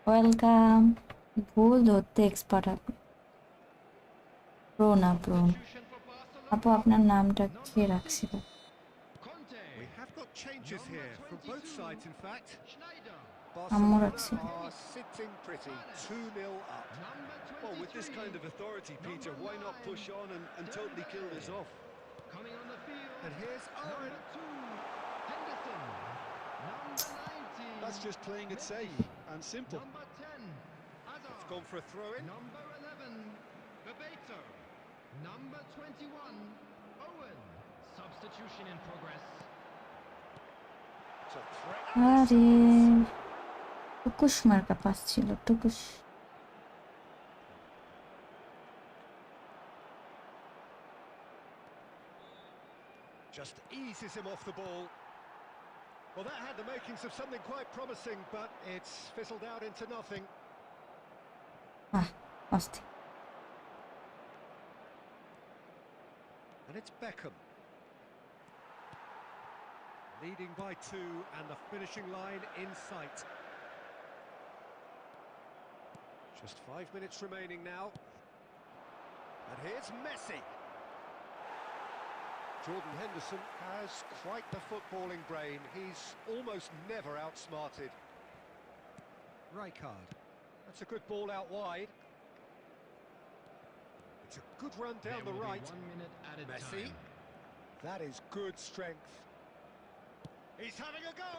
welcome ভুল ধরতে expert আপনি pro না pro আপু আপনার নামটা কে রাখছিল We have got changes here from both sides, in fact. আম্মু Barcelona রাখছিল are sitting pretty, 2-0 up. Well, with this kind of authority, Peter, why not push on and totally kill this off? Coming on the field. And here's Owen. Number 2, Henderson. Number 19. That's just playing it safe and simple. Number 10, Hazard. It's gone for a throw-in. Number 11, Bebeto. Number 21, Owen. Substitution in progress. It's a threat. আরে টুকুস মার্কা pass ছিল টুকুস Just eases him off the ball. Well, that had the makings of something quite promising, but it's fizzled out into nothing. অস্থির And it's Beckham. Leading by 2 and the finishing line in sight. Just 5 minutes remaining now. And here's Messi. Jordan Henderson has quite the footballing brain. He's almost never outsmarted. Rijkaard. That's a good ball out wide. It's a good run down There the will be right. 1 minute added Messi. time. That is good strength. He's having a go!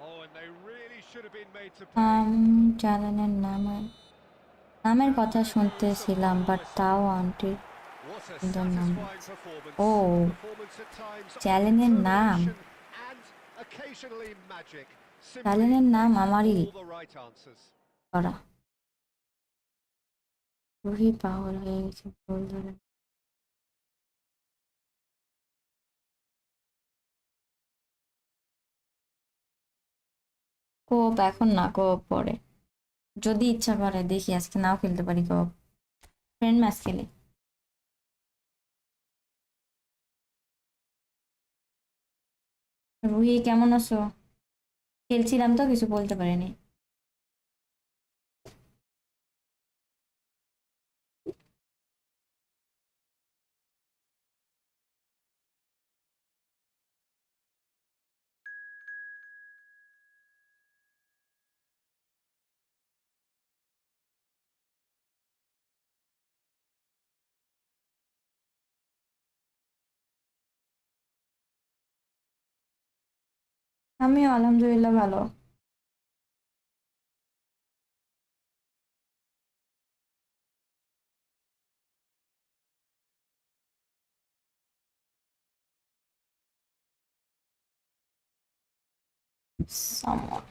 Oh, and they really should have been made to pay. চ্যানেলের নামের কথা শুনতেছিলাম but তাও আন্টির What a the number. satisfying performance. Oh. Performance at times of চ্যানেলের নাম determination and occasionally magic. Simply চ্যানেলের নাম আমারই all the right answers. করা রুহি পাগল হয়ে গেছে ভুল ধরে কোপ এখন না কোপ পরে যদি ইচ্ছা করে দেখি আজকে নাও খেলতে পারি কোপ ফ্রেন্ড ম্যাচ খেলি রুহি কেমন আছো খেলছিলাম তো কিছু বলতে পারিনি আমিও আলহামদুলিল্লাহ ভালো Someone.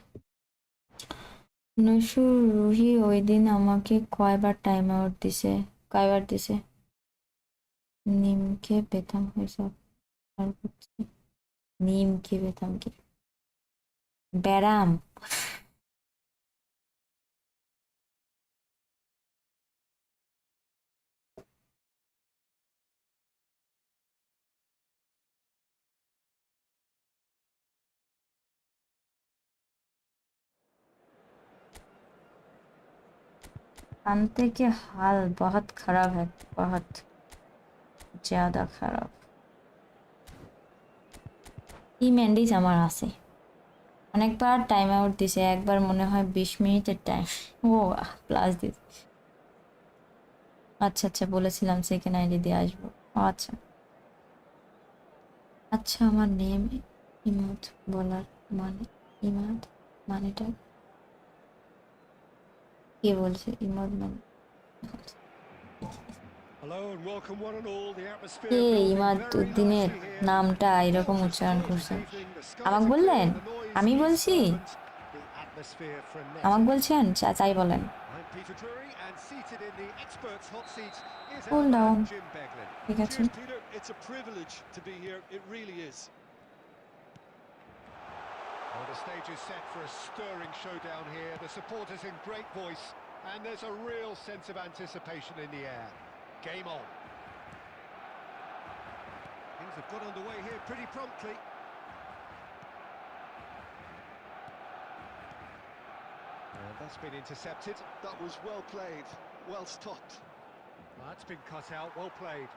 নুসু রুহি ওই দিন আমাকে কয়বার টাইম আউট দিছে কয়বার দিছে নিমকে পেতাম হিসাব আর করছি নিমকে পেতাম কি ব্যারাম अंते के हाल बहुत खराब है बहुत ज्यादा खराब টিম মেন্ডিস আমার আছে, অনেকবার টাইম আউট দিছে, একবার মনে হয় 20 মিনিটের টাইম। O plus this. আচ্ছা আচ্ছা, বলেছিলাম সেকেন্ড আইডি দিয়ে আসবো। ও আচ্ছা আচ্ছা, আমার নেম ইমাদ বলার মানে, ইমাদ মানেটা কে বলছে ইমাদ মানে? Hello and welcome one and all. The atmosphere K building Imad very উদ্দিনের nicely here. নামটা Well এরকম to উচ্চারণ start this করছেন? evening. The আমাকে skies are clear, বললেন? the noise আমি is বলছি? fervent, the atmosphere আমাকে frenetic. বলছেন? চাই বলেন। I'm Peter Drury, and seated in the experts' hot seat is cool our man down, Jim Beglin. ঠিক আছে। Cheers, Peter. It's a privilege to be here. It really is. Well, the stage is set for a stirring showdown here. The supporters in great voice, and there's a real sense of anticipation in the air. Game on. Things have got underway here pretty promptly. And that's been intercepted. That was well played, well stopped. That's been cut out, well played.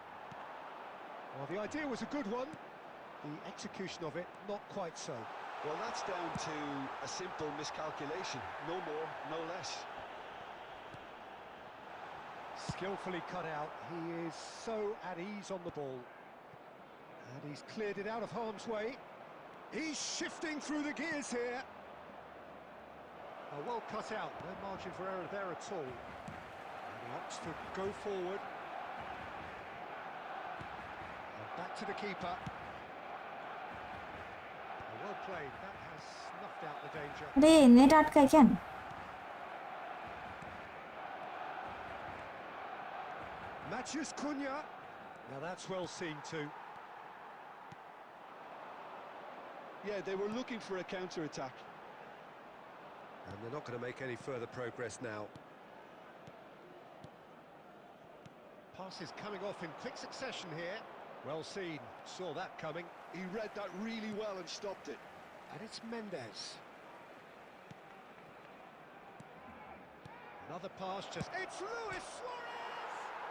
Well, the idea was a good one. The execution of it, not quite so. Well, that's down to a simple miscalculation. No more, no less. Skillfully cut out. He is so at ease on the ball. And he's cleared it out of harm's way. He's shifting through the gears here. Well cut out, no margin for error there at all. And he opts to go forward. And back to the keeper. Well played, that has snuffed out the danger. আরে net আটকায় কেন? Matthews Cunha. Now that's well seen too. Yeah, they were looking for a counter-attack. And they're not going to make any further progress now. Passes coming off in quick succession here. Well seen, saw that coming. He read that really well and stopped it. And it's Mendes. Another pass just... It's Luis Suarez!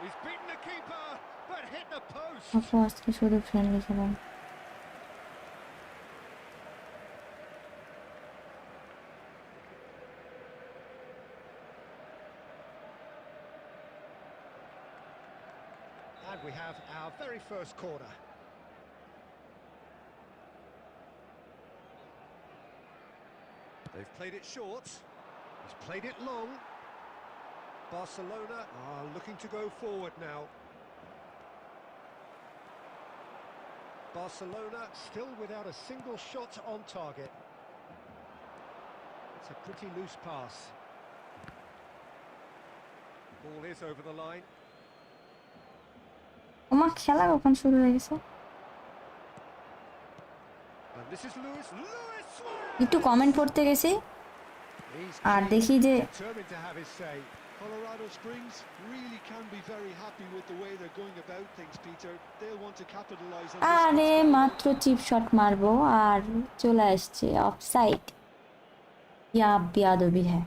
He's beaten the keeper, but hit the post. আপু আজকে শুধু friendly খেলাম। And we have our very first corner. They've played it short. He's played it long. Barcelona are looking to go forward now. Barcelona still without a single shot on target. It's a pretty loose pass. Ball is over the line. আমার খেলা কখন শুরু হয়ে গেছে? And this is Luis Suarez! একটু comment পড়তে গেছি He's আর keen, দেখি যে determined to have his say. Colorado Springs really can be very happy with the way they're going about things, Peter. They'll want to capitalise on this. আরে মাত্র chip shot মারবো আর চলে আসছে offside. ইয়া বেয়াদবি হ্যাঁ।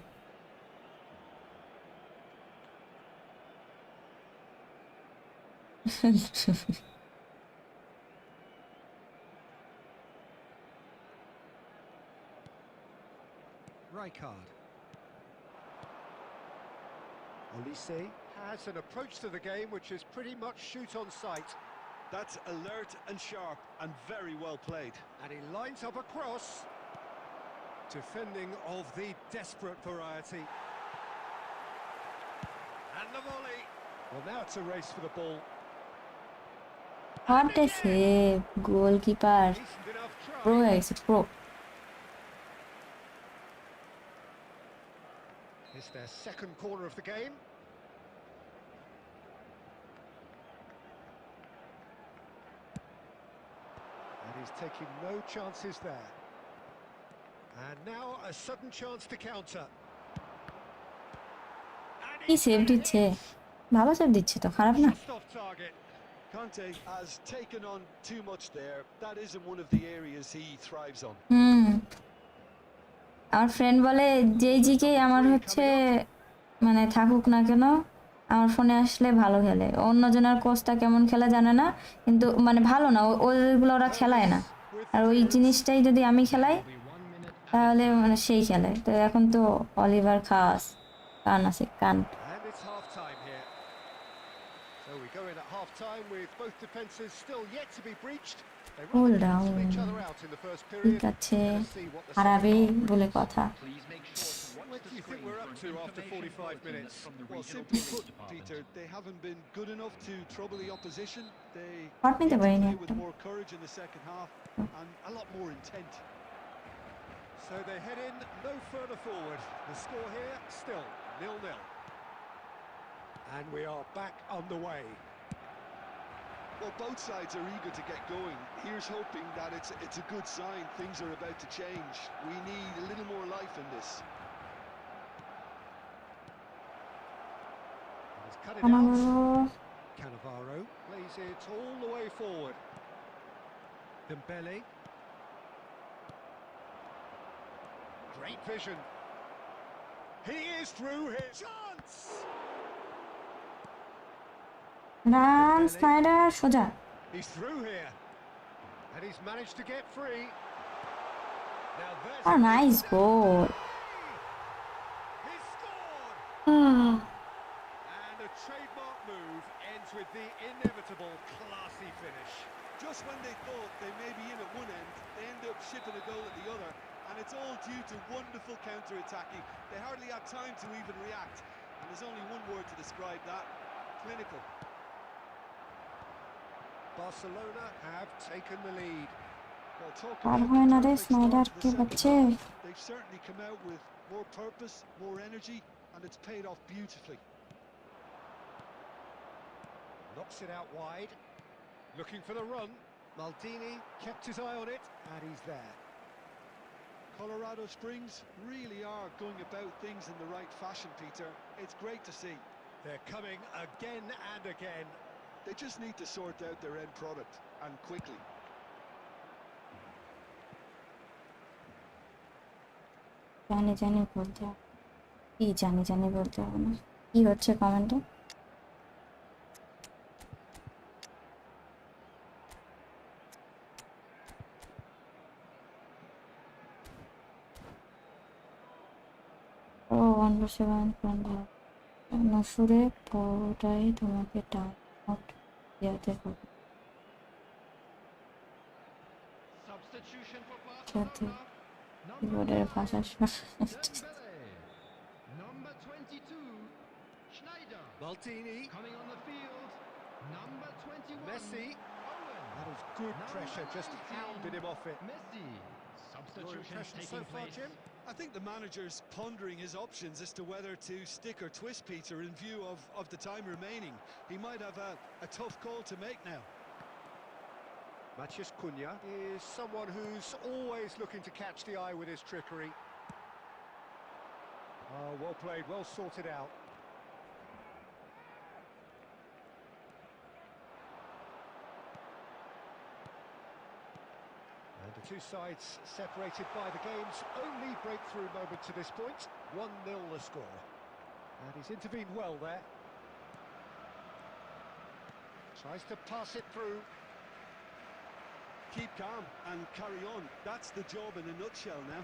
Rijkaard. Olise has an approach to the game which is pretty much shoot on sight. That's alert and sharp and very well played. And he lines up a cross. Defending of the desperate variety. And the volley. Well, now it's a race for the ball. What a save, goalkeeper Decent enough pro try. হয়ে গেছে, pro. It's their second corner of the game. And he's taking no chances there. And now a sudden chance to counter. And কি he's save made দিচ্ছে, it. ভালো save দিচ্ছে তো, খারাপ না। Just off target. Conte has taken on too much there. That isn't one of the areas he thrives on. আমার friend বলে যেই জিকে আমার হচ্ছে মানে থাকুক না কেন আমার ফোনে আসলে ভালো খেলে, অন্যজনের কোচটা কেমন খেলে জানে না, কিন্তু মানে ভালো না, ওইগুলো ওরা খেলায় না। with আর the ওই clearance. জিনিসটাই যদি আমি খেলাই Will be 1 minute তাহলে মানে সেই খেলে। তো এখন তো অলিভার কান আছে কান। And it's half time here. So we go in at half time with both defences still yet to be breached. They Cool rather cancelled down. each other out in the first ঠিক period. আছে, Let's see what the second হারাবে half বলে brings. কথা। Please make sure to watch What the do you think screen we're for up an to after information 45 bulletin minutes? from the Well, regional simply police put, department. Peter, they haven't been good enough to trouble the opposition. They shot নিতে need to পারিনি play with একটা। more courage in the second half and a lot more intent. So they head in no further forward. The score here still 0-0. And we are back underway. Well, both sides are eager to get going. Here's hoping that it's a good sign. Things are about to change. We need a little more life in this. He's cut it Cannavaro. out. Cannavaro plays it all the way forward. Dembele. Great vision. He is through here. Chance! Run Sneijder সোজা। He's through here. And he's managed to get free. Now there's Oh, nice goal. He scored! And a trademark move ends with the inevitable classy finish. Just when they thought they may be in at one end, they end up shipping a goal at the other, and it's all due to wonderful counter-attacking. They hardly had time to even react, and there's only one word to describe that: clinical. Barcelona have taken the lead. Well, talk R about হয় the না রে, perfect Sneijder start to কে the second বাচ্চে। half. They've certainly come out with more purpose, more energy, and it's paid off beautifully. Knocks it out wide. Looking for the run. Maldini kept his eye on it, and he's there. Colorado Springs really are going about things in the right fashion, Peter. It's great to see. They're coming again and again. They just need to sort out their end product, and quickly. জানি বলতে হবে। কি জানি বলতে হবে না। কি হচ্ছে কমেন্টে? ও 1/7 নসুরে পুরোটাই তোমাকে টাইম আউট দেওয়াতে হবে। Substitution for সাথে Barcelona. কিবোর্ডের ভাষা Dembele. Number 22, Schneider. Maldini. Coming on the field, number 21, Messi. Owen. That is good Number pressure, just 19, hounded him off it. Messi. Your Substitution impression so taking far, place. Jim? I think the manager's pondering his options as to whether to stick or twist Peter in view of the time remaining. He might have a tough call to make now. Matías Cunha is someone who's always looking to catch the eye with his trickery. Oh, well played, well sorted out. And the two sides separated by the game's only breakthrough moment to this point. 1-0 the score. And he's intervened well there. Tries to pass it through. Keep calm and carry on. That's the job in a nutshell now.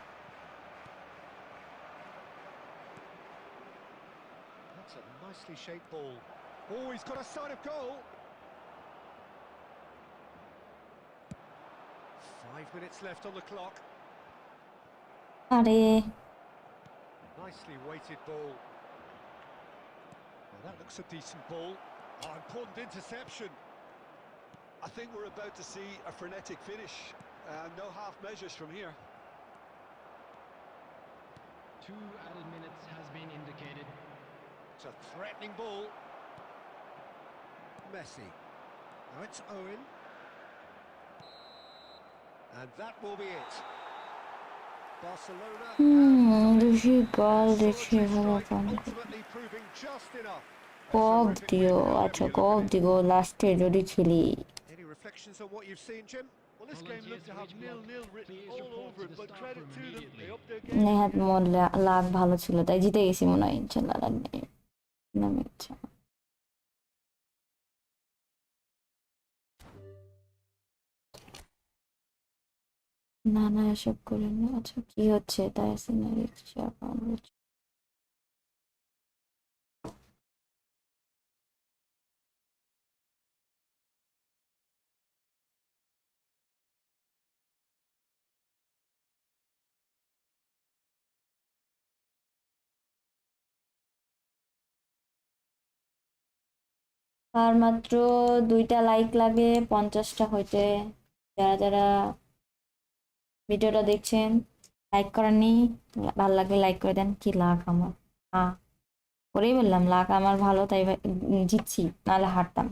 That's a nicely shaped ball. Oh, he's got a sight of goal. 5 minutes left on the clock. আরে Nicely weighted ball. Now that looks a decent ball. Oh, important interception. I think we're about to see a frenetic finish. No half measures from here. 2 added minutes has been indicated. It's a threatening ball. Messi. Now it's Owen. And that will be it. Barcelona বেশি বল have দেখে solitary ভালো strike, পান ultimately proving just enough. কব Terrific দিও। win, however আচ্ছা you look কব at it. দিব লাস্টে যদি খেলি। Any reflections on what you've seen, Jim? Well, this game Volunteers looked to to have each block. 0-0 written Please all report over to it, the but staff credit room to them. immediately. They upped their game. নেহাত মোর লাভ ভালো ছিল তাই জিতে গেছি মনে হয় ইনশাল্লাহ। ইচ্ছা না না এসব করেন না। আচ্ছা কি হচ্ছে তাই সিনারি অ্যাকাউন্ট আর মাত্র 2টা লাইক লাগে 50টা হইতে। যারা যারা ভিডিওটা দেখছেন লাইক করেননি, ভালো লাগলে লাইক করে দেন। কি লাখ আমার, করেই বললাম লাখ আমার ভালো তাই জিতছি, নাহলে হারতাম।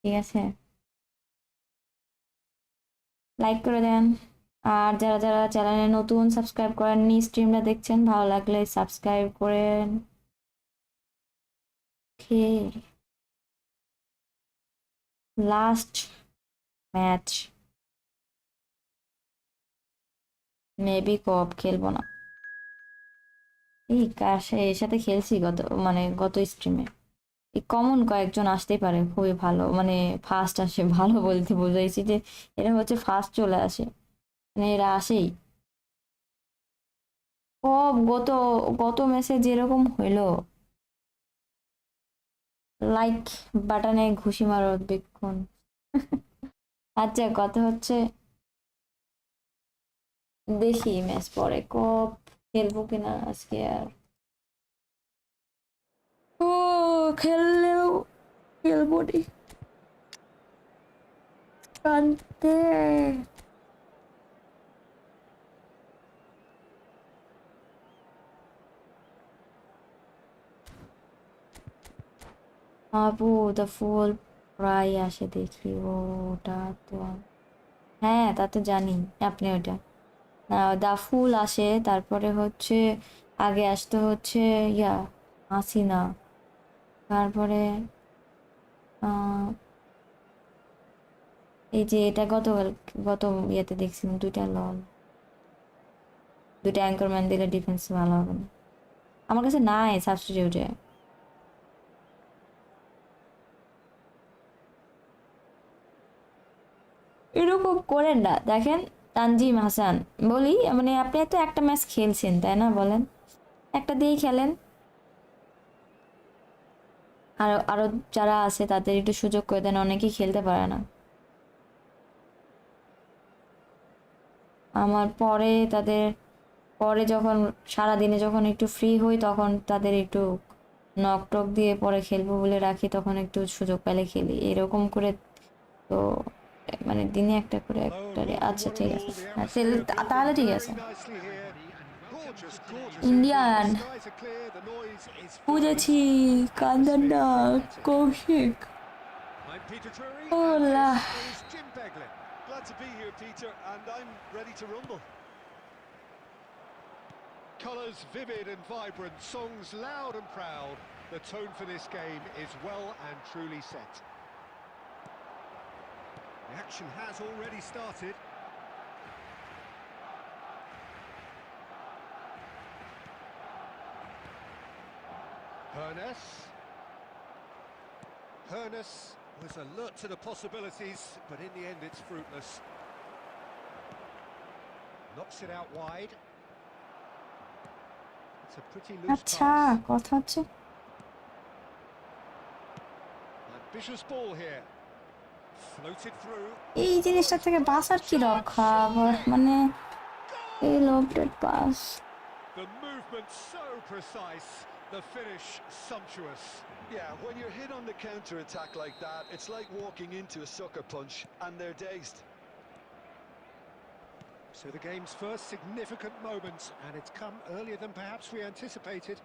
ঠিক আছে, লাইক করে দেন। আর যারা যারা চ্যানেলে নতুন সাবস্ক্রাইব করেননি, স্ট্রিমটা দেখছেন, ভালো লাগলে সাবস্ক্রাইব করেন। ওকে, লাস্ট ম্যাচ, মেবি কপ খেলবো না। এই কার এর সাথে খেলছি গত স্ট্রিমে। এই কমন কয়েকজন আসতেই পারে, খুবই ভালো, মানে ফার্স্ট আসে। ভালো বলতে বোঝাইছি যে এরা হচ্ছে ফার্স্ট চলে আসে, মানে এরা আসেই। গত গত ম্যাচে যেরকম হইলো, লাইক বাটনে ঘুষি মারো বেক্ষণ। আচ্ছা কথা হচ্ছে, দেখি ম্যাচ পরে কপ খেলবো কিনা আজকে। আর ও খেললেও খেলবো নি, কান্তে। আপু দ্য ফুল প্রায় আসে দেখি, ওটা তো হ্যাঁ তা তো জানি। আপনি ওটা দা ফুল আসে, তারপরে হচ্ছে আগে আসতে হচ্ছে ইয়া হাসিনা, তারপরে আহ এই যে এটা গত ইয়েতে দেখছিলাম, দুইটা অ্যাঙ্করম্যান দিলে ডিফেন্স ভালো হবে না। আমার কাছে নাই সাবস্টিটিউটে। এরকম করেন না, দেখেন তানজিম হাসান বলি, মানে আপনি তো একটা ম্যাচ খেলছেন তাই না, বলেন একটা দিয়েই খেলেন। আরো আরো যারা আছে তাদের একটু সুযোগ করে দেন, অনেকেই খেলতে পারে না। আমার পরে তাদের পরে যখন সারাদিনে যখন একটু ফ্রি হই তখন তাদের একটু নক টক দিয়ে পরে খেলবো বলে রাখি, তখন একটু সুযোগ পেলে খেলি এরকম করে। তো মানে দিনে একটা করে একটা। আচ্ছা ঠিক আছে, হ্যাঁ তাহলে ঠিক আছে। Gorgeous, gorgeous Indian evening. The skies are clear, the noise is flowing. বুঝেছি, কান্দান্ডা Frenetic. Kaushik. I'm Peter Drury, and ওলা this is Jim Beglin. Glad to be here, Peter, and I'm ready to rumble. Colours vivid and vibrant, songs loud and proud. The tone for this game is well and truly set. The action has already started. Hernus was alert to the possibilities, but in the end it's fruitless. Knocks it out wide. It's a pretty loose আচ্ছা pass. কথা হচ্ছে Ambitious ball here. Floated through. এই জিনিসটা থেকে বাঁচার কি রক্ষা, মানে এই লোভটেড pass. The movement so precise, the finish sumptuous. Yeah, when you're hit on the counter-attack like that, it's like walking into a sucker punch, and they're dazed. So the game's first significant moment, and it's come earlier than perhaps we anticipated.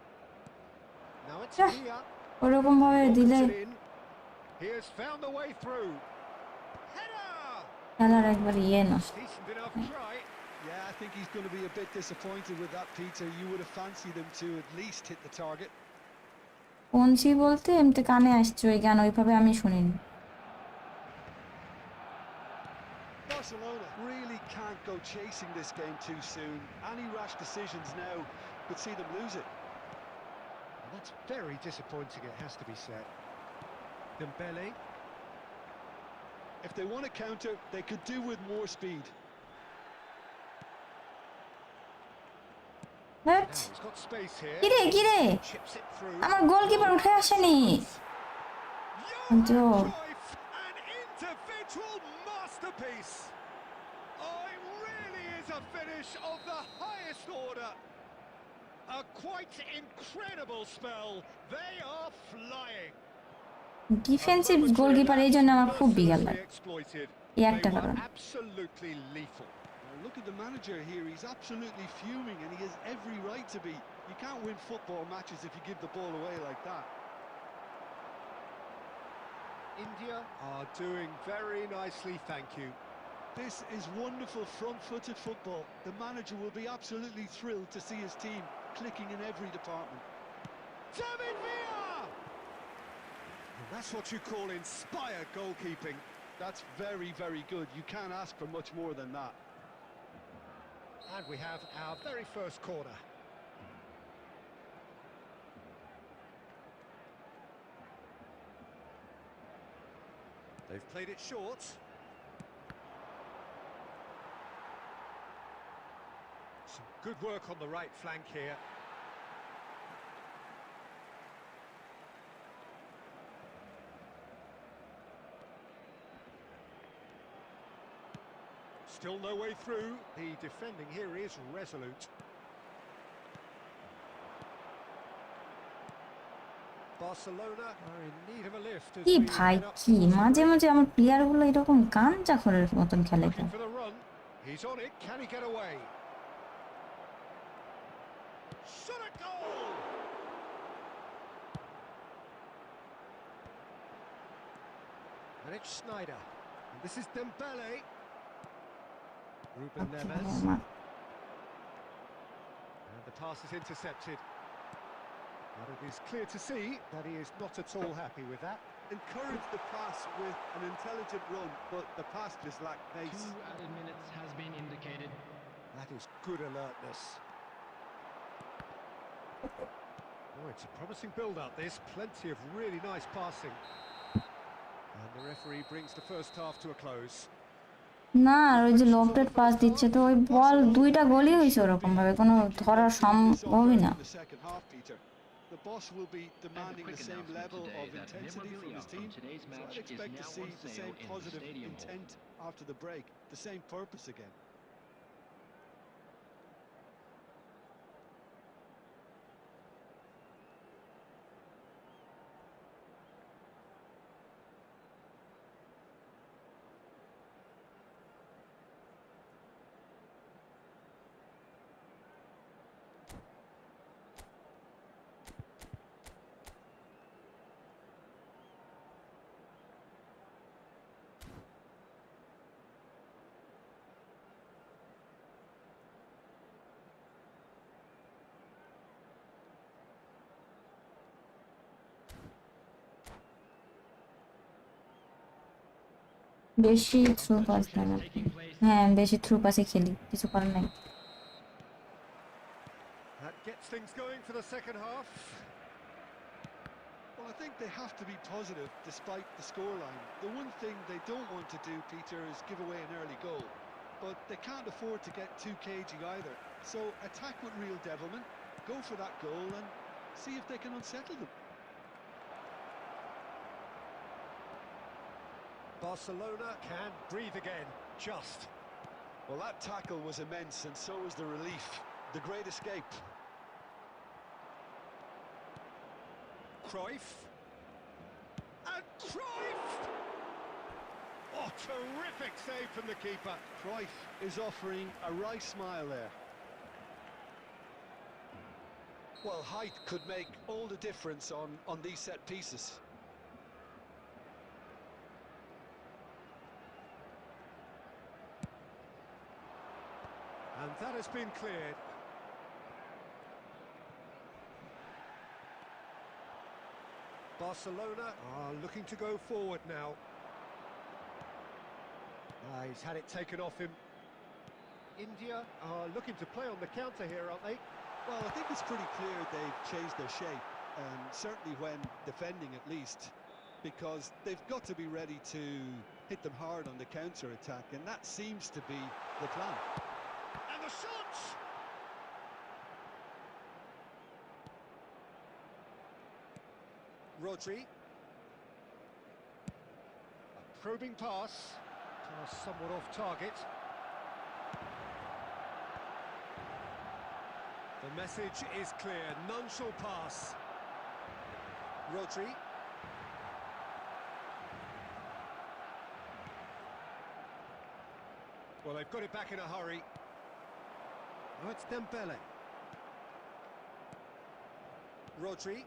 Now it's here. ওরকম ভাবে Ball দিলে cuts it in. He has found the way through. Header! খেলার একবার ইয়ে নষ্ট। Decent enough try. Yeah, I think he's going to be a bit disappointed with that, Peter. You would have fancied him to at least hit the target. পঞ্চি বলতে এমনি কানে আসছে ওই গান, ওইভাবে আমি শুনিনি। Barcelona really can't go chasing this game too soon. Any rash decisions now could see them lose it. And that's very disappointing, it has to be said. Dembele. If they want to counter, they could do with more speed. Now What? he's got space here. কিরে Chips it through. আমার goalkeeper উঠে আসেনি Johan তো Cruyff, an individual masterpiece. Oh, it really is a finish of the highest order. A quite incredible spell. They are flying. Defensive A goalkeeper momentary এই জন্য lapse আমার খুব বিগাল mercilessly লাগে exploited. এই They একটা were কারণ absolutely lethal. Well, look at the manager here. He's absolutely fuming, and he has every right to be. You can't win football matches if you give the ball away like that. India are doing very nicely, thank you. This is wonderful front-footed football. The manager will be absolutely thrilled to see his team clicking in every department. David Villa! And that's what you call inspired goalkeeping. That's very, very good. You can't ask for much more than that. And we have our very first corner. They've played it short. Some good work on the right flank here. Still no way through. The defending here is resolute. Barcelona are in need of a lift as কি we ভাই head up কি towards the মাঝে break. মাঝে আমার player গুলো এরকম গাঞ্জাখরের মতন খেলে কেন? Looking for the run. He's on it. Can he get away? Shot a goal! And it's Snyder. And this is Dembele. Ruben Okay, Neves. আমার And the pass is intercepted. But it is clear to see that he is not at all happy with that. Encourage the pass with an intelligent run, but the pass just lacked pace. 2 added minutes has been indicated. That is good alertness. Oh, it's a promising build-up, this. Plenty of really nice passing. And the referee brings the first half to a close. না আর ওই যে lofted pass দিচ্ছে তো ওই বল দুইটা গোলই হয়েছে ওরকম ভাবে কোনো ধরা সম্ভবই না In the second half, Peter. The boss will be demanding the same level of intensity from his team, so I'd expect to see the same positive intent after the break, the same purpose again. বেশি through pass দেন আপনি Taking place. হ্যাঁ বেশি through পাসে খেলি কিছু করার নাই That gets things going for the second half. Well, I think they have to be positive despite the scoreline. The one thing they don't want to do, Peter, is give away an early goal. But they can't afford to get too cagey either. So attack with real devilment, go for that goal and see if they can unsettle them. Barcelona can breathe again, just. Well, that tackle was immense, and so was the relief. The great escape. Cruyff. And Cruyff! Oh, terrific save from the keeper. Cruyff is offering a wry smile there. Well, height could make all the difference on these set pieces. And that has been cleared. Barcelona are looking to go forward now. He's had it taken off him. India are looking to play on the counter here, aren't they? Well, I think it's pretty clear they've changed their shape, certainly when defending at least, because they've got to be ready to hit them hard on the counter-attack, and that seems to be the plan. And the shots! Rodri. A probing pass. Pass somewhat off target. The message is clear, none shall pass. Rodri. Well, they've got it back in a hurry. Now it's Dembele. Rodri.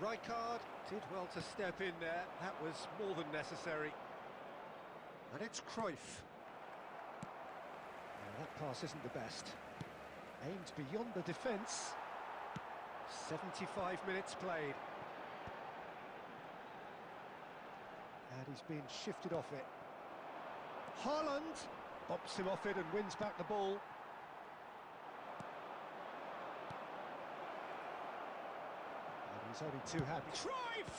Rijkaard did well to step in there. That was more than necessary. And it's Cruyff. That pass isn't the best. Aimed beyond the defence. 75 minutes played. And he's been shifted off it. Haaland bumps him off it and wins back the ball. And he's only too happy. Cruyff!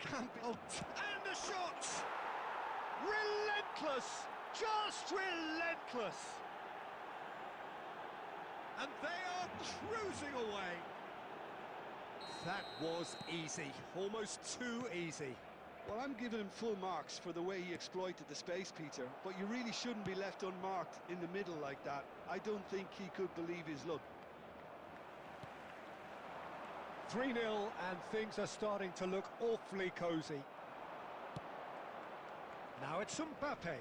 Campbell, and the shot! Relentless! Just relentless! And they are cruising away. That was easy, almost too easy. Well, I'm giving him full marks for the way he exploited the space, Peter, but you really shouldn't be left unmarked in the middle like that. I don't think he could believe his luck. 3-0 and things are starting to look awfully cosy. Now it's Mbappe.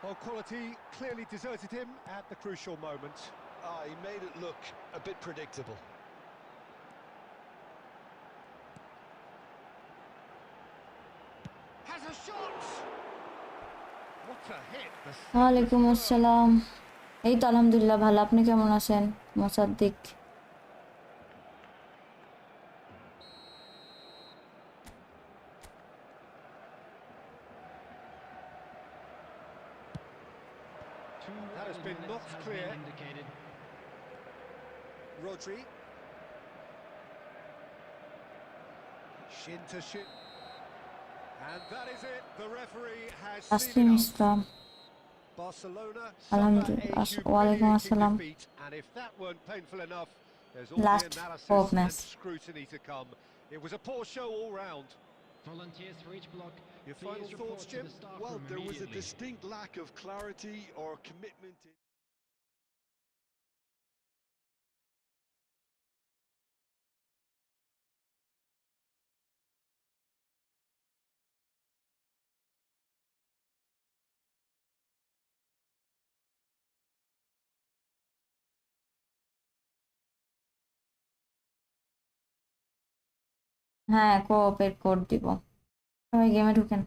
Well, quality clearly deserted him at the crucial moment. Ah, he made it look a bit predictable. Has a shot! What a hit! ওয়ালাইকুম আসসালাম। এই তো আলহামদুলিল্লাহ ভালো, আপনি কেমন আছেন Mosaddik? That has been knocked clear. Rodri. Shin to shin. And that is it. The referee has আসলিম seen enough. Islam. Barcelona Alhamdulillah. suffer a Walaikum humiliating assalam. defeat, and if that weren't painful enough, there's all Last the analysis fourth and match. scrutiny to come. It was a poor show all round. Volunteers for each block. Your Please final report thoughts, to Jim? the staff Well, room there was a immediately. distinct lack of clarity or commitment. হ্যাঁ, cooperate code দিব। সবাই গেমে ঢুকেন।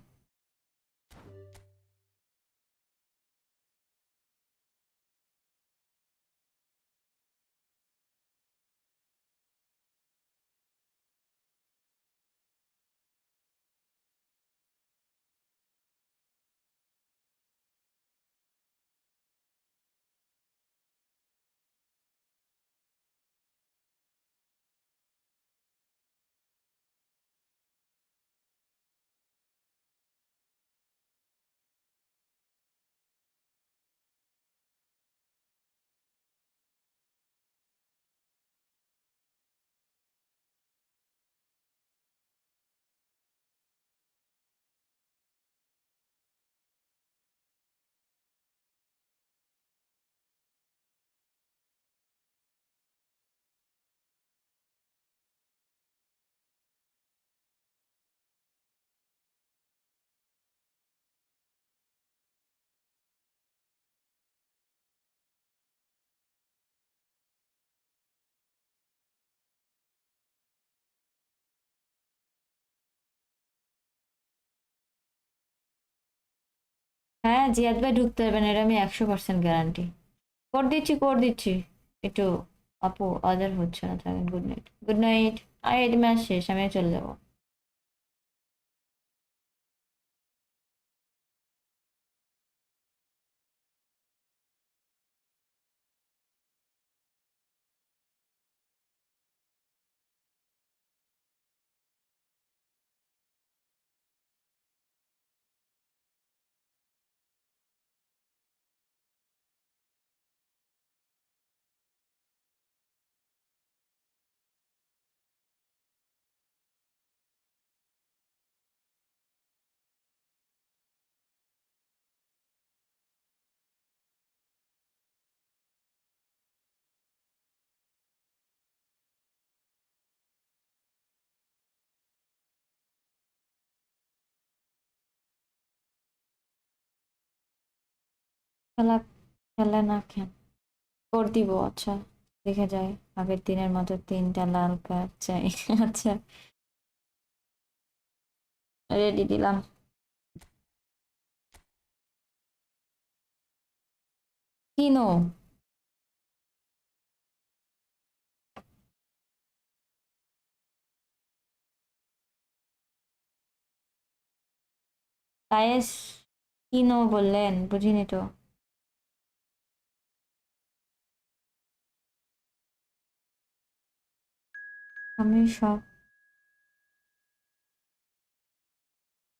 হ্যাঁ, জিয়াদ ভাই ঢুকতে পারবেন, এটা আমি 100% গ্যারান্টি। কোড দিচ্ছি। একটু আপু অর্ডার হচ্ছে না, থাকেন। Good night, good night. আর এই ম্যাচ শেষ, আমি চলে যাবো। খেলা খেলে না কেন? করে দিব, আচ্ছা দেখে যায় আগের দিনের মতো 3টা লাল কার্ড চাই। আচ্ছা রেডি দিলাম। কিনো পায়েস, কিনো বললেন বুঝিনি তো। আমি সব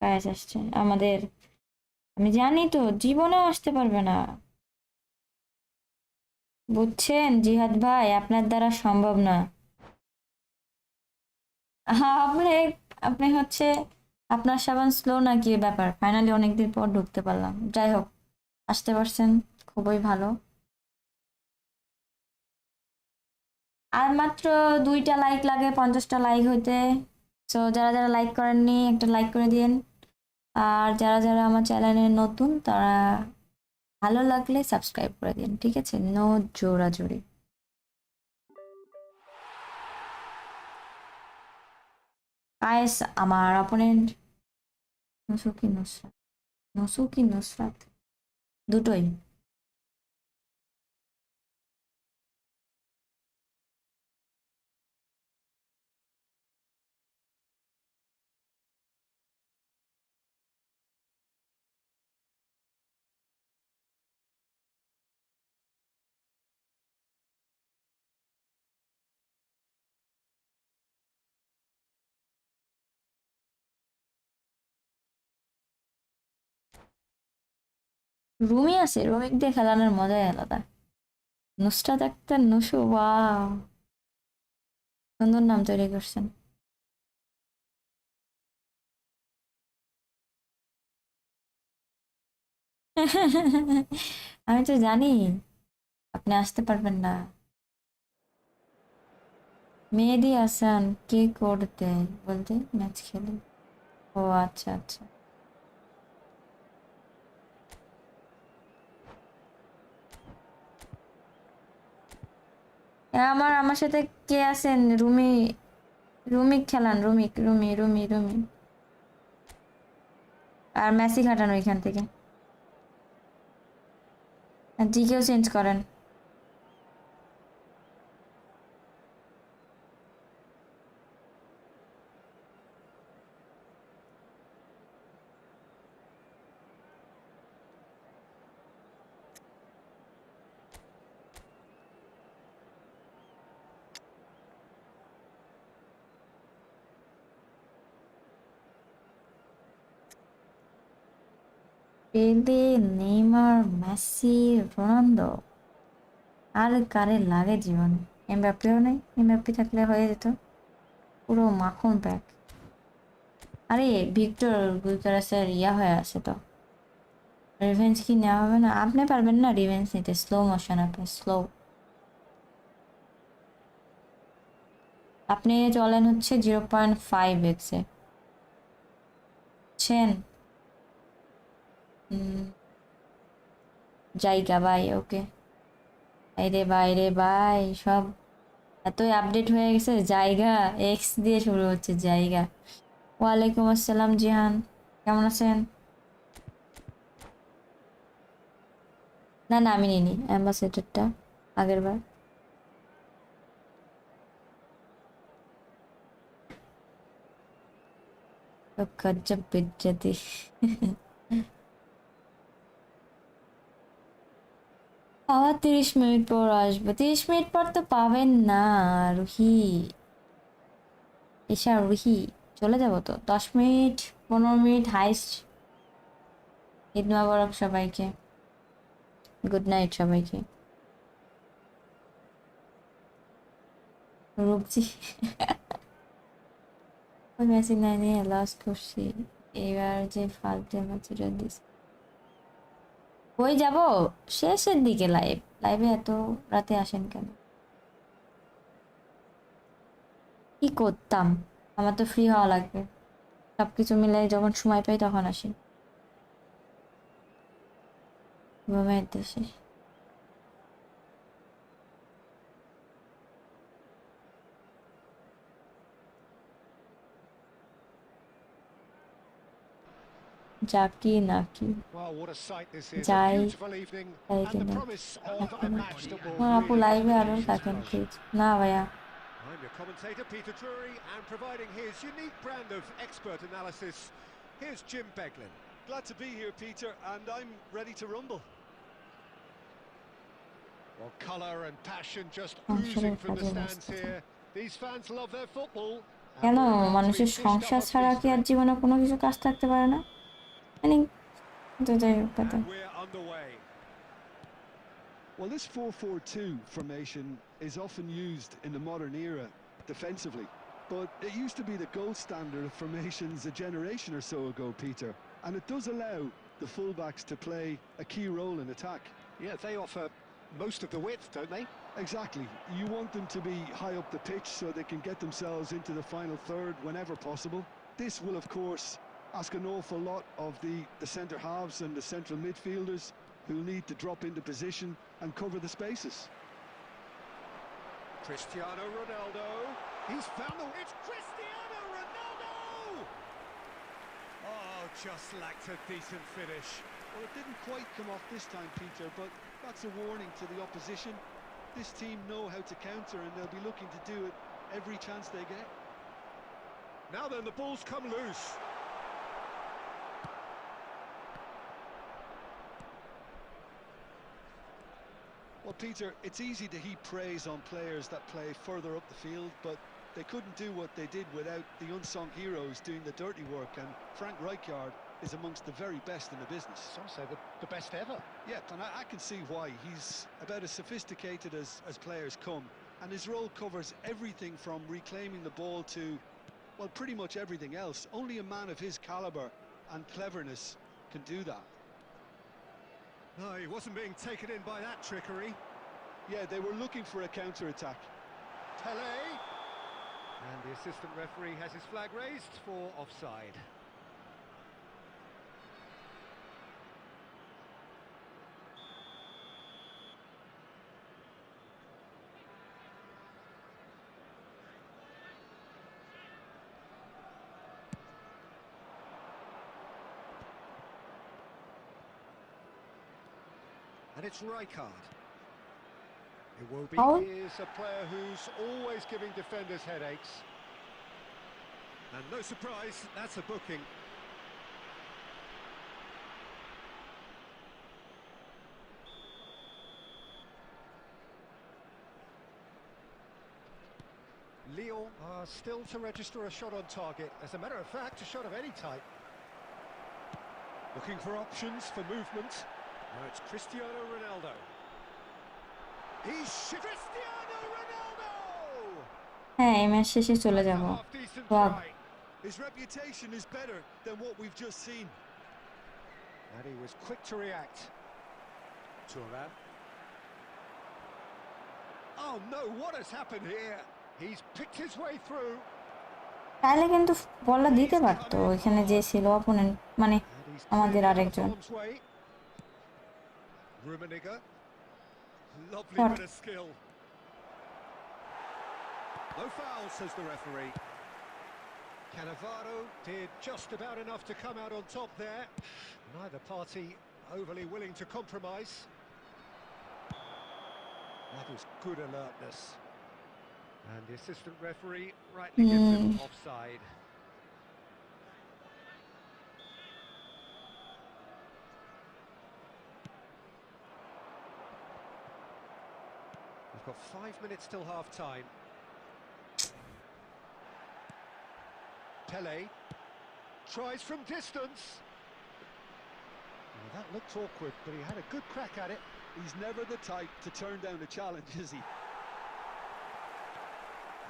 পায়েস আসছে আমাদের, আমি জানি তো জীবনেও আসতে পারবে না, বুঝছেন জিহাদ ভাই, আপনার দ্বারা সম্ভব না। আপনি আপনি হচ্ছে আপনার সাবান স্লো নাকি ব্যাপার, ফাইনালি অনেকদিন পর ঢুকতে পারলাম, যাই হোক আসতে পারছেন খুবই ভালো। আর মাত্র 2টা লাইক লাগে 50টা লাইক হইতে, তো যারা যারা লাইক করেননি একটা লাইক করে দিন, আর যারা যারা আমার চ্যানেলে নতুন তারা ভালো লাগলে সাবস্ক্রাইব করে দিন, ঠিক আছে? নো জোরাজুরি। গাইস আমার অপোনেন্ট নসু কি নুসরাত, নসু কি নুসরাত দুটোই। রুমি আছে, রুমিক দিয়ে খেলানোর মজাই আলাদা। নুসরাত আক্তার নসু, ওয়াও সুন্দর নাম তৈরি করছেন। আমি তো জানি আপনি আসতে পারবেন না। মেহেদি হাসান কে করতে বলতে ম্যাচ খেলে, ও আচ্ছা আচ্ছা। আমার আমার সাথে কে আছেন? রুমি, রুমিক খেলান, রুমিক, রুমি রুমি রুমি, আর মেসি ঘাটান ওইখান থেকে, আর জিকেও চেঞ্জ করেন। পেলে, নেইমার, মেসি, রোনালদো, আর কারে লাগে জীবন? এমবাপ্পেও নেই, এমবাপ্পে থাকলে হয়ে যেত পুরো মাখন প্যাক। আরে ভিক্টর গুইকারাসের ইয়া হয়ে আছে তো, রিভেঞ্জ কি নেওয়া হবে না? আপনি পারবেন না রিভেঞ্জ নিতে, স্লো মোশন, আপনি স্লো। আপনি চলেন হচ্ছে 0.5 এক্সে, বুঝছেন? জায়গা ভাই, ওকে। বাইরে বাইরে ভাই, সব এতই আপডেট হয়ে গেছে, জায়গা এক্স দিয়ে শুরু হচ্ছে জায়গা। ওয়ালাইকুম আসসালাম জিহান, কেমন আছেন? না না আমি নিইনি অ্যাম্বাসেডরটা আগের বার। তো গজব বেজ্জতি। আবার 30 মিনিট পর আসবো, 30 মিনিট পর তো পাবেন না রুহি, এসা রুহি, চলে যাবো তো 10 মিনিট, 15 মিনিট হাইস্ট। ঈদ মোবারক সবাইকে, গুড নাইট সবাইকে। রূপজি ওই মেসি নাই নিয়ে লস করছি, এবার যে ফালতু ম্যাচটা দিস। কই যাব? শেষের দিকে লাইভ, লাইভে এত রাতে আসেন কেন? কি করতাম, আমার তো ফ্রি হওয়া লাগবে, সবকিছু মিলাই যখন সময় পাই তখন আসি। ঘুমাইতেছি। যাকি নাকি Well, what a sight this is. A যাই beautiful evening তাই and the কিনা promise of a match that will আমার আপু really লাইভে make আরো the থাকেন most. প্লিজ। না ভাইয়া, I'm your commentator, Peter Drury, and providing his unique brand of expert analysis, here's Jim Beglin. Glad to be here, Peter, and I'm ready to rumble. Well, colour and passion just সংসারের oozing from the কাজে stands ব্যস্ত। here. These fans love their football. and কেন we're about to be মানুষের dished up সংসার a ছাড়া feast কি আর here. জীবনে কোনো কিছু কাজ থাকতে পারে না? মানে তো যাই হোক কথা। And we're underway. Well, this 4-4-2 formation is often used in the modern era defensively, but it used to be the gold standard of formations a generation or so ago, Peter, and it does allow the fullbacks to play a key role in attack. Yeah, they offer most of the width, don't they? Exactly. You want them to be high up the pitch so they can get themselves into the final third whenever possible. This will, of course, ask an awful lot of the centre halves and the central midfielders who'll need to drop into position and cover the spaces. Cristiano Ronaldo. He's found the... It's Cristiano Ronaldo! Oh, just lacked a decent finish. Well, it didn't quite come off this time, Peter, but that's a warning to the opposition. This team know how to counter and they'll be looking to do it every chance they get. Now then, the ball's come loose. Well, Peter, it's easy to heap praise on players that play further up the field, but they couldn't do what they did without the unsung heroes doing the dirty work, and Frank Rijkaard is amongst the very best in the business. Some say the best ever. Yeah, and I can see why. He's about as sophisticated as players come, and his role covers everything from reclaiming the ball to, well, pretty much everything else. Only a man of his calibre and cleverness can do that. No, he wasn't being taken in by that trickery. Yeah, they were looking for a counter-attack. Pele. And the assistant referee has his flag raised for offside. And it's Rijkaard. It will be. Foul? He is a player who's always giving defenders headaches. And no surprise, that's a booking. Lyon are still to register a shot on target. As a matter of fact, a shot of any type. Looking for options for movement. Now it's Cristiano Ronaldo. Cristiano Ronaldo! হ্যাঁ, এই match শেষে চলে যাব। Half decent Wow. try. His reputation is better than what we've just seen. And he was quick to react. Thuram. Oh no, what has happened here? He's picked his way through. তাহলে কিন্তু বলটা দিতে পারতো এখানে যে ছিল opponent, মানে And he's আমাদের cleared out of আরেকজন। harm's way. Rummenigge. Lovely Shot. bit of skill. No foul, says the referee. Cannavaro did just about enough to come out on top there. Neither party overly willing to compromise. That is good alertness. And the assistant referee rightly gives him Hmm. offside. We've got 5 minutes till half-time. Pele tries from distance. Well, that looked awkward, but he had a good crack at it. He's never the type to turn down a challenge, is he?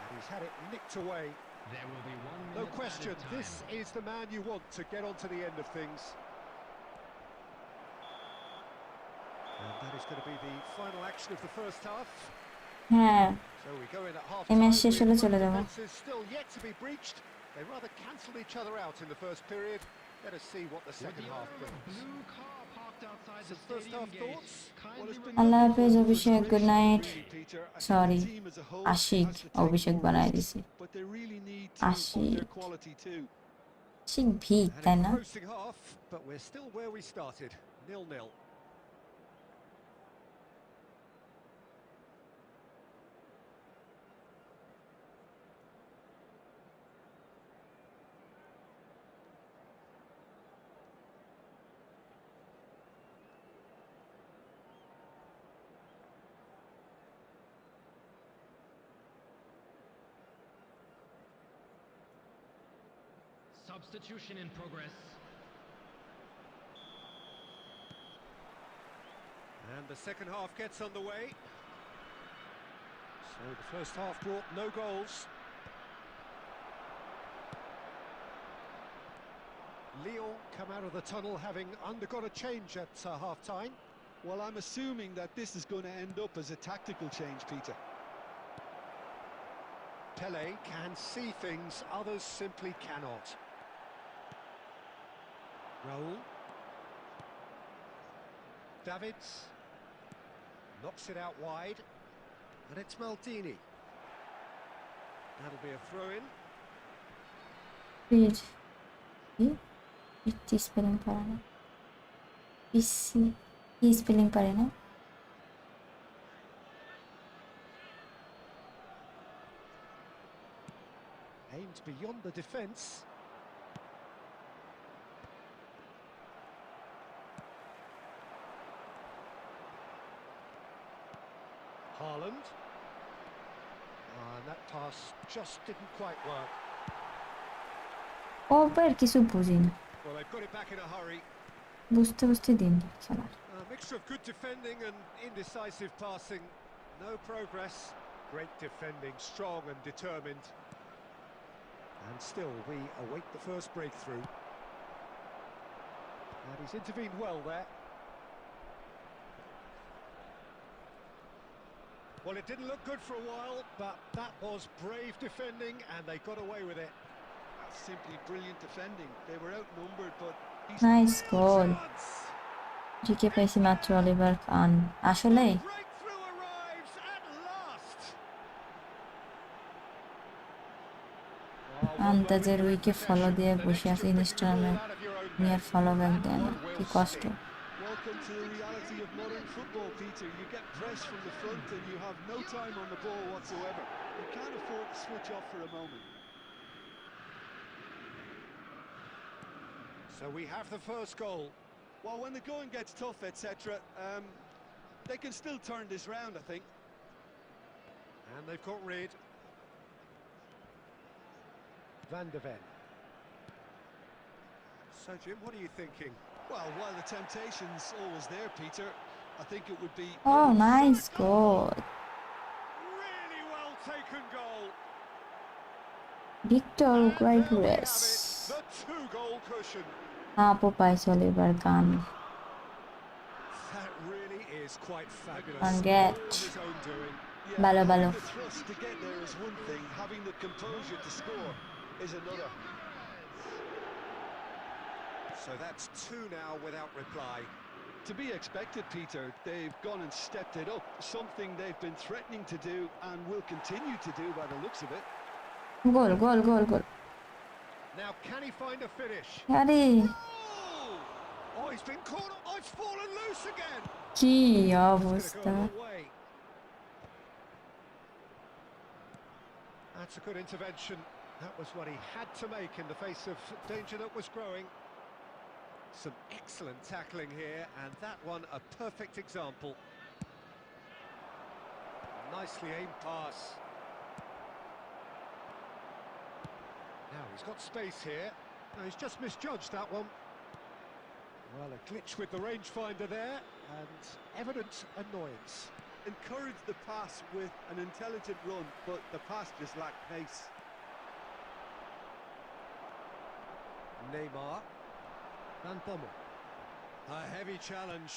And he's had it nicked away. There will be 1 minute No added question, time. this is the man you want to get on to the end of things. And that is going to be the final action of the first half. হ্যাঁ, So we go in at half এই time match শেষ হলে with চলে both যাব। defences still yet to be breached. They rather cancelled each other out in the first period. Let us see what the With second the half owner of brings. Blue Car Park just outside Some the first stadium half gate. thoughts? Well, it's Kindly been আল্লাহ nothing হাফেজ but Abhishek, good frustration, night. really, Peter. I think sorry, the team as a whole Ashik has to take Abhishek more বানাই risks, দিছি। but they really need to up their Ashiq, quality too. Ashiq ভিক, An তাই না? engrossing half, but we're still where we started, 0-0. Substitution in progress. And the second half gets underway. So the first half brought no goals. Lyon come out of the tunnel having undergone a change at half-time. Well, I'm assuming that this is going to end up as a tactical change, Peter. Pele can see things others simply cannot. Raul. Davids. Knocks it out wide. And it's Maldini. That'll be a throw-in. Please কি spelling পারে না, পিসি কি spelling পারে না। Aimed beyond the defence. Haaland. And that pass just didn't quite work. ওপর কিছু বুঝি না, Well, they've got it back in a hurry. বুঝতে বুঝতে দিন খেলার। A mixture of good defending and indecisive passing. No progress. Great defending, strong and determined. And still, we await the first breakthrough. And he's intervened well there. Well, it didn't look good for a while, but that was brave defending, and they got away with it. That's simply brilliant defending. They were outnumbered, but he's nice goal, Chance! GK পাইছি মাত্র Oliver খান। আসলে Breakthrough arrives at last. আন্তাজের উইকে follow দিয়ে বসে আছে ইনস্টাগ্রামে, নিয়ে follow back দেয় না, কি কষ্ট। welcome to the reality of modern football, Peter. You get pressed from the front and you have no time on the ball whatsoever. You can't afford to switch off for a moment. So we have the first goal. Well, when the going gets tough, etc., they can still turn this round, I think. And they've got rid. Van de Ven. So, Jim, what are you thinking? Well, while the temptation's always there, Peter, I think it would be... ও nice goal, Really well taken goal. Victor And there we গ্রাইগ্রেস। have it, the two-goal cushion. আপও পাইছে Oliver Kahn. That really is quite fabulous. Congrats. All of his own doing. Yeah, Balo, having balo. the thrust to get there is one thing, having the composure to score is another. So that's two now without reply. To be expected, Peter. They've gone and stepped it up, something they've been threatening to do and will continue to do by the looks of it. Goal goal goal goal, Now, can he find a finish? আরে Oh! Oh, he's been caught. Oh, it's fallen loose again. কি It's going to go অবস্থা। a long way. That's a good intervention. That was what he had to make in the face of danger that was growing. Some excellent tackling here, and that one a perfect example. Nicely aimed pass. Now he's got space here. No, he's just misjudged that one. Well, a glitch with the rangefinder there, and evident annoyance. Encouraged the pass with an intelligent run, but the pass just lacked pace. Neymar. Van Bommel. A heavy challenge.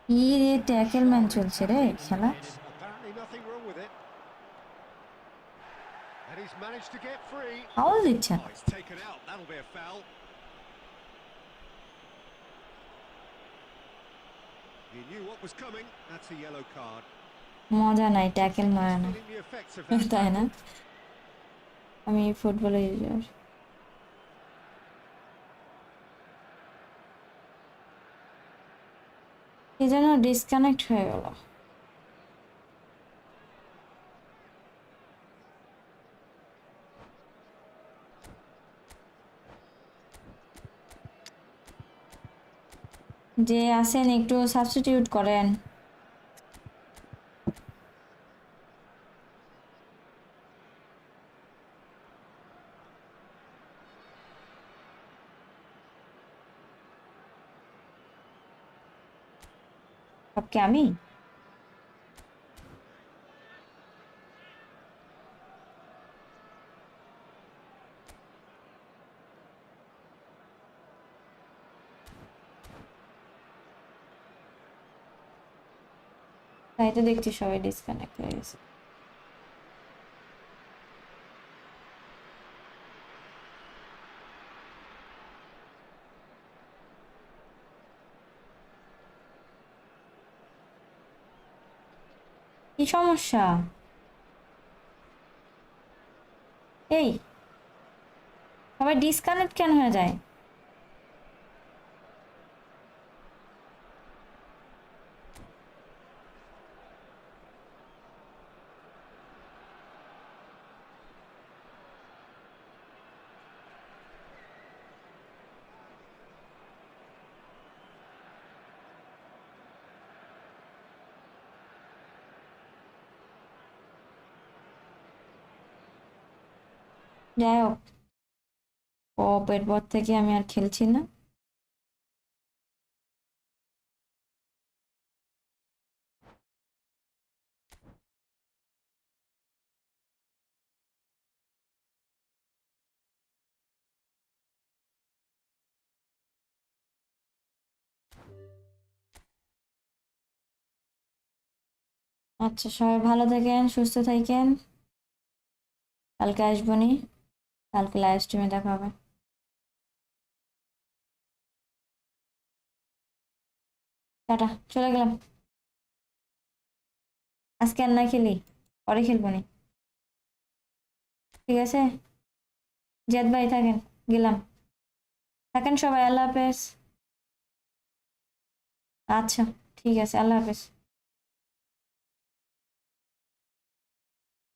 কি রে ট্যাকেলম্যান চলছে রে খেলা। Apparently nothing wrong with it. And he's managed to get free. Foul দিচ্ছেন। Oh, he's taken out. That'll be a foul. He knew what was coming. That's a yellow card. মজা নাই, tackle He's মারে না, feeling the effects of that তাই না? tackle. আমি ফুটবলে user. কি যেন ডিসকানেক্ট হয়ে গেল। যে আসেন একটু সাবস্টিটিউট করেন। সব কি আমি? তাই তো দেখছি সবাই ডিসকানেক্ট হয়ে গেছে। কি সমস্যা? এই সবাই ডিসকানেক্ট কেন হয়ে যায়? যাই হোক, এরপর থেকে আমি আর খেলছি না। আচ্ছা, সবাই ভালো থাকেন, সুস্থ থাকেন। কালকে আসবনি, কালকে লাইভ স্ট্রিমে দেখা হবে। টাটা, চলে গেলাম। আজকে আর না খেলি, পরে খেলবো নি, ঠিক আছে? জেদ ভাই থাকেন, গেলাম। থাকেন সবাই, আল্লাহ হাফেজ। আচ্ছা, ঠিক আছে, আল্লাহ হাফেজ।